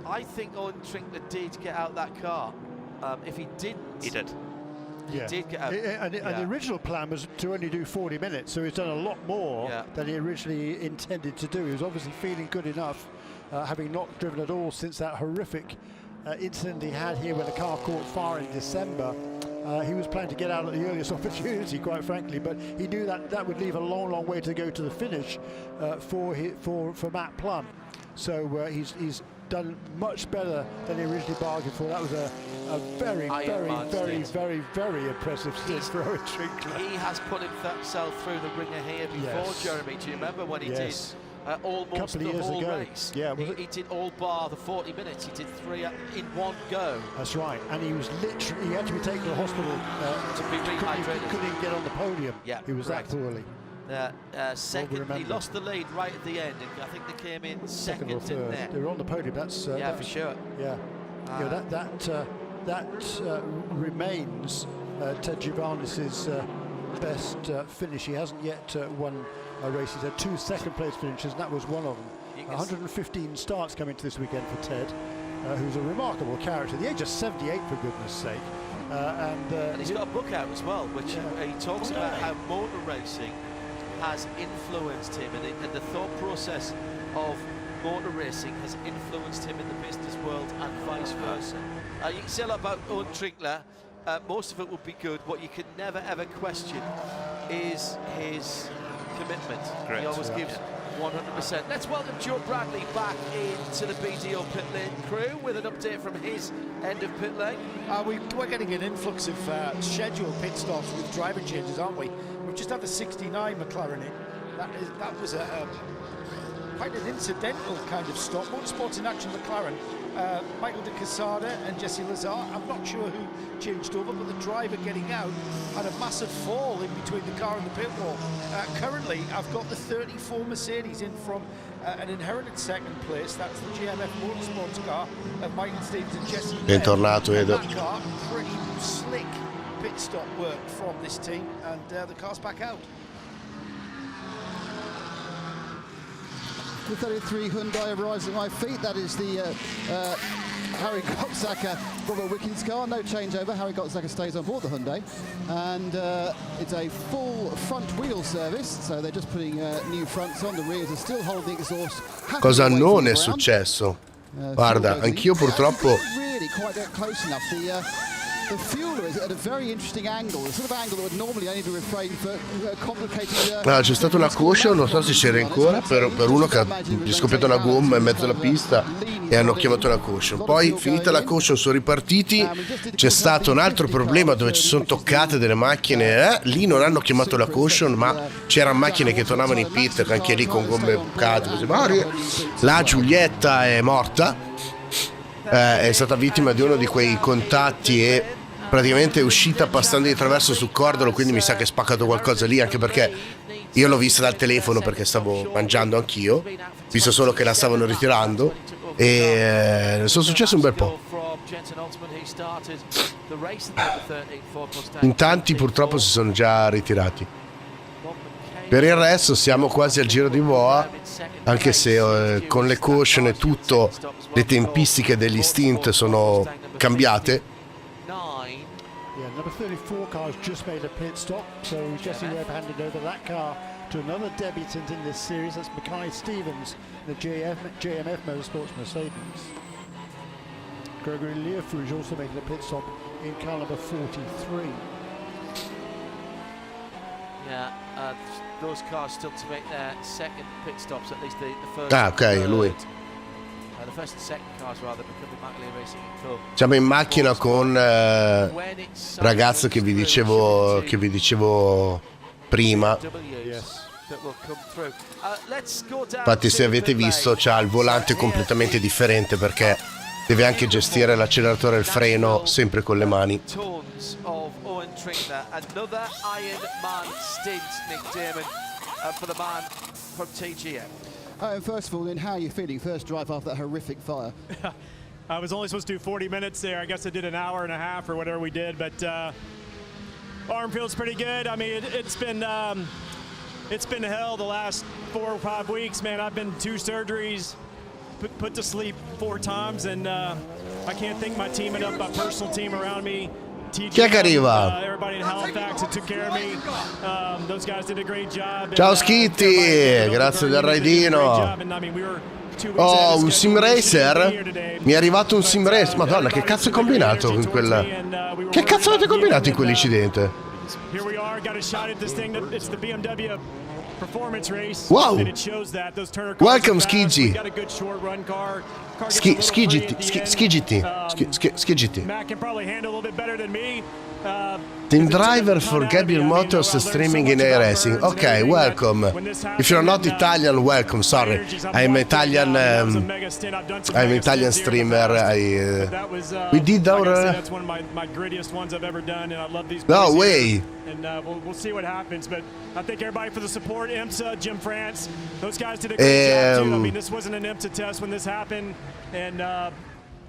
I think Owen Trinkler did get out that car. If he didn't, he did. He did get out. And the original plan was to only do 40 minutes, so he's done a lot more than he originally intended to do. He was obviously feeling good enough, having not driven at all since that horrific incident he had here when the car caught fire in December. He was planning to get out at the earliest opportunity, quite frankly, but he knew that that would leave a long, long way to go to the finish for Matt Plum. So he's done much better than he originally bargained for. That was a very, very, very impressive stint for Owen Trinkler. He has put himself through the ringer here before, Jeremy. Do you remember when he did almost the whole race? Yeah, he did all bar the 40 minutes. He did 3 in one go. That's right, and he was literally, he had to be taken to the hospital to be rehydrated. Couldn't even get on the podium. Yeah, he was that poorly. Second, he lost the lead right at the end, and I think they came in second or third. Didn't they? They were on the podium. That's for sure. Yeah, that remains Ted Giovannis's best finish. He hasn't yet won a race. He's had 2 second-place finishes, and that was one of them. 115 starts coming to this weekend for Ted, who's a remarkable character. At the age of 78, for goodness sake. And he's got a book out as well, which he talks about how motor racing has influenced him, and the thought process of motor racing has influenced him in the business world and vice versa. You can say a lot about Owen Trinkler. Most of it will be good. What you can never ever question is his commitment. Correct. He always gives 100%. Let's welcome Joe Bradley back into the BDO pit lane crew with an update from his end of pit lane. We're getting an influx of scheduled pit stops with driver changes, aren't we? We've just had the 69 McLaren in. That was quite an incidental kind of stop. Motorsports in Action McLaren, Michael de Quesada and Jesse Lazar. I'm not sure who changed over, but the driver getting out had a massive fall in between the car and the pit wall. Currently, I've got the 34 Mercedes in from an inherited second place. That's the GMF Motorsports car of Michael Stevens and Jesse. Bentornato, Edo. That car, pretty slick pit stop work from this team, and the car's back out. The 33 Hyundai arrives at my feet. That is the Harry Gottsacker, Robert Wickens car. No changeover. Harry Gottsacker stays on board the Hyundai. And it's a full front wheel service. So they're just putting new fronts on. The rears are still holding exhaust. Cosa non è successo? Guarda, anch'io purtroppo... Really quite get close enough. The fueler is at a very interesting angle, the sort of angle that would normally only be refrained for complicated... c'è stata una caution, non so se c'era ancora, per uno che gli è scoppiata la gomma in mezzo alla pista e hanno chiamato la caution. Poi, finita la caution, sono ripartiti, c'è stato un altro problema dove ci sono toccate delle macchine, lì non hanno chiamato la caution, ma c'erano macchine che tornavano in pit, anche lì con gomme bucate, così varie. La Giulietta è morta. È stata vittima di uno di quei contatti e praticamente è uscita passando di traverso sul cordolo, quindi mi sa che è spaccato qualcosa lì, anche perché io l'ho vista dal telefono perché stavo mangiando anch'io, visto solo che la stavano ritirando, e sono successe un bel po'. In tanti purtroppo si sono già ritirati. Per il resto siamo quasi al giro di boa, anche se con le caution e tutto le tempistiche degli stint sono cambiate. Yeah, number 34 car has just made a pit stop, so Jesse Webb handed over that car to another debutant in this series. That's Mackay Stevens, the JMF Motorsports Mercedes. Gregory Learfouge also making a pit stop in car number 43. Yeah, those cars still to make their second pit stops, at least the first. Ah, ok, lui. The first and second cars rather, because the McLaren Racing Co. Siamo in macchina con ragazzo che vi dicevo prima. Yes. Infatti se avete visto c'ha il volante completamente differente perché deve anche gestire l'acceleratore e il freno sempre con le mani. First of all, then, how are you feeling? First drive after that horrific fire. I was only supposed to do 40 minutes there. I guess I did an hour and a half or whatever we did, but arm feels pretty good. I mean, it's been hell the last 4 or 5 weeks, man. I've been 2 surgeries, put to sleep 4 times, and I can't thank my team enough, my personal team around me. Chi è che arriva? Everybody in Halifax that took care of me. Those guys did a great job. Ciao Skitty, grazie del raidino. Oh, un sim racer? Mi è arrivato un sim racer. Madonna, che cazzo è combinato in quella... Che cazzo avete combinato in quell'incidente? Wow! Welcome Skiggy. Skiggy. Team driver for Gabriel Motors streaming in air racing. Okay, welcome. If you're not Italian, welcome. Sorry, I'm Italian. I'm Italian streamer. We did our. That's one of my grittiest ones I've ever done, and I love these. No way. And we'll see what happens, but I thank everybody for the support. IMSA, Jim France, those guys did a great job too. I mean, this wasn't an IMSA test when this happened, and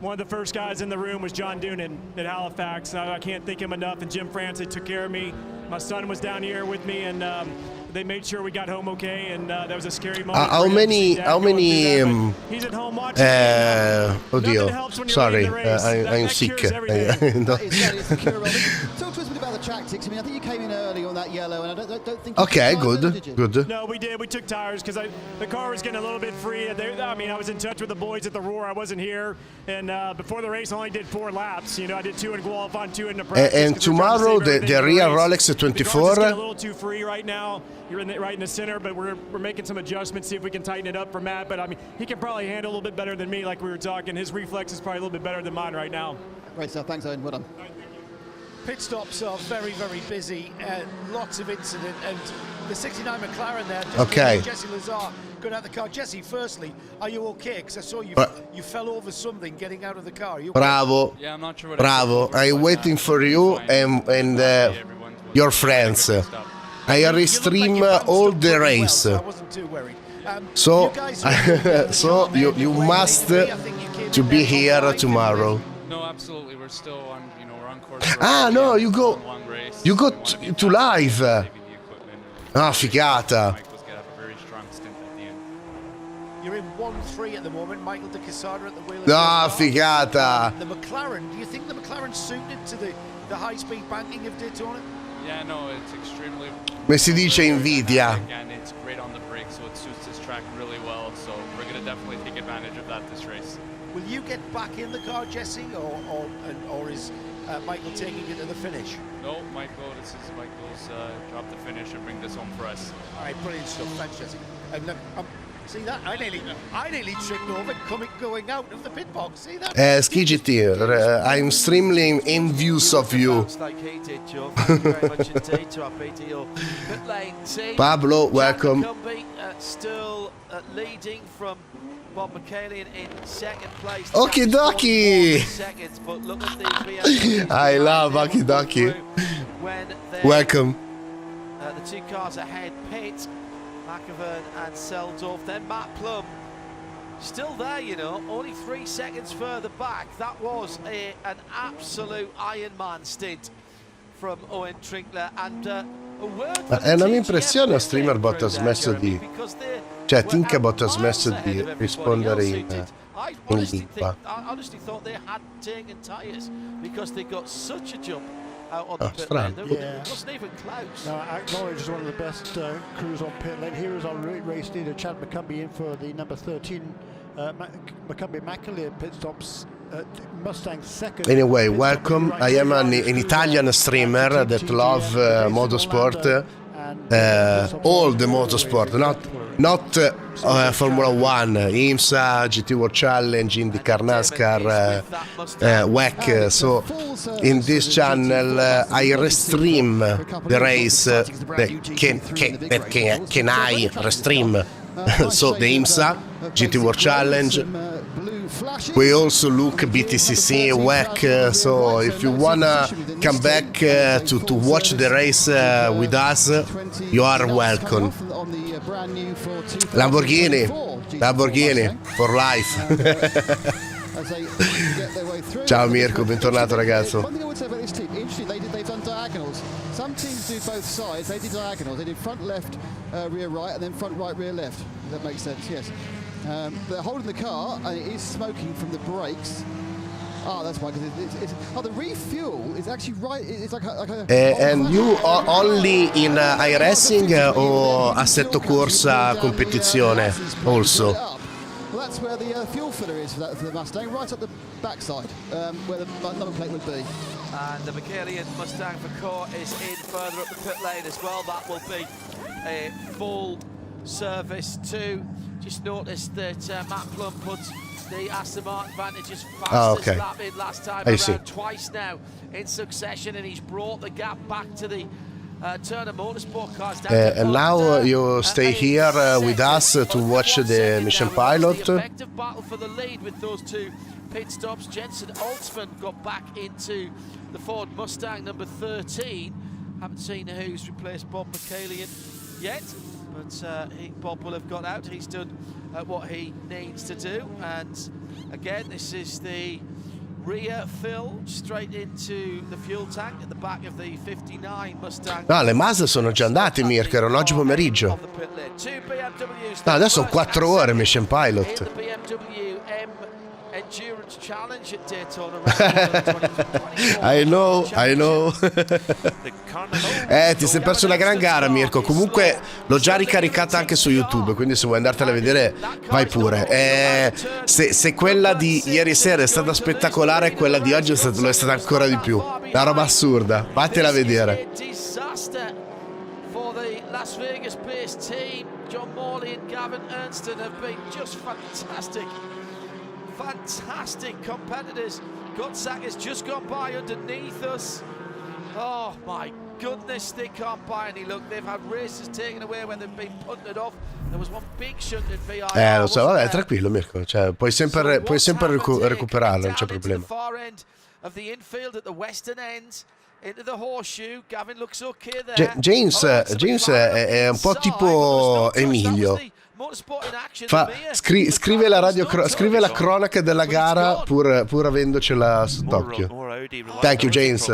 one of the first guys in the room was John Doonan at Halifax. I can't thank him enough, and Jim France, they took care of me. My son was down here with me, and they made sure we got home okay, and that was a scary moment. How many he's at home watching. Oddio, sorry, I'm sick. No. Talk to us a bit about the tactics. I mean, I think you came in early on that yellow, and I don't think. Okay, good. No, we did. We took tires because the car was getting a little bit free. I mean, I was in touch with the boys at the Roar. I wasn't here, and before the race, I only did 4 laps. You know, I did 2 in qualifying, 2 in the practice. And tomorrow, the real Rolex 24. A little too free right now. You're right in the center, but we're making some adjustments, see if we can tighten it up for Matt. But I mean, he can probably handle a little bit better than me, like we were talking. His reflex is probably a little bit better than mine right now. Great stuff. Thanks, Owen. Well done. Pit stops are very, very busy. Lots of incident, and the 69 McLaren there. Okay. Jesse Lazar got out of the car. Jesse, firstly, are you okay? Because I saw you fell over something getting out of the car. Are you okay? Bravo. Yeah, I'm not sure what Bravo. I'm waiting for you and your friends. I restream all the race. I wasn't too worried. So, so you must to be here tomorrow. No, absolutely. We're still on, we're on course. No, you go to live. Ah, figata. You're in 1-3 at the moment. Michael De Quesada at the wheel. Ah, figata. The McLaren. Do you think the McLaren's suited to the high-speed banking of Daytona? Yeah, no, it's extremely. Come si dice invidia. Again, it's great on the brake, so it suits this track really well. So we're going to definitely take advantage of that this race. Will you get back in the car, Jesse, or is Michael taking it to the finish? No, this is Michael's job to finish and bring this home for us. All right, brilliant stuff. Thanks, Jesse. See that? I nearly tripped over going out of the pit box. See that? Skiggy, I'm extremely envious of you. Pablo, welcome. Still leading from Bob McCallion in second place. Okie dokie. I love Okie dokie. Welcome. The 2 cars ahead, Pitt, McAvern and Seldorf, then Matt Plum. Still there, only 3 seconds further back. That was an absolute Ironman stint from Owen Trinkler, and a word for the non mi impressiona Streamer Bot ha smesso di... Cioè, Tincabot ha smesso di rispondere in lingua. I honestly thought they had taken tyres because they got such a jump out on the pit lane. It wasn't even close. Now, Acknowledge is one of the best crews on pit lane. Here is our race leader, Chad McCumbee, in for the number 13 McCumbee McAleer pit stops. Mustang second. Anyway, welcome. I am an Italian streamer that love motorsport. All the motorsport, not Formula One, IMSA, GT World Challenge, IndyCar, NASCAR, WEC. So in this channel I restream the race, can I restream? So the IMSA, GT World Challenge. We also look BTCC, WEC. So if you wanna come back to watch the race with us, you are welcome. Lamborghini for life. Ciao Mirko, bentornato ragazzo. One thing I would say about this team, interesting, they've done diagonals. Some teams do both sides, they did diagonals. They did front left, rear right, and then front right, rear left. That makes sense, yes. They're holding the car, and it is smoking from the brakes. Ah, that's why, because the refuel is actually right, it's like a and you are only in iRacing or Assetto Corsa competizione also? Well, that's where the fuel filler is for the Mustang, right up the backside, where the number plate would be. And the Michelian Mustang for Court is in further up the pit lane as well. That will be a full service too. Just noticed that Matt Plum put the Aston Martin Vantage's fastest lap in last time around twice now in succession, and he's brought the gap back to the Turner Motorsport cars. And now you stay here with us to watch the Michelin Pilot. Effective battle for the lead with those two pit stops. Jensen Altzman got back into the Ford Mustang number 13. Haven't seen who's replaced Bob Michelian yet, but Bob will have got out. He's done what he needs to do, and again this is the rear fill straight into the fuel tank at the back of the 59 Mustang. No, le Mazda sono già andate, Mirko, erano oggi pomeriggio. No, adesso sono 4 ore Mission Pilot. Endurance Challenge at Daytona. I know. Ti sei perso una gran gara, Mirko. Comunque l'ho già ricaricata anche su YouTube, quindi se vuoi andartela a vedere vai pure. Se quella di ieri sera è stata spettacolare, quella di oggi lo è stata ancora di più. Una roba assurda, vattela a vedere. For the Las Vegas based team, John Morley and Gavin Ernston have been just fantastic competitors. Godsack has just gone by underneath us. Oh my goodness, they can't buy any. Look, they've had races taken away when they've been punted off. There was one big shunt in VIR. Lo so, vabbè, tranquillo Mirko, cioè, puoi sempre recuperarlo, non c'è problema. James è un po' tipo Emilio. Scrive la cronaca della gara pur avendocela sott'occhio. Thank you, James.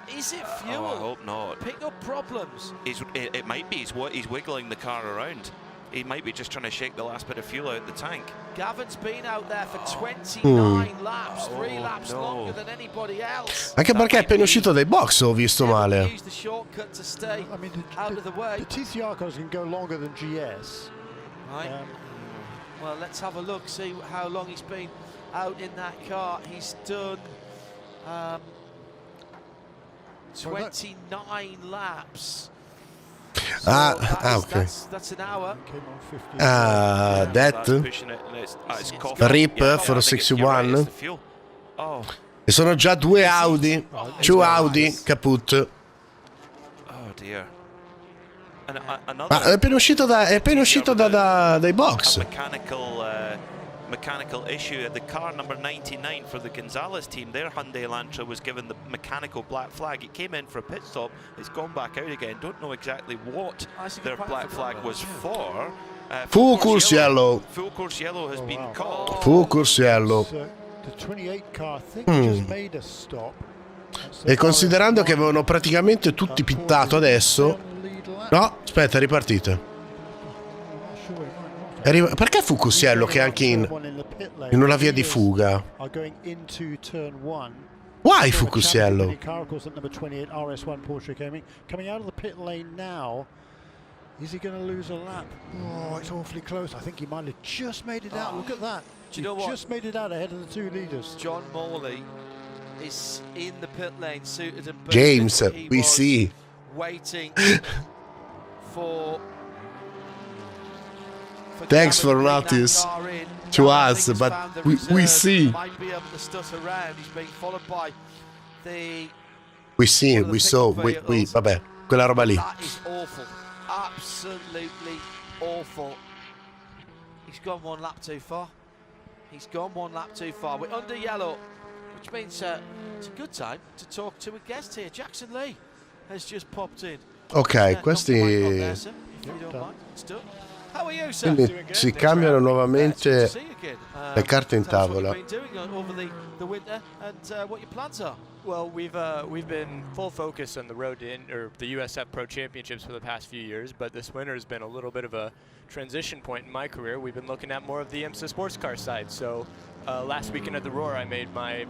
Is it fuel? Oh, I hope not. Pick up problems. It might be. He's wiggling the car around. He might be just trying to shake the last bit of fuel out of the tank. Gavin's been out there for 29 laps, 3 laps longer than anybody else. Anche perché è appena uscito dai box, ho visto male. I mean, the TCR cars can go longer than GS. Right. Well, let's have a look, see how long he's been out in that car. He's done 29 laps. Okay. That's an hour. That RIP for 61. E sono già 2 Audi. 2 Audi kaput. Oh dear. È appena uscito dai box. Mechanical issue. The car number 99 for the Gonzalez team, their Hyundai Elantra was given the mechanical black flag. It came in for a pit stop, it's gone back out again. Don't know exactly what their black flag was for. Full course yellow. Full course yellow has been called. Full course yellow. The 28 car, I think, just made a stop. E considerando che avevano praticamente tutti pittato adesso. No, aspetta, ripartite. Perché Fucusiello che è anche in una via di fuga? Why Fucusiello? Coming out of the pit lane now. Is he going to lose a lap? Oh, it's awfully close. I think he might have just made it out. Look at that. Do you know what? Just made it out ahead of the 2 leaders. John Morley is in the pit lane, suited and booted. James, we see. Waiting for Thanks for Gavin notice that car in. to Gavin, I us, think, has but found the we reserve. see. Might be able to stutter around. He's being followed by the We see, one of the we saw, pickup we, vehicles. vabbè, quella roba lì. That is awful. Absolutely awful. He's gone one lap too far. He's gone one lap too far. We're under yellow, which means it's a good time to talk to a guest here. Jackson Lee has just popped in. Ok, questi How are you, sir? quindi si cambiano nuovamente See you again. le carte in Tell us what tavola. you've been doing over the winter and what your plans are. Well, we've been full focus on the road to the USF Pro Championships for the past few years, but this winter has been a little bit of a transition point in my career. We've been looking at more of the IMSA sports car side. So last weekend at the Roar, I made my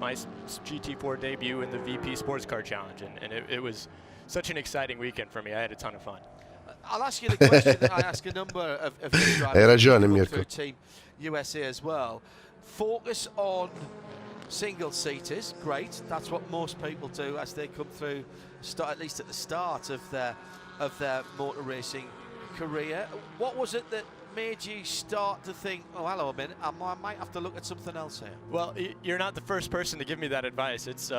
GT4 debut in the VP Sports Car Challenge, and it was such an exciting weekend for me. I had a ton of fun. I'll ask you the question that I ask a number of your drivers. Hai ragione, who go Mirko. through Team USA as well. Focus on single seaters, great. That's what most people do as they come through, at least at the start of their motor racing career. What was it that made you start to think, oh, hello a minute, I might have to look at something else here? Well, you're not the first person to give me that advice. It's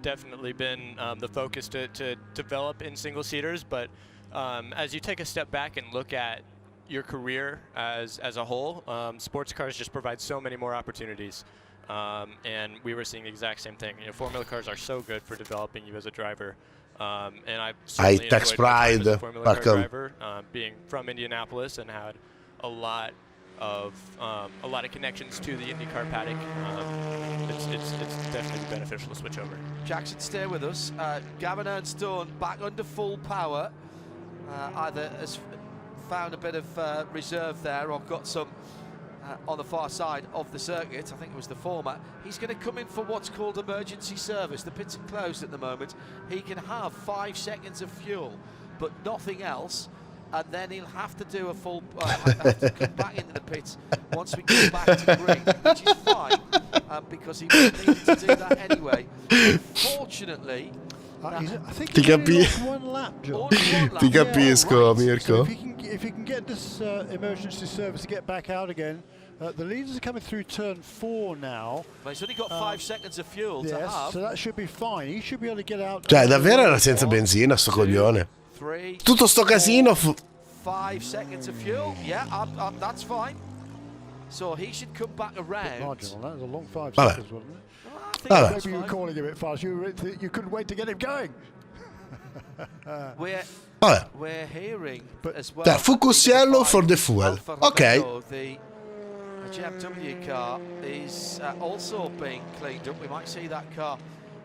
definitely been the focus to develop in single seaters, but as you take a step back and look at your career as a whole, sports cars just provide so many more opportunities. And we were seeing the exact same thing. You know, Formula cars are so good for developing you as a driver. And I've certainly tax enjoyed my time as a pride, Formula car welcome. driver, being from Indianapolis and had a lot of connections to the IndyCar paddock. It's definitely beneficial to switch over. Jackson, stay with us. Gavin Ernstone back under full power. Either has found a bit of reserve there or got some on the far side of the circuit. I think it was the former. He's going to come in for what's called emergency service. The pits are closed at the moment. He can have 5 seconds of fuel, but nothing else. And then he'll have to do a full, have to come back into the pits once we get back to green, which is fine, because he was needed to do that anyway. Unfortunately, I think Ti he's only capi- lost one lap, John. Ti capisco, right. Mirko. So if he can get this emergency service to get back out again, the leaders are coming through turn 4 now. But he's only got 5 seconds of fuel to Yes, have. so that should be fine. He should be able to get out. Cioè, davvero era senza benzina sto coglione. 3, Tutto sto casino 5 seconds of fuel. Yeah, that's fine. So he should come back around. Marginal, that was a long 5 Vabbè. seconds, wasn't it? I think Vabbè. that's Maybe you were fine. calling him a bit fast. You couldn't wait to get him going. Vabbè. We're hearing as well. Cioè, focus yellow for the fuel. Ok. The GMW car is also being cleaned up. We might see that car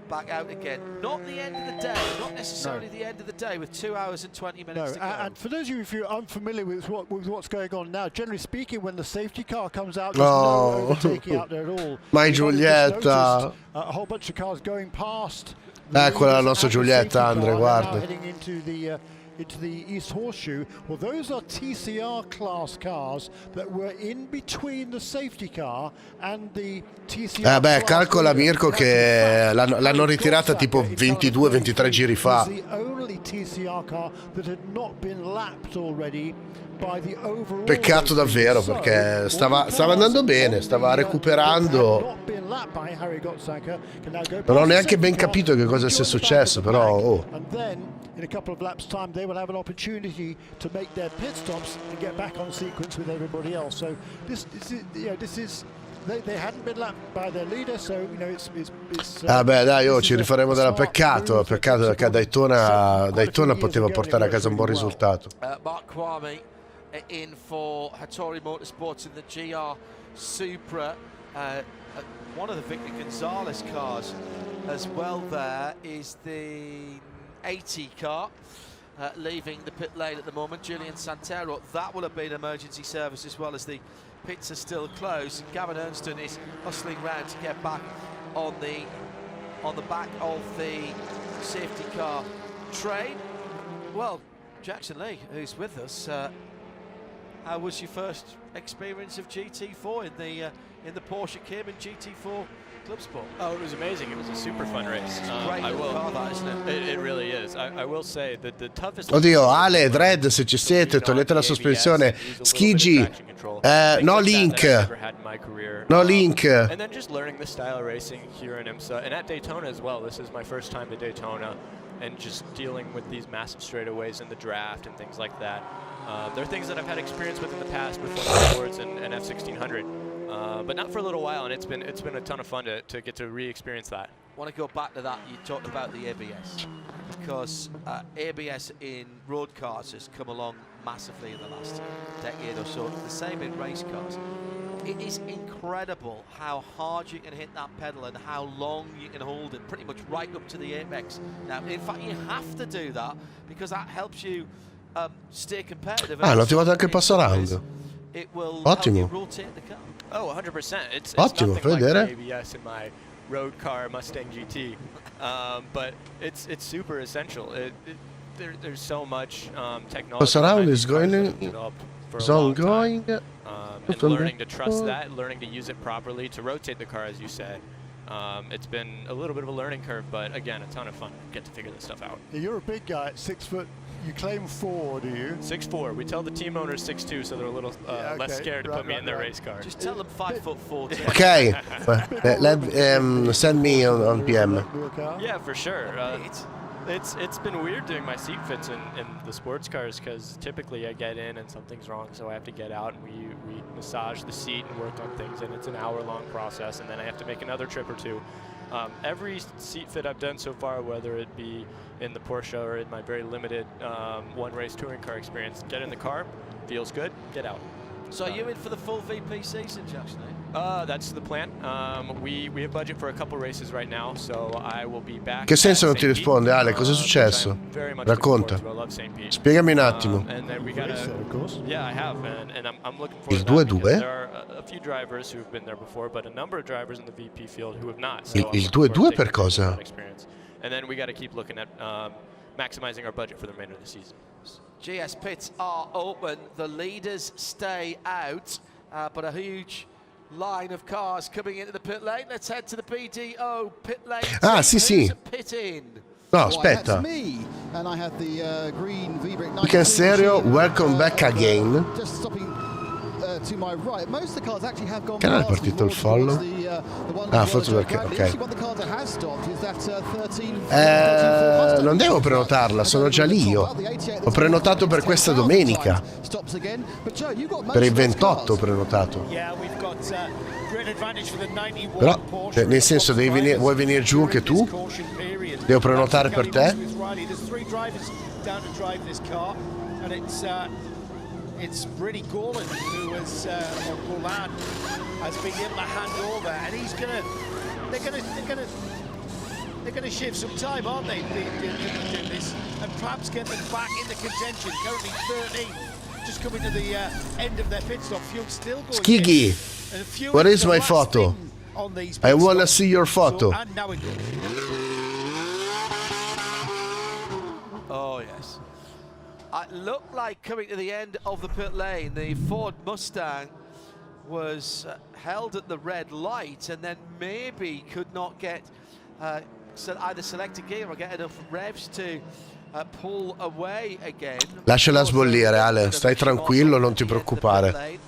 back out again. Not the end of the day, not necessarily the end of the day, with 2 hours and 20 minutes to go. And for those of you if you're unfamiliar with what's going on now, generally speaking, when the safety car comes out, there's no overtaking out there at all. My You've only just Giulietta. noticed a whole bunch of cars going past. Eccola la leaders nostra and the Giulietta, safety Andre, car, guarda. now heading into the East Horseshoe. Well, those are TCR class cars that were in between the safety car and the TCR. Beh, class calcola leader. Mirko That's che a fact. l'hanno ritirata tipo 22-23 giri fa. It was the only TCR car that had not been lapped already by the overall. Peccato davvero, perché stava andando bene, stava recuperando. Non ho neanche ben capito che cosa sia successo, però oh. And then in a couple of laps time they will have an opportunity to make their pit stops and get back on sequence with everybody else. So this is they hadn't been lapped by their leader, so you know it's Beh, dai, ci rifaremo della peccato perché a Daytona poteva portare a casa un buon risultato. Mark Kwame in for Hattori Motorsports in the GR Supra. One of the Victor Gonzalez cars as well there is the 80 car leaving the pit lane at the moment. Julian Santero, that will have been emergency service as well, as the pits are still closed. Gavin Ernstone is hustling round to get back on the back of the safety car train. Well, Jackson Lee, who's with us, how was your first experience of GT4 in the Porsche Cayman GT4 Club Sport? Oh, it was amazing. It was a super fun race. Great car, that, isn't it? It really is. I will say that the toughest. Oddio, Ale, Dredd, se ci siete, togliete la sospensione. Skigi, no link. No link. And then just learning the style of racing here in IMSA and at Daytona as well. This is my first time to Daytona, and just dealing with these massive straightaways in the draft and things like that. There are things that I've had experience with in the past with Fords and F1600, but not for a little while, and it's been a ton of fun to get to re-experience that. I want to go back to that. You talked about the ABS, because ABS in road cars has come along massively in the last decade or so. The same in race cars. It is incredible how hard you can hit that pedal and how long you can hold it, pretty much right up to the apex. Now, in fact, you have to do that because that helps you stay competitive. Ah, hanno attivato anche il passo round. It will Ottimo. rotate the car. Oh, 100%. It's Ottimo, nothing fai like vedere. the ABS in my road car Mustang GT, but it's super essential. There's so much technology. Passo round is going. Is ongoing. And learning to trust that, learning to use it properly to rotate the car, as you said. It's been a little bit of a learning curve, but again, a ton of fun. Get to figure this stuff out. You're a big guy, 6 foot. You claim 4, do you? 6'4". We tell the team owners 6'2", so they're a little less scared to put me in their race car. Just tell them 5'4". Okay, send me on PM. Yeah, for sure. It's been weird doing my seat fits in the sports cars, because typically I get in and something's wrong, so I have to get out and we massage the seat and work on things, and it's an hour-long process, and then I have to make another trip or two. Every seat fit I've done so far, whether it be in the Porsche or in my very limited one-race touring car experience, get in the car, feels good, get out. So are you in for the full VP season, Jackson? That's the plan. We have budget for a couple races right now, so I will be back. Che senso non ti risponde, Ale? Cosa è successo? Racconta. Spiegami un attimo. Yeah, I have, and I'm looking forward Il to that. 2-2? There are a few drivers who have been there before, but a number of drivers in the VP field who have not. So Il 2-2 per cosa? And then we got to keep looking at maximizing our budget for the remainder of the season. GS pits are open. The leaders stay out, but a huge line of cars coming into the pit lane. Let's head to the BDO pit lane. Ah, sì. Pitting? No, aspetta. Weekend Stereo, welcome back again. To my right, most of the cars actually have gone. Che non è partito il follow? Ah, forse perché, ok. Non devo prenotarla, sono già lì io. Ho prenotato per questa domenica. Per il 28 ho prenotato. Però, nel senso, vuoi venire giù anche tu? Devo prenotare per te? It's Brady Gorman who has, or Golan, has been able to hand over, and he's they're gonna shave some time, aren't they? Doing this, and perhaps get them back into contention. Currently 13, just coming to the end of their pit stop. Fuel still going. Skiggy, where is my photo? I wanna see your photo. So, and now it Oh yes. It looked like coming to the end of the pit lane, the Ford Mustang was held at the red light and then maybe could not get either select a gear or get enough revs to pull away again. Lasciala sbollire, Ale, stai tranquillo, non ti preoccupare.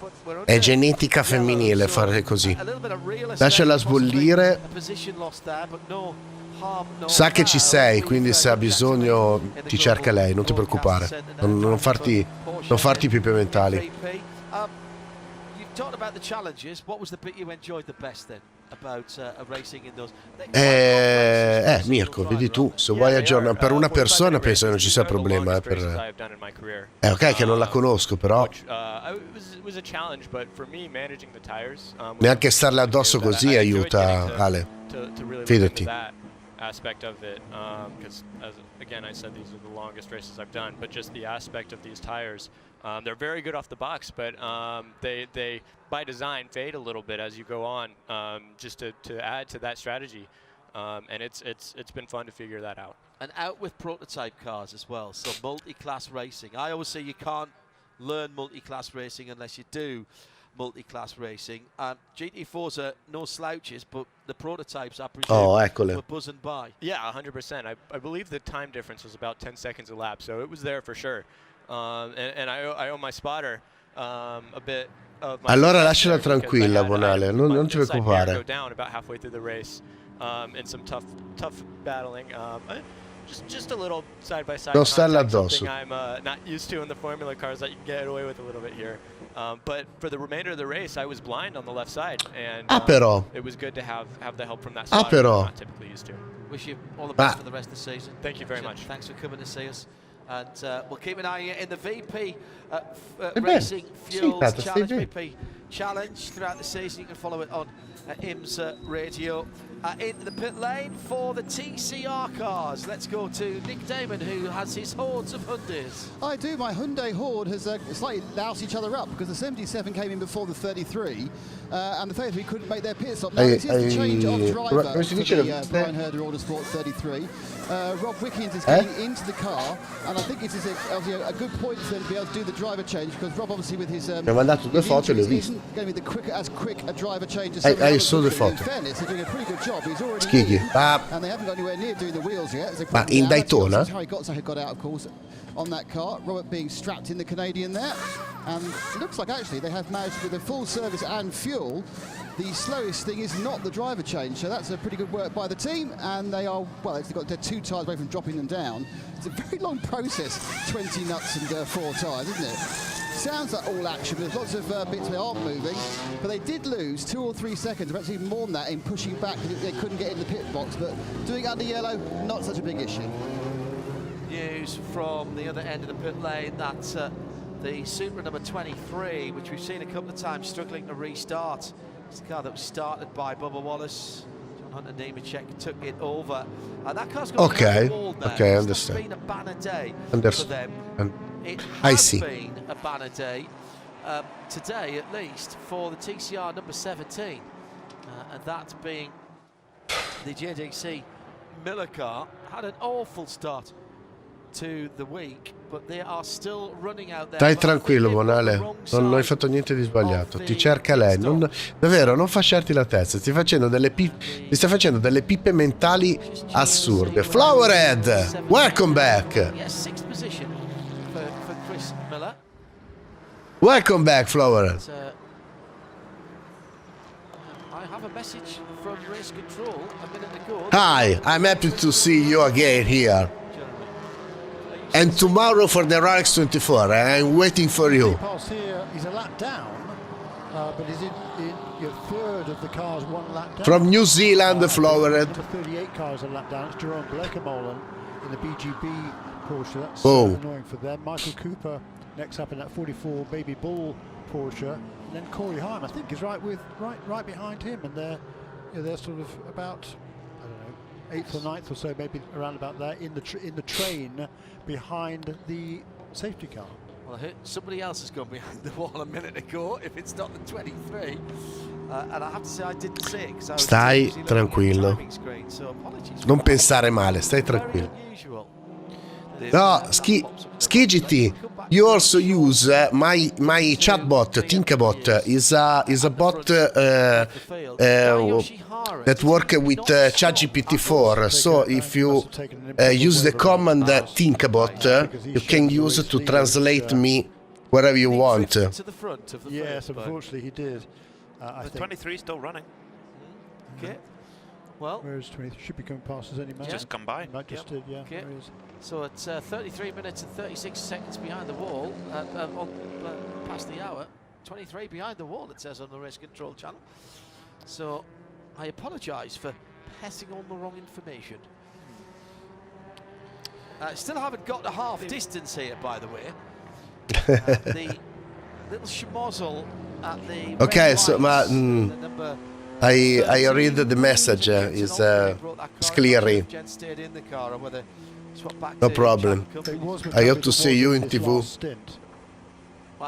È genetica femminile fare così. Lasciala sbollire. Sa che ci sei, quindi se ha bisogno ti cerca lei, non ti preoccupare. Non farti pippe mentali. Mirko, vedi tu, se vuoi aggiornare per una persona penso che non ci sia problema. Ok che non la conosco, però neanche starle addosso così aiuta, Ale, fidati. Aspect of it, because again I said these are the longest races I've done, but just the aspect of these tires, they're very good off the box, but they by design fade a little bit as you go on, just to add to that strategy, and it's been fun to figure that out. And out with prototype cars as well, so multi-class racing. I always say you can't learn multi-class racing unless you do multi-class racing. GT4s are no slouches, but the prototypes, I presume, were buzzing by. Yeah, 100%. I believe the time difference was about 10 seconds a lap, so it was there for sure. And I owe my spotter a bit of my allora lasciala tranquilla, Bonale, non ti preoccupare. Go down about halfway through the race, in some tough battling. Just a little side-by-side Non starle contact, addosso. something I'm not used to in the Formula cars that you can get away with a little bit here. But for the remainder of the race, I was blind on the left side, and però. it was good to have the help from that spotter però. I'm not typically used to. Wish you all the best for the rest of the season. Thank you very much. Thanks for coming to see us. And we'll keep an eye in the VP Racing Fuels Challenge, VP Challenge throughout the season. You can follow it on IMSA Radio. In the pit lane for the TCR cars, let's go to Nick Damon, who has his hordes of Hyundais. I do. My Hyundai horde has slightly loused each other up because the 77 came in before the 33, and the 33 couldn't make their pit stop. Now, this is the change of driver for the Brian Herder Autosport 33. Rob Wickens is getting into the car, and I think it is a good point for them to be able to do the driver change, because Rob, obviously, with his mi ha mandato 2 foto e le ho viste. isn't going to be as quick a driver change as Hai solo le in foto. fairness, they're doing a pretty good job. He's already Schighi. and they haven't got anywhere near doing the wheels yet. Ma in Daytona? Harry Gottsach got out, of course, on that car. Robert being strapped in the Canadian there. And it looks like actually they have managed, with a full service and fuel, the slowest thing is not the driver change. So that's a pretty good work by the team. And they are, well, they're 2 tyres away from dropping them down. It's a very long process, 20 nuts and 4 tyres, isn't it? Sounds like all action, there's lots of bits that aren't moving, but they did lose 2 or 3 seconds, perhaps even more than that, in pushing back because they couldn't get in the pit box. But doing under yellow, not such a big issue. News from the other end of the pit lane that the Supra number 23, which we've seen a couple of times struggling to restart, it's the car that was started by Bubba Wallace. John Hunter Nemechek took it over. That car's got Okay, the wall now. okay, I It's understand. been a banner day for them. It I has see. been a banner day today, at least, for the TCR number 17, and that being the JDC Miller car. Had an awful start to the week, but they are still running out there. Stai tranquillo, Bonale, non hai fatto niente di sbagliato. Ti cerca lei, davvero, non fasciarti la testa. Ti stai facendo delle pippe mentali assurde. Flowerhead, welcome back. Yes, 6th position for Chris Miller. Welcome back, Flowerhead. I have a message from race control a minute ago. Hi, I'm happy to see you again here. And tomorrow for the RX 24, I'm waiting for you. Here, he's a lap down, but he's in your third of the cars, 1 lap down. From New Zealand, the Flowerhead. Number 38 cars a lap down. It's Jerome Blekemolen in the BGB Porsche. That's Boom. annoying for them. Michael Cooper next up in that 44 Baby Bull Porsche. And then Corey Heim, I think, is right behind him, and they're sort of about, I don't know, 8th or 9th or so, maybe around about there in the train behind the safety car. Well, somebody else has gone behind the wall a minute ago, if it's not the 23. And I have to say, I didn't see it because I was Stai tranquillo. screen, so apologies. Non pensare male, stai tranquillo. No, Skigiti, you also use my chatbot, Tincabot, is a bot that work with ChatGPT-4. So if you use the command Tincabot, you can use it to translate me wherever you want. Yes, unfortunately he did. The 23 is still running. Okay. Well, where's 23? Should be coming past us any minute. Just come by. Might just did, yeah. Okay. There he is. So it's 33 minutes and 36 seconds behind the wall, past the hour. 23 behind the wall, it says on the race control channel. So I apologise for passing on the wrong information. Still haven't got the half distance here, by the way. The little schmozzle at the Okay, so I read the message. Is clearly. No problem. I hope to see you in TV.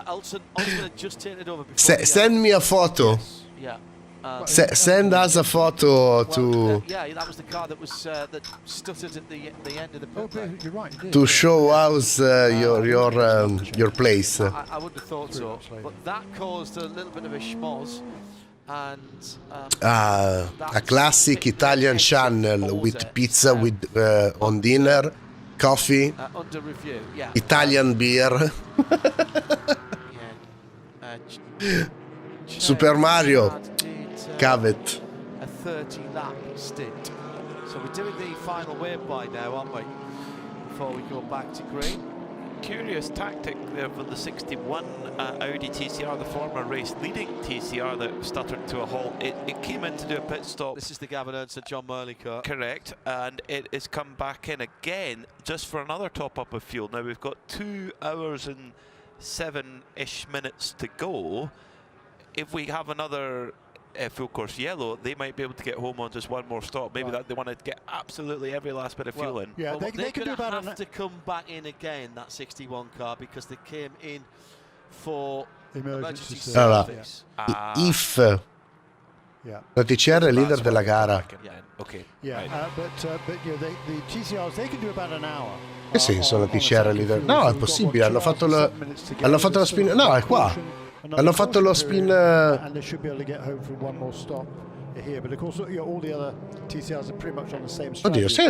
Elton had just turned it over. Send me a photo. Yeah. Send us a photo to yeah, that was the car that was that stuttered at the end of the pit lane. You're right. to show us your place. I wouldn't have thought so, but that caused a little bit of a schmoz. And A classic Italian channel with pizza with on dinner, coffee, under review, yeah. Italian beer. Super Mario, Cavet. A 30-lap stint. So we're doing the final wave by now, aren't we? Before we go back to green. Curious tactic there for the 61 Audi TCR, the former race leading TCR that stuttered to a halt. It came in to do a pit stop. This is the Gavin Ernst and John Murley car. Correct, and it has come back in again just for another top up of fuel. Now we've got 2 hours and 7-ish minutes to go. If we have another full course yellow, they might be able to get home on just one more stop. Maybe that they want to get absolutely every last bit of fuel in. Yeah, well, they could do about have to come back in again, that 61 car, because they came in for emergency service. If la TCR è leader della gara. Okay. Yeah, right. But you know, the TCRs, they can do about an hour. Che senso la TCR è leader? No, è possibile, hanno fatto la spin. No, è qua. Hanno fatto lo spin. And they should be able to get home from one more stop here. But of course, you know, all the other TCRs are pretty much on the same strategy. Oddio, sì,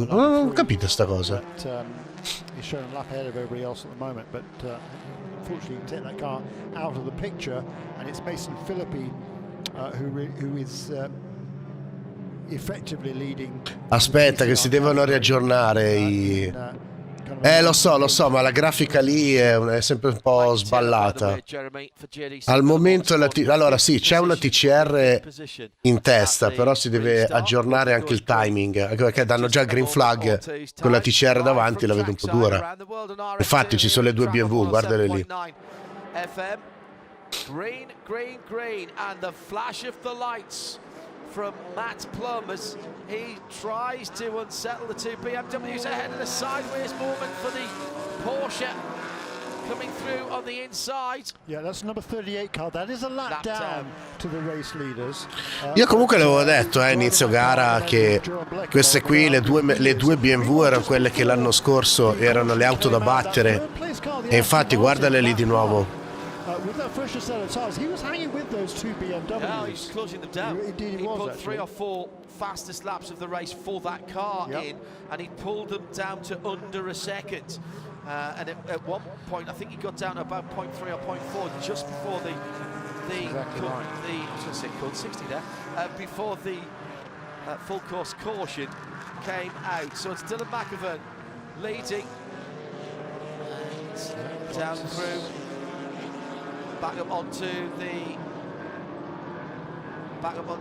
non ho capito sta cosa. He's showing a lap ahead of everybody else at the moment, but unfortunately, you can take that car out of the picture, and it's Mason Philippi who is effectively leading. Aspetta, che si devono riaggiornare i. Lo so, ma la grafica lì è sempre un po' sballata. Al momento allora sì, c'è una TCR in testa, però si deve aggiornare anche il timing, anche perché danno già il green flag con la TCR davanti, la vedo un po' dura. Infatti ci sono le 2 BMW, guardale lì. Green, and the flash of the lights from Matt Plum as he tries to unsettle the 2 BMWs ahead in a sideways movement for the Porsche coming through on the inside. Yeah, that's number 38 car. That is a lap down to the race leaders. Io comunque l'avevo detto a inizio gara che queste qui, le due BMW erano quelle che l'anno scorso erano le auto da battere, e infatti guardale lì di nuovo. With that fresher set of tires, he was hanging with those 2 BMWs. Yeah, he was closing them down. Indeed, he was, put actually. 3 or 4 fastest laps of the race for that car in, and he pulled them down to under a second. And at one point, I think he got down to about 0.3 or 0.4 just before the exactly right. I was going to say code 60 there, before the full course caution came out. So it's Dylan McAvan leading, and down through. Back up onto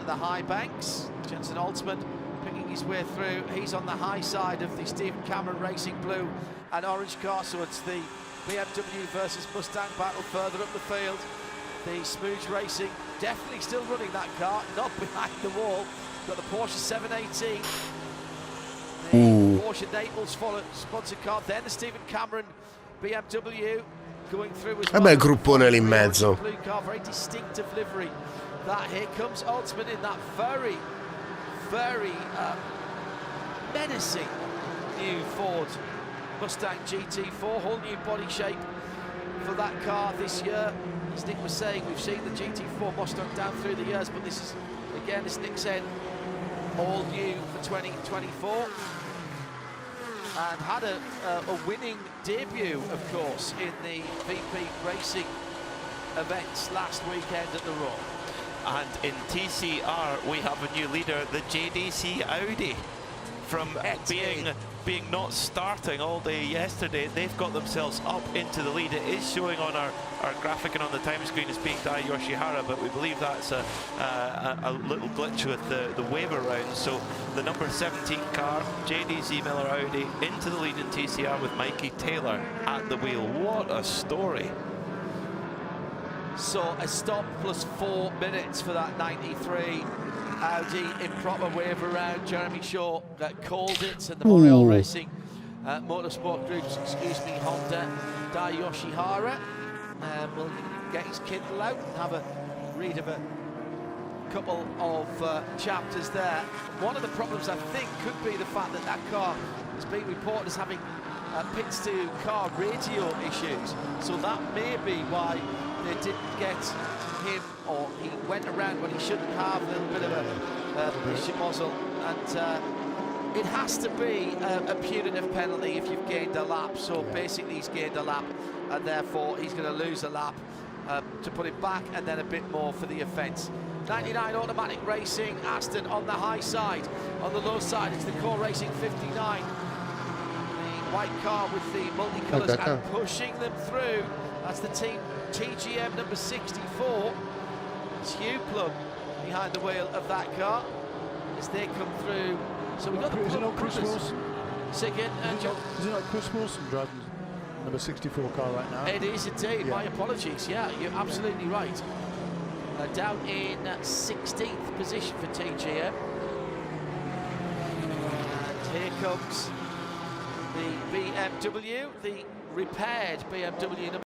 the high banks. Jensen Altman picking his way through. He's on the high side of the Stephen Cameron Racing blue and orange car, so it's the BMW versus Mustang battle further up the field. The Smooth Racing definitely still running that car, not behind the wall. Got the Porsche 718. The Porsche Naples sponsored car, then the Stephen Cameron BMW. Bel gruppone lì in mezzo. Very distinctive livery. That here comes Altman in that very menacing new Ford Mustang GT4, whole new body shape for that car this year. As Nick was saying, we've seen the GT4 Mustang down through the years, but this is, again, as Nick said, all new for 2024. And had a winning debut, of course, in the VP Racing events last weekend at the Roar. And in TCR, we have a new leader, the JDC Audi. From being not starting all day yesterday, they've got themselves up into the lead. It is showing on our graphic and on the time screen as being Dai Yoshihara, but we believe that's a little glitch with the wave around. So the number 17 car, JDC Miller Audi, into the lead in TCR with Mikey Taylor at the wheel. What a story. So a stop plus 4 minutes for that 93 Audi in proper wave around. Jeremy Shaw called it, and the Montreal Racing Motorsport Groups, Honda, Dai Yoshihara will get his Kindle out and have a read of a couple of chapters there. One of the problems, I think, could be the fact that that car has been reported as having pits to car radio issues. So that may be why they didn't get him, or he went around when he shouldn't have, a little bit of a muzzle. And it has to be a punitive penalty if you've gained a lap. So basically he's gained a lap, and therefore he's going to lose a lap to put it back, and then a bit more for the offence. 99 Automatic Racing, Aston on the high side. On the low side, it's the Core Racing 59. The white car with the multicolours and pushing them through. That's the team TGM number 64. It's Hugh Plum behind the wheel of that car as they come through. So we've got the Plum Chris Wilson? Second, and is it not Chris Wilson driving number 64 car right now? It is indeed. My apologies. Yeah, you're absolutely right. Down in 16th position for TGM. And here comes the BMW, the repaired BMW number